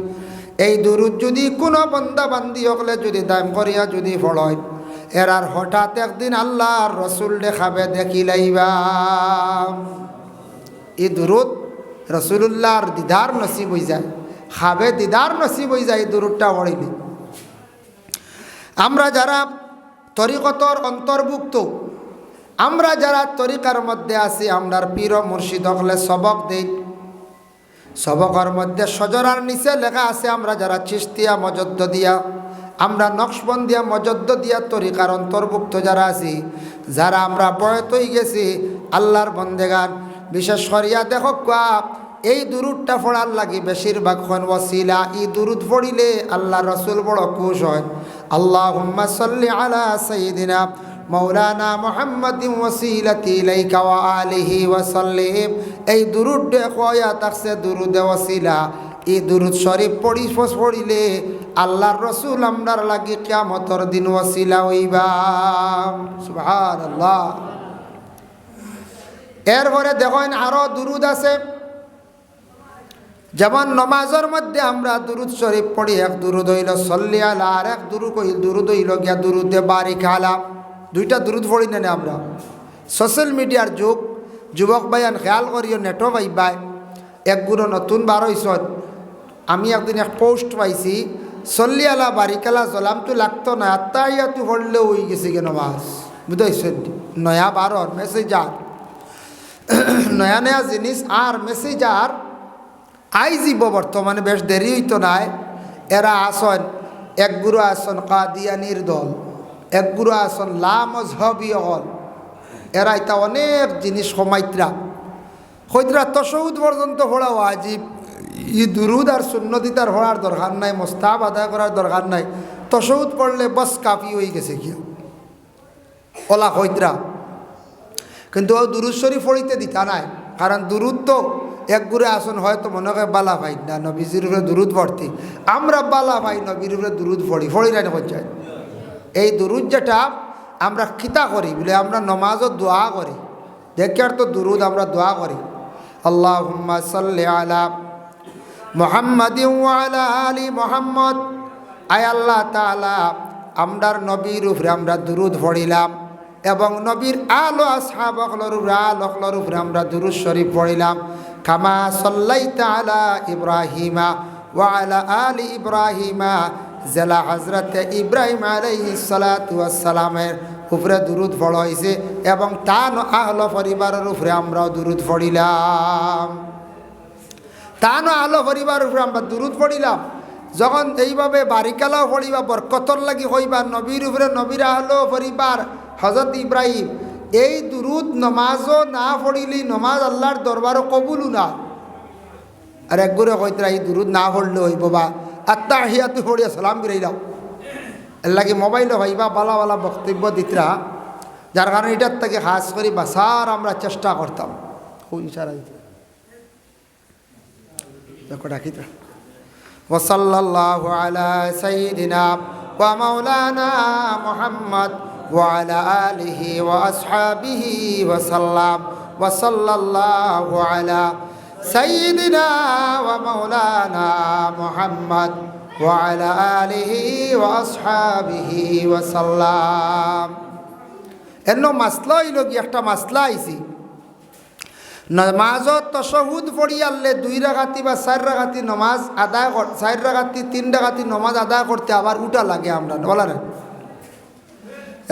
এই দুরুদ যদি কোনো বান্দা বান্দি হকলে যদি দাম করিয়া যদি পড়য়, এরার হঠাৎ একদিন আল্লাহর রসুল দেখাবে দেখিলাইবা। এই দুরুদ রসুলুল্লাহর দিদার নসিব হয়ে যায়, খাবে দিদার নসিব হয়ে যায় এই দুরুদটা পড়িলে। আমরা যারা তরিকতর অন্তর্ভুক্ত, আমরা যারা তরিকার মধ্যে আছি, আমরার পীর মুর্শিদ হকলে সবক দেই। সবকের মধ্যে সজরার নিচে লেখা আছে আমরা যারা চিশতিয়া মজদ্দদিয়া, আমরা নকশবন্দিয়া মজদ্দদিয়া তরিকার অন্তর্ভুক্ত যারা আছি, যারা আমরা বয়ত হয়ে গেছি আল্লাহর বন্দেগান, বিশেষ করিয়া দেখো এই দুরুদটা পড়ার লাগি বেশিরভাগ খন ওয়াসিলা। এই দুরুদ পড়িলে আল্লাহ রসুল বড় খুশ হয়। আল্লাহুম্মা সাল্লি আলা সাইয়্যিদিনা মাওলানা মুহাম্মাদিন ওয়াসিলাতি ইলাইকা ওয়া আলিহি ওয়া সাল্লিম। এই দুরুদ কয়া থাকছে দুরুদে ওয়াসিলা। এই দুরুদ শরীফ পড়িলে আল্লাহর রসুল আমরার লাগি কিয়ামতর দিন ওয়াসিলা হইবা। সুবহানাল্লাহ। এরপরে দেখেন আরো দুরুদ আছে, যেমন নমাজের মধ্যে আমরা দুরুদ শরীফ পড়ি। এক দুরুদ হইল সল্লি আলা, আর এক দুরুদ হইল গিয়া দুরুদে বারিক আলা। দুইটা দুরুদ পড়ি না আমরা। সোশ্যাল মিডিয়ার যুগ, যুবক ভাইয়ান খেয়াল করিও, নেটও পাইবাই। একগুলো নতুন বার হইছ। আমি একদিন এক পোস্ট পাইছি, সল্লি আলা বারিক আলা জলাম তো লাগতো না, আত্মাইয়াতু পড়লেও হয়ে গেছে কে নমাজ। বুঝতেছেন? নয়া বারর মেসেজার, নয়া নয়া জিনিস আর মেসেজার আইজিব বর্তমানে, বেশ দেরি হইতো নাই। এরা আসন এক গুরু আসন কাদিয়ানির দল, এক গুরু আসন লা মজহবীয় হল। এরা এটা অনেক জিনিস সমাইত্রা হইত্রা তশহুদ পর্যন্ত পড়া ওয়াজিব। ই দুরুদ আর সুন্নতিতার পড়ার দরকার নাই, মোস্তাহাব আদায় করার দরকার নাই। তশহুদ পড়লে বস কাফি হয়ে গেছে কি ওলা হইত্রা। কিন্তু ও দুরুদ শরীফ পড়িতে দিতা নাই, কারণ দুরুদ তো এক গুরে আসন হয়তো মনে হয় বালা ভাই না, নবীজির উপরে দুরুদ পড়তি। আমরা বালা ভাই নবীর উপরে দুরুদ পড়ি না হচ্ছে। এই দুরুদ যেটা আমরা খিতা করি বলে আমরা নমাজও দোয়া করি, দেখি আর তো দুরুদ আমরা দোয়া করি। আল্লাহুম্মা সাল্লি আলা মুহাম্মাদিন ওয়া আলা আলি মুহাম্মদ। আয় আল্লাহ তাআলা, আমরার নবীর উপরে আমরা দুরুদ পড়িলাম এবং নবীর আলো আসহাব অকলর উপরে আমরা দুরুদ শরীফ পড়িলাম। কামা সাল্লাইতা আলা ইব্রাহিমা ওয়া আলা আলি ইব্রাহিমা, জেলা হজরত ইব্রাহিম আলাইহিস সালাতু ওয়াস সালামের উপরে দুরুদ পড়া হয়েছে এবং তান আহল পরিবারের উপরে আমরাও দুরুদ পড়িলাম। তান আহল পরিবারের উপরে আমরা দুরুদ পড়িলাম। যখন এইভাবে বারিকালাও পড়িবা, বরকতর লাগি হইবা নবীর উপরে, নবীর আহল পরিবার হজরত ইব্রাহিম। এই দুরুদ নমাজও না পড়িলি নমাজ আল্লাহর দরবারও কবুলও না। আর একগুরে কইতরা এই দুরুদ না পড়লে হইব বা আত্তাহিয়াতু পড়িয়া সালাম ফিরাইলাম। এর লাগে মোবাইলও ভাইবা বালা বালা বক্তব্য দিতরা, যার কারণে এটার থেকে খাস করি বাসার আমরা চেষ্টা করতাম। ডাকিতা ওয়াসাল্লাল্লাহু আলা সাইয়্যিদিনা ওয়া মাওলানা মুহাম্মদ ওয়া আলা আলিহি ওয়া আসহাবিহি ওয়া সাল্লাম। ওয়া সাল্লাল্লাহু আলা সাইয়্যিদিনা ওয়া মাওলানা মুহাম্মদ ওয়া আলা আলিহি ওয়া আসহাবিহি ওয়া সাল্লাম। এন্ন মাসলা হইল কি, একটা মাসলা আইছি নমাজত তশহুদ পড়ি আনলে 2 রাকাতি বা 4 রাকাতি নমাজ আদায় 4 রাকাতি 3 রাকাতি নমাজ আদায় করতে আবার উঠা লাগে আমরা বলা না।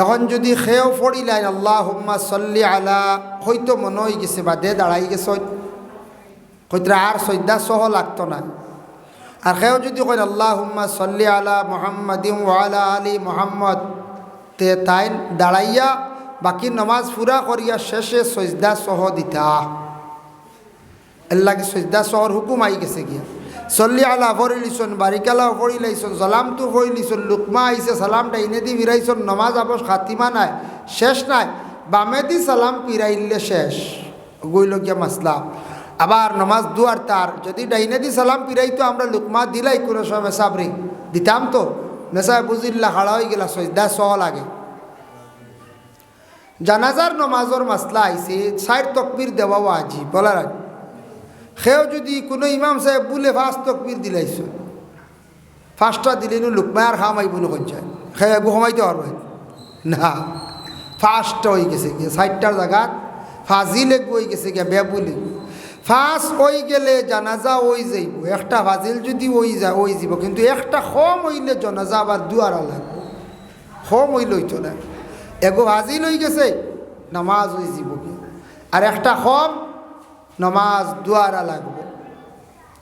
এখন যদি খেয়েও পড়িলেন আল্লাহুম্মা সাল্লি আলা, হয়তো মনে হয়ে গেছে বা দে দাঁড়াই গেছে হইতরা আর সজ্জা সহ লাগতো না। আর খেয়েও যদি কই আল্লাহুম্মা সাল্লি আলা মুহাম্মাদিন ওয়া আলা আলি মুহাম্মদ, তে তাই দাঁড়াইয়া বাকি নমাজ পুরা করিয়া শেষে সজদা সহ দিতা। এর লাগে সজদা সহর হুকুম আই গেছে গিয়া। সল্লি আলা পড়িলিছন, বারিকালাও পড়িলাইছন, সালাম তো পড়িলিছন, লুকমা আইসে সালামটা ইনে দি ফিরাইছন, নমাজ আবস খাতিমা নাই, শেষ নাই, বামে দি সালাম পিরাইলে শেষ গইল গিয়া মাসলা। আবার নমাজ দুয়ার তার যদি ডাইনে দি সালাম পিরাইতো আমরা লুকমা দিলাই কোনো সময় মেসাবরি দিতাম তো, মেসায় বুঝিল্লা খাড়া হয়ে গেলা সজদা সহ লাগে। জানাজার নমাজর মাসলা আইছে 4 তকবীর দেওয়া ওয়াজিব বলার আগে। সেও যদি কোনো ইমাম সাহেব বলে 5 তকবীর দিলাইছ, 5টা দিলেন লুকমায়ার খামাইব না কঞ্চায় সে এগু কমাইতে পারবে না। 5টা হয়ে গেছে গিয়ে 60টার জায়গা ফাজিল এগু হয়ে গেছে গিয়া বেবুলি। 5 হয়ে গেলে জানাজা ওই যাইব, একটা ফাজিল যদি ওই যায় ওই যাব, কিন্তু একটা কম হইলে জানাজা আবার দুয়ারা লাগবে। কম হইলে হইতো না, এগো ফাজিল হয়ে গেছে নামাজ ওই যাব, আর একটা কম নমাজ দুয়ারা লাগবে।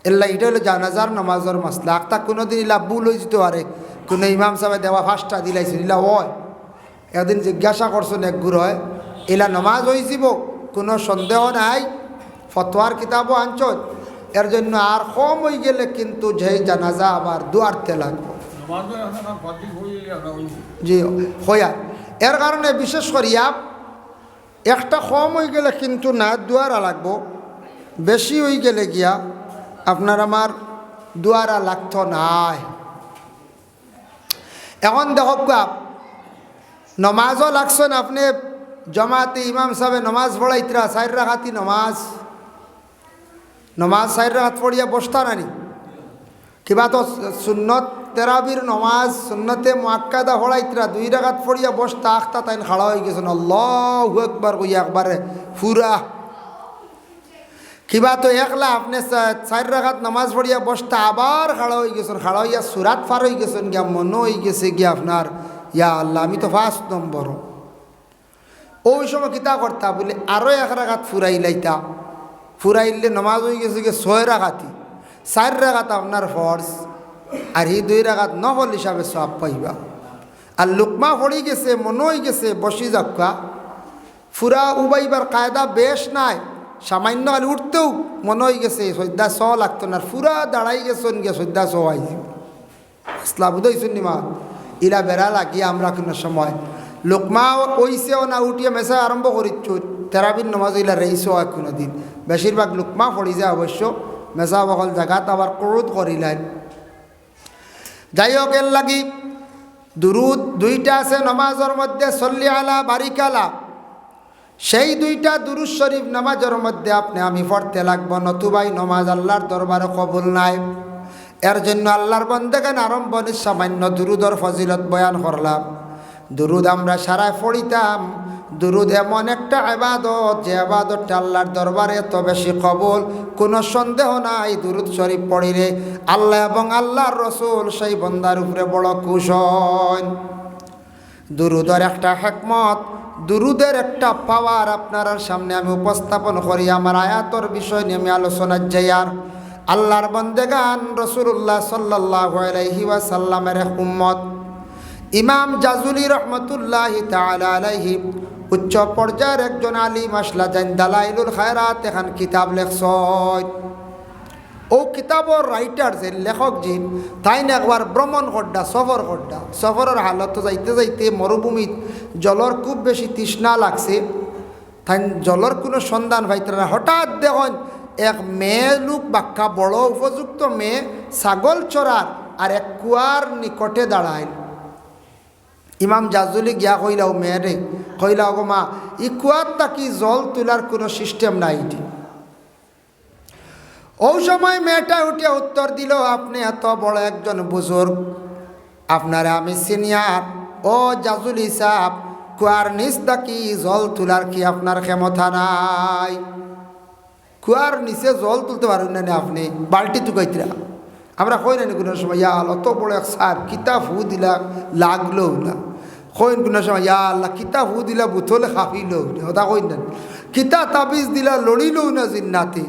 এল্লা এটা হলো জানাজার নমাজের মাসলা। একটা কোনো দিন ইলা ভুল হয়ে যেতে পারে, কোনো ইমাম সাহেব দেওয়া 5টা দিলাইছে ইলা হয়। একদিন জিজ্ঞাসা করছেন এক গুরু হয় এলা নমাজ হয়ে যাব, কোনো সন্দেহ নাই, ফতোয়ার কিতাবও আনছ, এর জন্য আর কম হয়ে গেলে কিন্তু যে জানাজা আবার দুয়ারতে লাগবে। জি হইয়া এর কারণে বিশেষ করিয়া একটা কম হয়ে গেলে কিন্তু না দুয়ারা লাগবো, বেশি হয়ে গেলে গিয়া আপনার আমার দুয়ারা লাগতো নাই। এখন দেখো নমাজও লাগছেন আপনি জমাতে ইমাম সাহেব নমাজ পড়াইতরা 4 রাকাতি নমাজ 4 রাকাত পড়িয়া বসতা নানি কিবা তো সুন্নত তেরাবির নমাজ সুন্নতে মুআক্কাদা পড়াইতরা 2 রাকাত পড়িয়া বসতা আখতা তাইন খাড়া হয়ে গেছেন আল্লাহু আকবার কইয়া একবারে পুরা কিবা তো একলা আপনি 4 রাকাত নামাজ পড়িয়া বসতা আবার খাড়া হয়ে গেছেন খাড়া হইয়া সুরাত পার হয়ে গেছেন গিয়া মনে হয়ে গেছে গিয়া আপনার ইয়া আল্লাহ আমি তো 5 নম্বর ওই সময় কিতা করতা বলে আরও 1 রাকাত ফুরাইলাইতা ফুরাইলে নামাজ হয়ে গেছে গিয়ে 6 রাকাতি 4 রাকাত আপনার ফরজ আর এই 2 রাকাত নফল হিসাবে সওয়াব পাইবা আর লুকমা পড়ি গেছে মনে হয়ে গেছে বসি যাক্কা ফুরা উবাইবার কায়দা বেশ নাই সামান্য খালি উঠতেও মনে হয়ে গেছে সদ্যা স লাগতো না ফুরা দাঁড়াই গেছেন গিয়ে সদ্যা স আইজি আসলা বুঝাইছেন নিমা ইলা বেড়া লাগিয়ে আমরা কোনো সময় লোকমা ওইসেও না উঠিয়ে মেসা আরম্ভ করিচ্ছ তেরাবির নমাজ ইলা রেইসও এক কোনো দিন বেশিরভাগ লোকমা পড়ি যায় অবশ্য মেসা বকল জায়গাত আবার ক্রোধ করিলেন যাই হোক এর লাগি দুরুদ 2টা আছে নমাজের মধ্যে সল্লি আলা বারিকালা সেই 2টা দুরুদ শরীফ নামাজের মধ্যে আপনি আমি পড়তে লাগবো নতুবাই নমাজ আল্লাহর দরবারে কবুল নাই এর জন্য আল্লাহর বন্দেগান আরম্ভনির সামান্য দুরুদর ফজিলত বয়ান করলাম দুরুদ আমরা সারায় পড়িতাম দুরুদ এমন একটা ইবাদত যে ইবাদতটা আল্লাহর দরবারে এত বেশি কবুল কোনো সন্দেহ নাই দুরুদ শরীফ পড়িলে আল্লাহ এবং আল্লাহর রসুল সেই বন্দার উপরে বড় খুশ হন দুরুদের একটা হিকমত দুরুদের একটা পাওয়ার আপনার সামনে আমি উপস্থাপন করি আমার আয়াতর বিষয় নিয়ে আমি আলোচনার যাই আর আল্লাহর বন্দেগান রাসূলুল্লাহ সাল্লাল্লাহু আলাইহি ওয়াসাল্লামের উম্মত ইমাম জাজুলি রহমতুল্লাহি তাআলা আলাইহি উচ্চ পর্যায়ের একজন আলিম আসলা জান দালাইলুল খায়রাত এখন কিতাব লেখছেন ও কিতাবর রাইটার যে লেখক জিন তাই না একবার ভ্রমণ করডা সফরের হালত যাইতে যাইতে মরুভূমিত জলর খুব বেশি তৃষ্ণা লাগছে তাই জলর কোনো সন্ধান পাইতে না হঠাৎ দেখুন এক মেয়ে লোক বাক্কা বড় উপযুক্ত মেয়ে ছাগল চড়ার আর এক কুয়ার নিকটে দাঁড়ায় ইমাম জাজুলি গিয়া কইলাও মেয়েরে কইলাও গো মা ই কুয়ার তাকি জল তোলার কোনো সিস্টেম নাই ওই সময় মেয়েটা উঠিয়া উত্তর দিল আপনি এত বড় একজন বুজুর্গ আপনারা আমি সিনিয়র ও জাজুলি সাহেব কুয়ার নিচ তাকি জল তোলার কি আপনার ক্ষমতা নাই কুয়ার নিচে জল তুলতে পারেন না আপনি বালতি তুকাইতরা আমরা কই না কোনো সময় ইয়া অত বড় এক সাহেব কিতা ফু দিলা লাগলো না কইন কোনো সময় ইয়া আল্লাহ কিতা ফু দিলা বুথলে খাফিল ওটা কইন না কিতা তাবিজ দিলা লড়িল না জিন্নাতে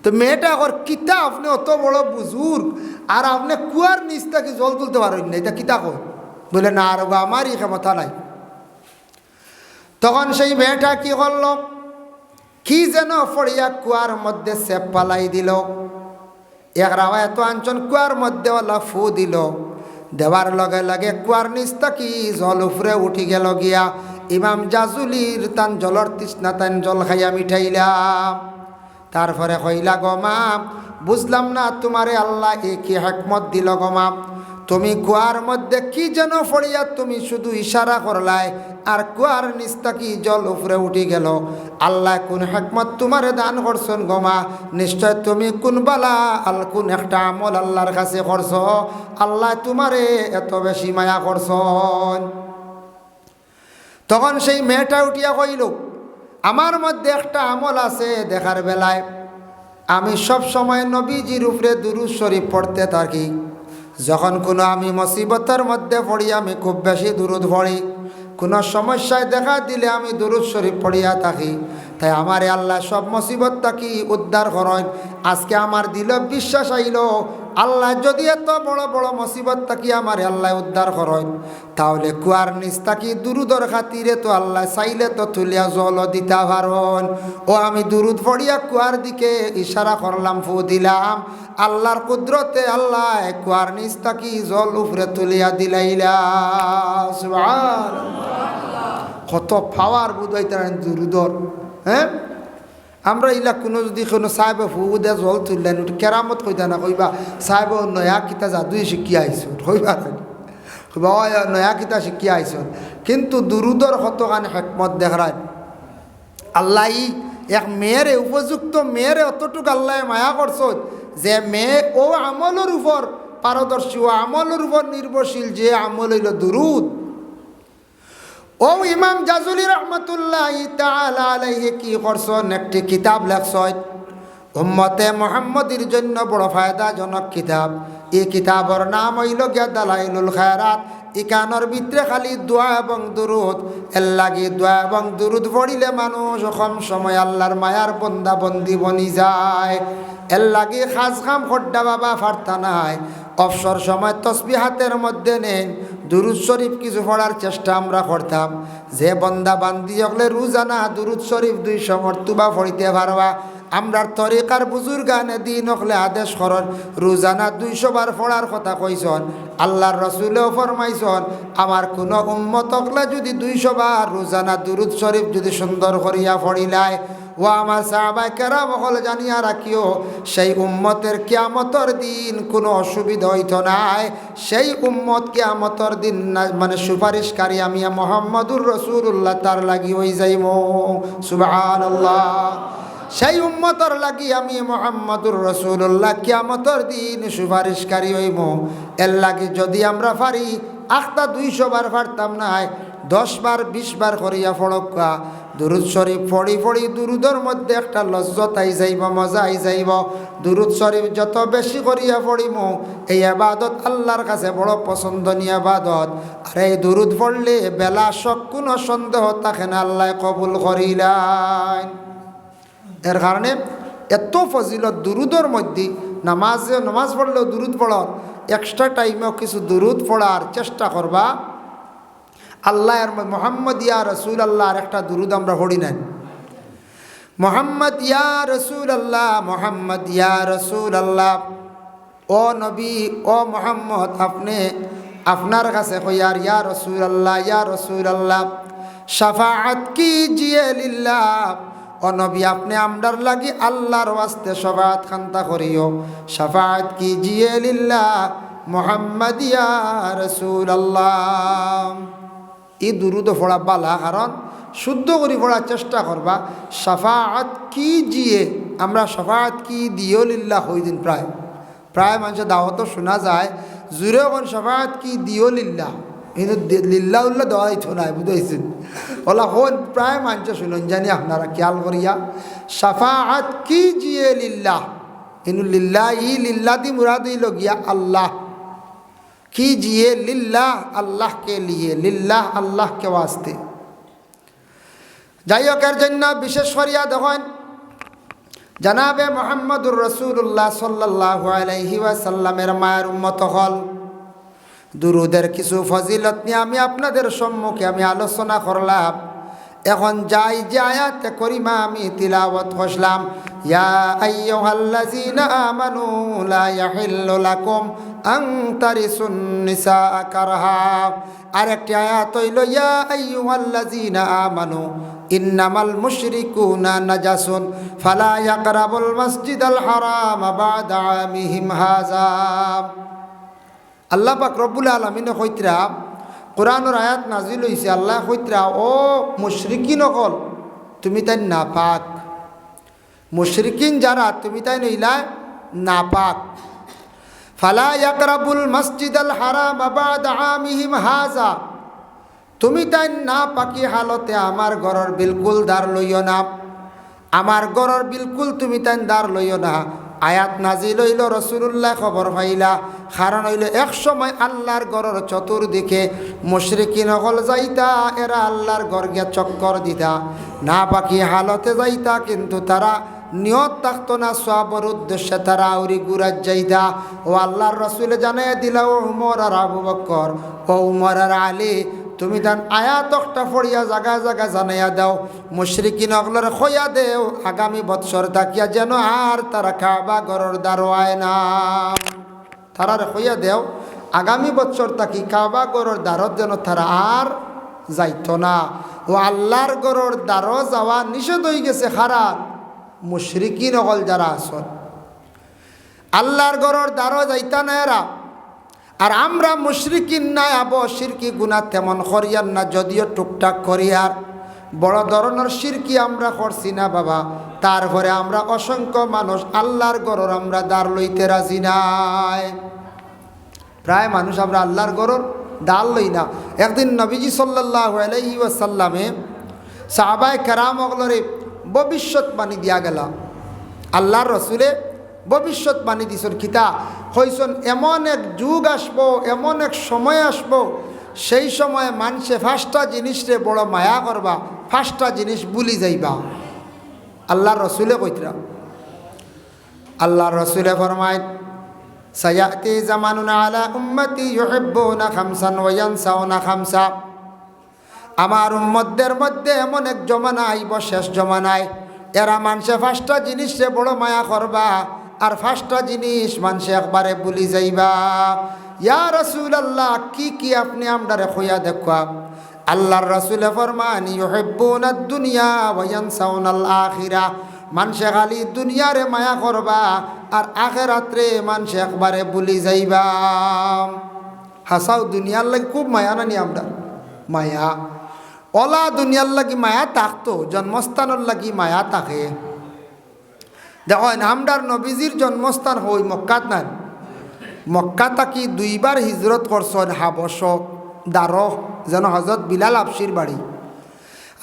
তো মেয়েটা এখন কিতা আপনি অত বড় বুজুর্গ আর আপনি কুয়ার নিচ থেকে জল তুলতে পারেন না এটা কিতা কই বলে না আর আমারই ক্ষমতা নাই তখন সেই মেয়েটা কি করল কি যেন ফড়িয়া কুয়ার মধ্যে সেপ পালাই দিল এক রাওয়ায়ত আনছন কুয়ার মধ্যে ওলা ফু দিল দেওয়ার লগে লগে কুয়ার নিচ থাকি জল উপরে উঠি গেল গিয়া ইমাম জাজুলির তান জলর তৃষ্ণা তান জল খাইয়া মিঠাইলাম তারপরে কইলা গমা বুঝলাম না তোমারে আল্লাহ কি হিকমত দিল গমা তুমি কুয়ার মধ্যে কি যেন ফড়িয়া তুমি শুধু ইশারা করলাই আর কুয়ার নিচ থাকি জল উপরে উঠি গেল আল্লাহ কোন হিকমত তোমারে দান করছেন গমা নিশ্চয় তুমি কোন বালা কোন একটা আমল আল্লাহর কাছে করছ আল্লাহ তোমারে এত বেশি মায়া করছেন তখন সেই মেয়েটা উঠিয়া কইল আমার মধ্যে একটা আমল আছে দেখার বেলায় আমি সব সময় নবীজির উপরে দুরূদ শরীফ পড়তে থাকি যখন কোনো আমি মুসিবতের মধ্যে পড়ি আমি খুব বেশি দুরূদ পড়ি কোনো সমস্যায় দেখা দিলে আমি দুরূদ শরীফ পড়িয়া থাকি তাই আমারে আল্লাহ সব মুসিবত থাকি উদ্ধার করেন আজকে আমার দিল বিশ্বাস আইল আল্লাহ যদি এত বড় বড় মুসিবত থাকি আমারে আল্লাহ উদ্ধার করেন তাহলে কুয়ার নিচ থাকি দুরূদর খাতিরে তো আল্লাহ চাইলে তো তুলিয়া জল দিতে পারেন ও আমি দুরূদ পড়িয়া কুয়ার দিকে ইশারা করলাম ফু দিলাম আল্লাহর কুদরতে আল্লাহ কুয়ার নিচ থাকি জল উপরে তুলিয়া দিলাইলা সুবহানাল্লাহ কত পাওয়ার বুঝাইতে দুরূদর হ্যাঁ আমরা ইলা কোনো যদি কোনো সাহেবে ফু দে জল তুললেন কেরামত কইতা না কইবা সাহেব নয়া কিতা জাদুই শিখিয়া আইছো কইবা নয়া কিতা শিখিয়া আইসন, কিন্তু দুরুদর কতখান হেকমত দেখায়। আল্লাহ এক মেয়েরে উপযুক্ত মেয়েরে অতটুক আল্লাহ মায়া করছ যে মেয়ে ও আমলের উপর পারদর্শী, ও আমলের উপর নির্ভরশীল, যে আমল হইল দুরুদ। ও ইমাম জাজুলি রহমতুল্লাহ তাআলা আলাইহি কি করছেন, একটি কিতাব লেখছেন উম্মতে মুহাম্মদীর জন্য বড় ফায়দাজনক কিতাব। এই কিতাবের নাম হইল গিয়া দালাইলুল খায়রাত। ইকানোর ভিতরে খালি দোয়া এবং দুরুদ, এর লাগি দোয়া এবং দুরুদ পড়িলে মানুষ কম সময় আল্লাহর মায়ার বন্দা বন্দি বনি যায়। এর লাগি খাস খাম খড্ডা বাবা ফার্তা নাই, অবসর সময় তসবিহ হাতের মধ্যে নেন, দুরুদ শরীফ কিছু পড়ার চেষ্টা আমরা করতাম। যে বন্দা বান্দি হলে রোজানা দুরুদ শরীফ 200 মর্তবা পড়িতে পারবা। আমরার তরিকার বুজুর্গানে দিন হলে আদেশ করন রোজানা 200 বার পড়ার কথা কইসন। আল্লাহর রসুলেও ফরমাইছন আমার কোনো উম্মত হলে যদি 200 বার রোজানা দুরুদ শরীফ যদি সুন্দর করিয়া পড়িলায়, ও আমার সাহাবায়ে কেরাম হল জানিয়া রাখিও, সেই উম্মতের কিয়ামতর দিন কোনো অসুবিধা হইত নাই। সেই উম্মত কিয়ামতর দিন মানে সুপারিশকারী আমি মুহাম্মদুর রাসূলুল্লাহ তার লাগি হই যাইব। সুবহানাল্লাহ। সেই উম্মতর লাগি আমি মুহাম্মদুর রাসূলুল্লাহ কিয়ামতর দিন সুপারিশকারী হইব। এর লাগি যদি আমরা পারি আখতা 200 বার পারতাম নাই, 10 বার 20 বার করিয়া পড়কা দুরুদ শরীফ পড়ি পড়ি দুরুদের মধ্যে একটা লজ্জত আই যাইব, মজা আই যাইব। দুরুদ শরীফ যত বেশি করিয়া পড়িম এই আবাদত আল্লাহর কাছে বড় পছন্দনীয় আবাদত। আর এই দুরুদ পড়লে বেলা শক কোনো সন্দেহ থাকে না, আল্লাহ কবুল করিলেন। এর কারণে এত ফজিলত দুরুদের মধ্যে। নামাজ পড়লেও দুরুদ পড়ার এক্সট্রা টাইমেও কিছু দুরুদ পড়ার চেষ্টা করবা। আল্লাহ আর মোহাম্মদ ইয়া রসুল আল্লাহর একটা দুরুদ আমরা পড়ি নেন, মোহাম্মদ ইয়া রসুল আল্লাহ, মোহাম্মদ ইয়া রসুল আল্লাহ। ও নবী ও মোহাম্মদ আপনি আপনার কাছে কইয়ার ইয়া রসুল আল্লাহ, ইয়া রসুল আল্লাহ শাফাআত কিজিয়ে লিল্লাহ। ও নবী আপনি আমরার লাগি আল্লাহর ওয়াস্তে শাফাআত খান্তা করিও, শাফাআত কিজিয়ে লিল্লাহ মোহাম্মদ ইয়া রসুল আল্লাহ। এই দুরুদ পড়া বালা, কারণ শুদ্ধ করে পড়ার চেষ্টা করবা। শাফাআত কিজিয়ে, আমরা শাফাআত কি দিও লিল্লাহ হই দিন প্রায় মানুষের দাওয়াতও শোনা যায় জুড়ে কোন শাফাআত কি দিও লিল্লাহ, কিন্তু লিল্লাহ উল্লাহ দেওয়া হইতো না, বুঝেছেন? ওলা হন প্রায় মানুষ শুনুন জানি আপনারা খেয়াল করিয়া শাফাআত কিজিয়ে লিল্লাহ, কিন্তু লিল্লাহ ই লিল্লাহ দি মুরাদ হইল গিয়া আল্লাহ। कीजिए लिल्लाह, अल्लाह के लिए, लिल्लाह अल्लाह के वास्ते। যাই হোক এর জন্য বিশেষ করিয়া দেখেন জনাবে মুহাম্মদুর রাসূলুল্লাহ সাল্লাল্লাহু আলাইহি ওয়াসাল্লামের মায়ের উম্মত হল দুরুদের কিছু ফজিলত নিয়ে আমি আপনাদের সম্মুখে আমি আলোচনা করলাম। এখন যাই যে আয়াতে করিমা আমি তিলাওয়াত করলাম, ইয়া আইয়ুহাল্লাযীনা আমানু লা ইয়াহিল্লু লাকুম আন তারিসুন নিসা কারহা। আরেকটি আয়াত হইল ইয়া আইয়ুহাল্লাযীনা আমানু ইন্নামাল মুশরিকুনা নাজাসুন ফালা ইয়াকরাবুল মাসজিদাল হারাম বা'দা আমিহিম হাযা। আল্লাহ পাক রব্বুল আলামিন কইতরা কোরআনের আয়াত নাজিল হইছে, আল্লাহ কইতরা ও মুশরিকিন হল তুমি তাই নাপাক, মুশরিকিন যারা তুমি তাই নইলা নাপাক। ফালা ইয়াকরাবুল মাসজিদাল হারাম বা'দা আমিহিম হাযা, তুমি তাই না পাকি হালতে আমার ঘরের বিলকুল দ্বার লইও না, আমার ঘরের বিলকুল তুমি তাই দ্বার লইও না। আয়াত নাজিল হইল রাসূলুল্লাহ খবর পাইলা, কারণ হইল এক সময় আল্লাহর ঘরের চতুর্দিকে মুশরিকিন হল যাইতা, এরা আল্লাহর ঘর গিয়া চক্কর দিতা, না পাকি হালতে যাইতা, কিন্তু তারা নিয়ত থাকতো না সওয়াবের উদ্দেশ্যে, তারা আউরি গুরাজ যাইতা। ও আল্লাহর রাসূল জানাইয়া দিলা ও উমর আর আবু বকর, ও উমর আর আলী, তুমি তান আয়াত একটা পড়িয়া জায়গা জায়গা জানাইয়া দাও, মুশরিকিন অগলর খইয়া দেও আগামী বৎসর তাকিয়া যেন আর তারা কাবা ঘরের দ্বার আয় না, তারার খইয়া দেও আগামী বৎসর তাকি কাবা ঘরের দ্বারত যেন তারা আর যাইত না। ও আল্লাহর ঘরের দ্বারও যাওয়া নিষেধ হয়ে গেছে খারাপ মুশরিকিন অগল যারা আসন, আল্লাহর ঘরের দ্বারও যাইতা না এরা। আর আমরা মুশরিকিন না আবো শিরকি গুনাহ তেমন করিয়ার না, যদিও টুকটাক করিয়ার, বড় ধরনের শিরকি আমরা করছি না বাবা। তারপরে আমরা অসংখ্য মানুষ আল্লাহর ঘরের আমরা দ্বার লইতে রাজি নাই। প্রায় মানুষ আমরা আল্লাহর ঘরের দ্বার লই না। একদিন নবীজি সাল্লাল্লাহু আলাইহি ওয়াসাল্লামে সাহাবায়ে কেরাম ওগুলোরে ভবিষ্যৎবাণী দিয়া গেল। আল্লাহর রসুলে ভবিষ্যৎবাণী দিছেন কিতা হইছেন, এমন এক যুগ আসবো, এমন এক সময় আসবো, সেই সময়ে মানুষে 5টা জিনিসরে বড় মায়া করবা, 5টা জিনিস ভুলি যাইবা। আল্লাহর রসুলে কইতরা, আল্লাহর রসুলে ফরমায় সায়াতি জামানুন আলা উম্মতি ইউহিব্বুনা খামসান ওয়া ইয়ানসাউনা খামসা। আমার উম্মতদের মধ্যে এমন এক জমানা আইব, শেষ জমানায়, এরা মানুষে 5টা জিনিসে বড় মায়া করবা, আর 5টা জিনিস মানুষে একবারে ভুলি যাইবা। ইয়া রাসূলুল্লাহ, কি কি আপনি আমরারে কইয়া দেখা? আল্লাহর রাসূলে ফরমান ইউহিব্বুনাদ দুনিয়া ওয়া ইয়ানসাউনাল আখিরা। মানুষে খালি দুনিয়ারে মায়া করবা, আর আখিরাতরে মানুষে একবারে ভুলি যাইবা। হাসাও, দুনিয়ার লাগি খুব মায়া নানি আমরা, মায়া ওলা দুনিয়ার লাগি মায়া থাকতো, জন্মস্থানের লাগি মায়া থাকে। দেখেন আমরার নবীজির জন্মস্থান হই মক্কাত না, মক্কা থাকি 2বার হিজরত করছেন, হাবশ, দারহ, যেন হজরত বিলাল আবশির বাড়ি।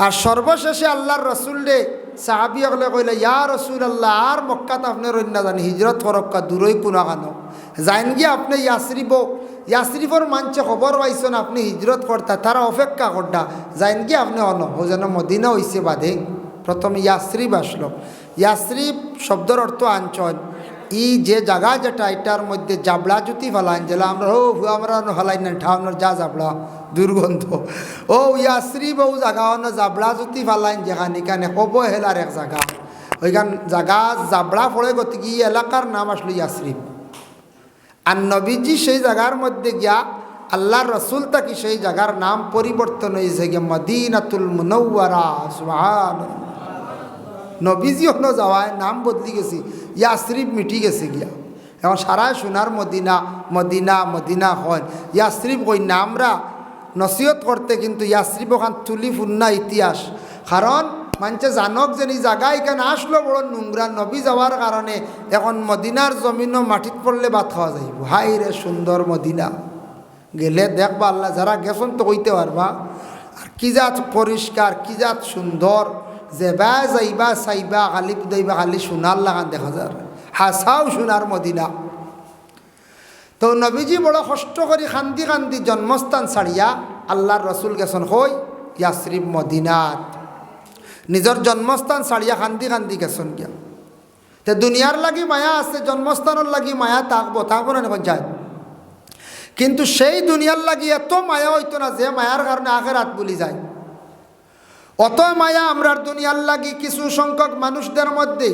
আর সর্বশেষে আল্লাহর রসুল রে সাহাবি হলে কইলে, ইয়া রাসূলুল্লাহ, আর মক্কাত আপনার অন্য জানি হিজরত করক্কা দূরই কোনা কানো যাইন গিয়ে আপনি ইয়াসরিফর মানছে খবর পাইছেন আপনি হিজরত করতা, তারা অপেক্ষা করতা, যাইন গিয়ে আপনি অন ও যেন মদিনা হইছে বাদে। প্রথমে ইয়াসরিফ আসলো। ইয়াসরিফ শব্দের অর্থ আঞ্চল। ই যে জায়গা যেটা, এটার মধ্যে জাবলা জুতি ফেলাইন, যেটা আমরা আমরা ফেলাই না, ঠাউনের যা জাবলা দুর্গন্ধ, ও ইয়াসরিফ ও জায়গা অন্য জাবলা জুতি ফেলাইন, যেখানে এখানে অবহেলার এক জায়গা, ওইখান জায়গা জাবলা পড়ে গতি গিয়ে এলাকার নাম আসলো ইয়াসরিফ। আর নবীজি সেই জায়গার মধ্যে গিয়া আল্লাহর রসুল তাকে সেই জায়গার নাম পরিবর্তন হয়েছে গিয়ে মদিনাতুল মুনাওয়ারা। সুবহানাল্লাহ, নবীজি হলো যাওয়ায় নাম বদলি গেছি, ইয়াসরিফ মিটি গেছে গিয়া। এখন সারা সোনার মদিনা মদিনা মদিনা হয়, ইয়াসরিফ কই না। আমরা নসিহত করতে কিন্তু ইয়াসরিফ ওখান তুলি ফুন্না ইতিহাস, কারণ মানুষে জানক যে এই জায়গা এখানে আসলো বড় নোংরা, নবী যাওয়ার কারণে এখন মদিনার জমিনও মাটিত পড়লে ভাত খাওয়া যাইব। হাই রে সুন্দর মদিনা, গেলে দেখবা, আল্লাহ যারা গেছেন তো কইতে পারবা, আর কি জাত পরিষ্কার, কি জাত সুন্দর, যেবা যাইবা চাইবা খালি বুদাইবা খালি সোনার লাগান দেখা যায়, হাসাও সোনার মদিনা। তো নবীজি বড় কষ্ট করে কান্দি কান্দি জন্মস্থান ছাড়িয়া আল্লাহর রসুল গেছেন হই ইয়াসরিফ মদিনাত, নিজের জন্মস্থান ছাড়িয়া কান্দি কান্দি গেছেন গিয়া। তো দুনিয়ার লাগি মায়া আছে, জন্মস্থানের লাগি মায়া থাকবো না এখন যায়, কিন্তু সেই দুনিয়ার লাগি এত মায়া হইতো না যে মায়ার কারণে আখিরাত ভুলি যায়। অত মায়া আমরার দুনিয়ার লাগি কিছু সংখ্যক মানুষদের মধ্যে,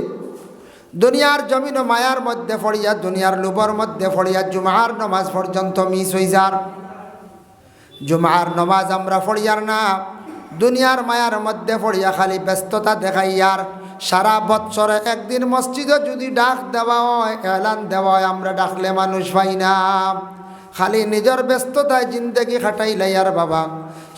দুনিয়ার জমিন ও মায়ার মধ্যে পড়িয়া, দুনিয়ার লোভর মধ্যে পড়িয়া জুমার নমাজ পর্যন্ত মিস হয়ে যার। জুমার নমাজ আমরা পড়িয়ার না, দুনিয়ার মায়ার মধ্যে পড়িয়া খালি ব্যস্ততা দেখাইয়ার। সারা বৎসরে একদিন মসজিদে যদি ডাক দেওয়া হয়, এলান দেওয়া হয়, আমরা ডাকলে মানুষ পাই না, খালি নিজের ব্যস্ততায় জিন্দেগি খাটাইলাইয়ার বাবা।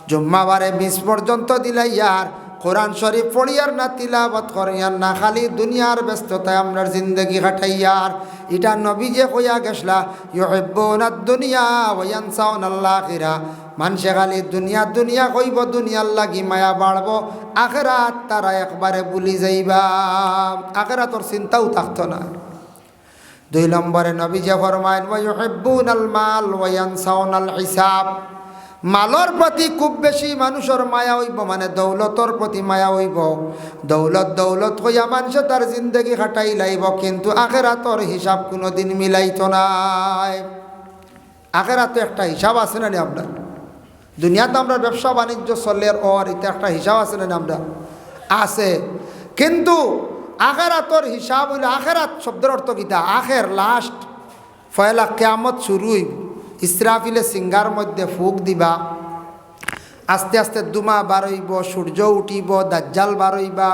জুম্মাবারে মিস পর্যন্ত দিলাইয়ার, কোরআন শরীফ পড়িয়ার না, তিলাবত করিয়ার না, খালি দুনিয়ার ব্যস্ততায় আমরা জিন্দেগি কাটাইয়ার। এটা নবী যে কইয়া গেছলা ইউহিব্বুনাদ দুনিয়া ওয়া ইয়ানসাউনাল আখিরা। মানুষে খালি দুনিয়া দুনিয়া কইব, দুনিয়ার লাগি মায়া বাড়বো, আখিরাত তারা একবারে ভুলি যাইবা, আখিরাতর চিন্তাও থাকতো না। 2 নম্বরে নবী যে ফরমায়েন ওয়া ইউহিব্বুনাল মাল ওয়া ইয়ানসাউনাল হিসাব। মালর প্রতি খুব বেশি মানুষের মায়া হইব, মানে দৌলতর প্রতি মায়া হইব। দৌলত দৌলত হইয়া মানুষে তার জিন্দগি খাটাই লাইব, কিন্তু আখিরাতর হিসাব কোনোদিন মিলাইতো নাই। আখিরাতে একটা হিসাব আছে না আপনার? দুনিয়াতে আমরা ব্যবসা বাণিজ্য চলের ওর এটা একটা হিসাব আছে না আমরা? আছে, কিন্তু আখিরাতর হিসাব হইলে, আখিরাত শব্দের অর্থ কিতা? আখের, লাস্ট, ফয়লা কিয়ামত শুরু হইব। ইসরাফিলে সিঙ্গার মধ্যে ফুক দিবা, আস্তে আস্তে দুমা বারইব, সূর্য উঠিব, দাজ্জাল বারইবা,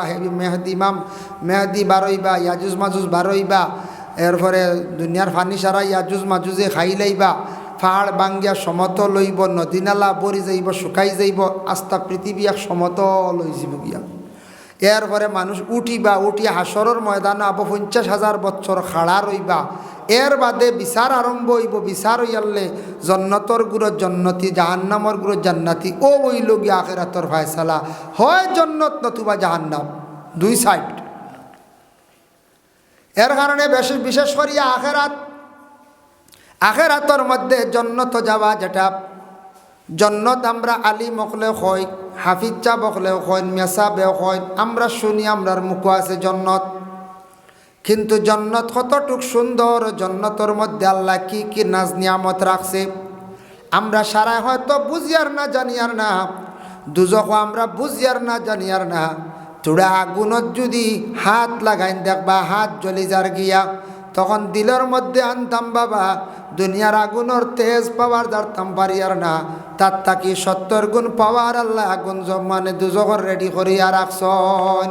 মেহেদি বারইবা, ইয়াজুজ মাজুজ বারইবা, এরপরে দুনিয়ার ফানি সারা ইয়াজুজ মাজুজে খাই লাইবা। পাহাড় বাঙ্গিয়া সমতল হইব, নদী নালা বরি যাইব, শুকাই যাইব, আস্থা পৃথিবী এক সমতল হয়ে যাব গিয়া। এরপরে মানুষ উঠিবা, উঠি হাসরের ময়দানে আবো 50,000 বছর খাড়া রইবা। এর বাদে বিচার আরম্ভ হইব। বিচার হইয়ালে জন্নতর গুরু জন্নতি, জাহান্নামর গুরু জান্নাতি। ও হইল গিয়া আখিরাতর ফায়সালা, হয় জন্নত নতুবা জাহান্নাম, দুই সাইড। এর কারণে বিশেষ করিয়া আখেরাতর মধ্যে জন্নত যাওয়া, যেটা জন্নত আমরা আলী মকলে হয়, হাফিজ চা বকলেও হয়, মেসাবেও হয়, আমরা শুনি, আমরার মুখ আছে জন্নত। কিন্তু জন্নত কতটুক সুন্দর, জন্নতর মধ্যে আল্লাহ কি কি নাজ নিয়ামত রাখছে আমরা সারা হয়তো বুঝিয়ার না, জানিয়ার না। দুজকও আমরা বুঝিয়ার না, জানিয়ার না। চূড়া আগুনত যদি হাত লাগাইন দেখবা হাত জ্বলি যার গিয়া, তখন দিলের মধ্যে আনতাম বাবা দুনিয়ার আগুনের তেজ পাওয়ার দাঁড়তাম পারিয়ার না। তার তাকি 70 গুণ পাওয়ার আল্লাহ আগুন মানে দুজকর রেডি করিয়া রাখছন।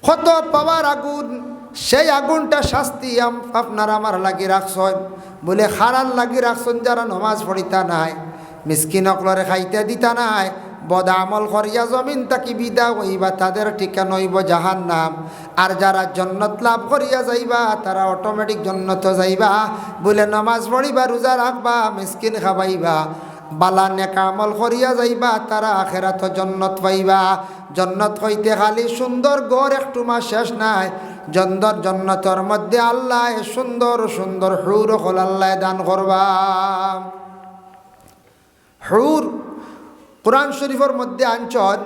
কত পাওয়ার আগুন, সেই আগুনটা শাস্তি আপনার আমার লাগি রাখছন। বলে খারার লাগি রাখছন যারা নমাজ পড়িতা নাই, মিসকিন অকলরে খাইতে দিতা নাই, বদ আমল করিয়া জমিন তাকি বিদা হইবা, তাদের ঠিকানা হইব জাহান্নাম। আর যারা জন্নত লাভ করিয়া যাইবা তারা অটোমেটিক জন্নত যাইবা। বলে নমাজ পড়িবা, রোজা রাখবা, মিসকিন খাবাইবা, বালা নেক আমল করিয়া যাইবা, তারা আখেরাত জন্নত পাইবা। জন্নত হইতে খালি সুন্দর গড় একটু মা শেষ নাই, জন্নতর মধ্যে আল্লাহ সুন্দর সুন্দর হুর হল আল্লাহ দান করবা। হুর কুরআন শরীফের মধ্যে আনছন,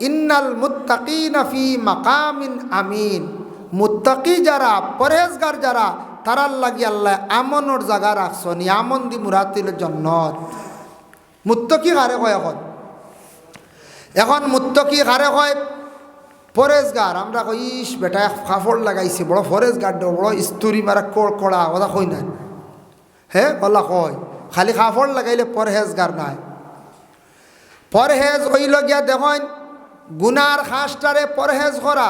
ইন্নাল মুত্তাকিনা ফি মাকামিন আমিন। মুত্তাকি যারা, পরহেজগার যারা, তারার লাগি আল্লাহ আমনের জায়গা রাখছন। আমন দি মুরাতিল জন্নত। মুত্তাকি কারে কয় এখন মুত্তাকি কারে কয়? পরেজগার। আমরা কই ইস বেটা কাপড় লাগাইছে, বড় পরেজগার, বড় ইস্তুরি মারা কড়া, ওরা কই নাই। হ্যাঁ ওলা কয় খালি কাপড় লাগাইলে পরহেজগার নাই। পরহেজ হইল গিয়া দেখেন গুনার খাসটারে পরহেজ করা।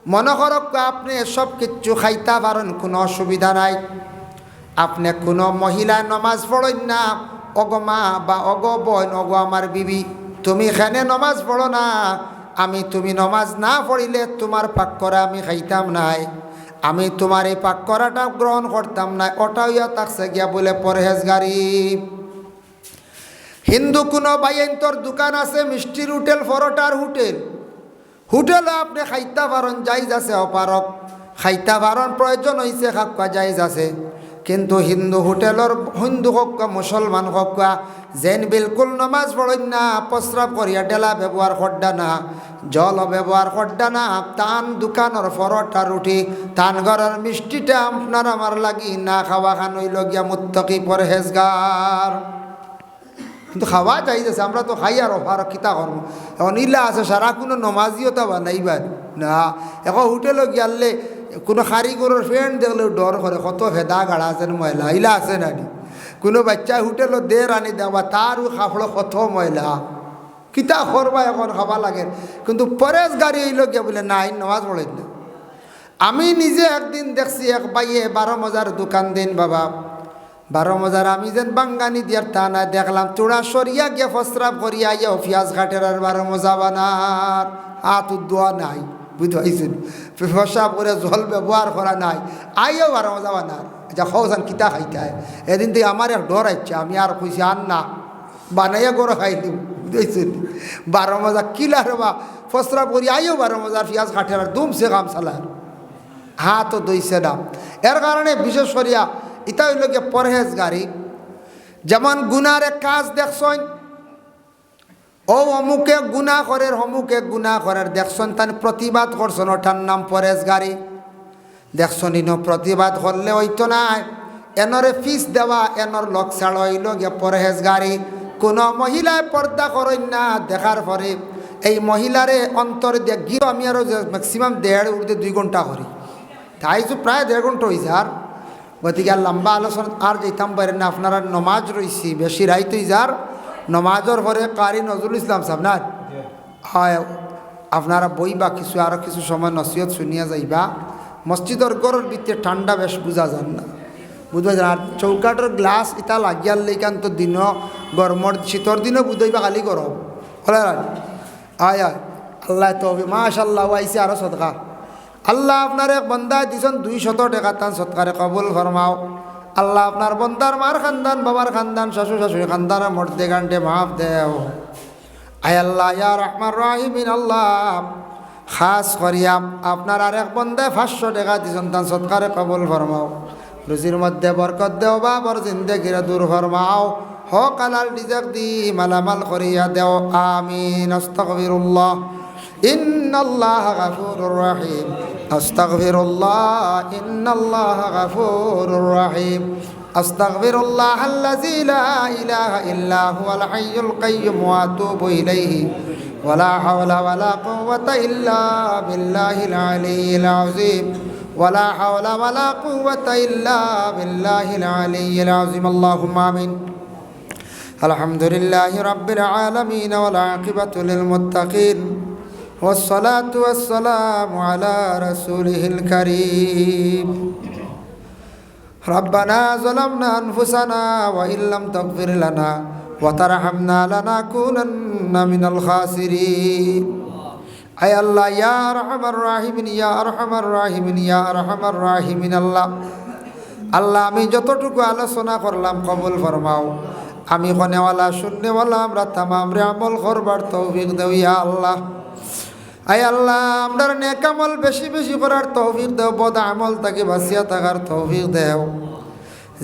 মনে করক আপনি সব কিচ্ছু খাইতে পারেন, কোনো অসুবিধা নাই। আপনি কোনো মহিলা নমাজ পড়েন না, অগো মা বা অগো বোন, অগো আমার বিবি, তুমি এখানে নমাজ পড়ো না, তুমি নমাজ না পড়িলে তোমার পাক করা আমি খাইতাম নাই, আমি তোমার এই পাক করাটা গ্রহণ করতাম না। ওটাও ইয়া থাকছে গিয়া বলে পরহেজগারি। হিন্দু কোনো বাইন্তর দোকান আছে, মিষ্টির হোটেল, পরোটার হোটেলে আপনি খাইতা পারেন, যাইজ আছে, অপারক খাইতা পারেন, প্রয়োজন হয়েছে খাক্কা যাইজ আছে। কিন্তু হিন্দু হোটেলের, হিন্দু হোক মুসলমান হোক, যেন বিলকুল নমাজ পড়েন না, প্রস্রাব করিয়া ডেলা ব্যবহার করডা না, জল ব্যবহার করডা না, তান দোকানের পরোটা রুটি, তান ঘরের মিষ্টিটা আপনার আমার লাগি না খাওয়া খান হইল গিয়া মুত্তাকি পরহেজগার। কিন্তু খাওয়া যাইতেছে, আমরা তো খাই আর অফার কিতা করবো। এখন ইলা আছে সারা কোনো নমাজিও তা বানাইবার না। এখন হোটেলে গিয়ালে কোনো কারিগরের ফ্রেন্ড দেখলেও ডর করে, কত ভেদা গাড়া আছেন ময়লা, ইলা আছে নানি। কোনো বাচ্চা হোটেলও দের আনি দেওয়া, তারও খাফড়ো কত ময়লা, কিতা করবা এখন খাবা লাগে। কিন্তু পরেশ গাড়ি হইল গিয়া বলে নাই নমাজ পড়েন না। আমি নিজে একদিন দেখছি এক বাইয়ে 12 মজার দোকান দিন বাবা, 12 মজার আমি যেন বাঙ্গানি দিয়ার তা না, দেখলাম চূড়া সরিয়া গিয়া প্রস্রাব করিয়া ইয়া পিঁয়াজ ঘাটের আর 12 মজা বানার হাত দোয়া নাই, বুঝতে প্রস্রাব করে জল ব্যবহার করা নাই, আইও 12 মজা বানার। যা খাওয়ান কিতা খাইতে হয়। এদিন থেকে আমার এক ডর আইছে, আমি আর কইছি আর না বানাইয়া গরো খাই দিব, বুঝতেছেন 12 মজা কিলা রে বা প্রস্রাব করি আইও 12 মজার পিঁয়াজ ঘাটের আর দুমছে কাম চালার, হাতও দইছে না। এর কারণে বিশেষ করিয়া এটা হইল গিয়ে পরহেজগারি। যেমন গুনার এক কাজ দেখছেন, ও অমুকে গুনাহ করে, অমুকে গুনাহ করার দেখছেন, তার প্রতিবাদ করছেন, ওটার নাম পরহেজগারি। দেখছেন ইনো প্রতিবাদ করলে হইতো না, এনরে ফিস দেওয়া, এনর লোক ছাড় হইল গিয়ে পরহেজগারি। কোনো মহিলায় পর্দা করেন না, দেখার পরে এই মহিলারে অন্তর দিয়ে গিয়ে আমি আরও ম্যাক্সিমাম 1.5 ঘন্টা করি, তাই তো প্রায় 1.5 ঘন্টা হয়েছে। আর গতিকে আর লম্বা আলোচনা আর যেতাম পারেন না, আপনারা নমাজ রয়েছি বেশি রাইতই যার নমাজের পরে কারি নজরুল ইসলাম সাহেব না হয়, আপনারা বইবা কিছু আরও কিছু সময় নসিহত শুনিয়া যাইবা। মসজিদের গড়ের ভিতরে ঠান্ডা বেশ বোঝা যান না, বুঝতে পারছেন? আর চৌকাটোর গ্লাস ইটা লাগিয়ার লেখান তো দিন গরমর শীতর দিনও বুঝইবা খালি গরম বলে আয় আয় আল্লাহ তো মাশাল্লাহ আইসে আরো সদকা আল্লাহ আপনার এক বন্দায় দিছেন 200 টাকা তান সৎকারে কবুল ফরমাও আল্লাহ আপনার বন্দার মার খানদান বাবার খানদান শ্বশুর শাশুড়ি খানদানের মর্দে গান্ডে মাফ দেও আয় আল্লাহ ইয়া রহমান রাহিমিন আল্লাহ খাস করিয়াম আপনার আর এক বন্দায় 500 টাকা দিছেন তান সৎকারে কবুল ফরমাও রুজির মধ্যে বরকত দেও বাবর জিন্দেগিরে দূর ফরমাও হক আলাল রিজক দি মালামাল করিয়া দেও আমিন আস্তাগফিরুল্লাহ ইন্নাল্লাহা গাফুরুর রহিম আস্তাগফিরুল্লাহ ইন্নাল্লাহা গাফুরুর রহিম আস্তাগফিরুল্লাহ আল্লাযী লা ইলাহা ইল্লা হুয়াল হাইয়ুল কাইয়্যুম ওয়া আতুবু ইলাইহি ওয়ালা হাওলা ওয়ালা কুওয়াতা ইল্লা বিল্লাহিল আলিয়্যিল আযীম ولا حول ولا قوة إلا بالله العلي العظيم اللهم آمين الحمد لله رب العالمين والعاقبة للمتقين والصلاة والسلام على رسوله الكريم ربنا ظلمنا أنفسنا وإن لم تغفر لنا وترحمنا لنكونن من الخاسرين আয় আল্লাহ ইয়া আরহামার রাহিমিন ইয়া আরহামার রাহিমিন ইয়া আরহামার রাহিমিন আল্লাহ আল্লাহ আমি যতটুকু আলোচনা করলাম কবুল ফরমাও আমি কনেওয়ালা শূন্যওয়ালা আমরা তামামরে আমল করবার তৌফিক দেও ইয়া আল্লাহ আয় আল্লাহ আমরার নেক আমল বেশি বেশি করার তৌফিক দেও বদ আমল তাকে বাঁচিয়া থাকার তৌফিক দেও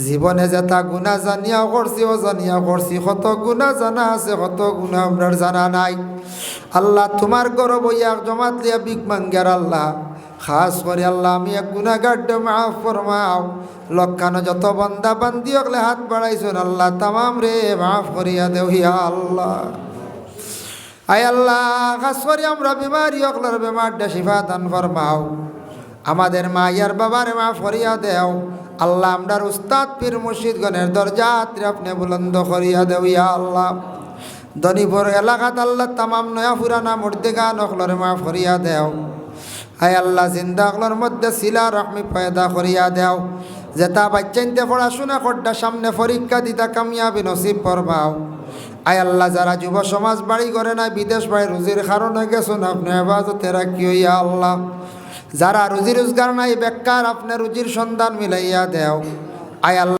জীবনে যেটা গুনাহ জানিয়া করছি অজানিয়া করছি কত গুনাহ জানা আছে কত গুনাহ আমরার জানা নাই আল্লাহ তোমার গরব এক জমাত লিয়া বিগ মাঙ্গার আল্লাহ খাস করে আল্লাহ আমি এক গুনাহগার মাফ ফরমাও লক্ষানো যত বান্দা বান্দি হকলে হাত বাড়াইছেন আল্লাহ তামাম রে মাফ করিয়া দেও ইয়া আল্লাহ আয় আল্লাহ খাস করে আমরা বিমারি হকলার বেমারটা শিফা দান ফরমাও আমাদের মা ইয়ার বাবারে মাফ করিয়া দেও আল্লাহ আমরার উস্তাদ পীর মুর্শিদগণের দরজাত আপনি বুলন্দ করিয়া দেও ইয়া আল্লাহ দনিপুর এলাকাত আল্লাহ তামাম নয়া ফুরানা মুর্দেগান অখলরে মাফ করিয়া দেও আয় আল্লাহ জিন্দা অখলর মধ্যে সিলা রহমি পয়দা করিয়া দেও যেটা বাচ্চাইতে পড়াশোনা করটা সামনে পরীক্ষা দিতা কামিয়াবি নসিব ফরমাও আয় আল্লাহ যারা যুব সমাজ বাড়ি করে না বিদেশ বাড়ি রুজির কারণে গেছেন আপনি হেফাজতে রাখিও ইয়া আল্লাহ যারা রুজি রোজগার নাই বেকার আপনি রুজির সন্ধান মিলাইয়া দেও আয় আল্লাহ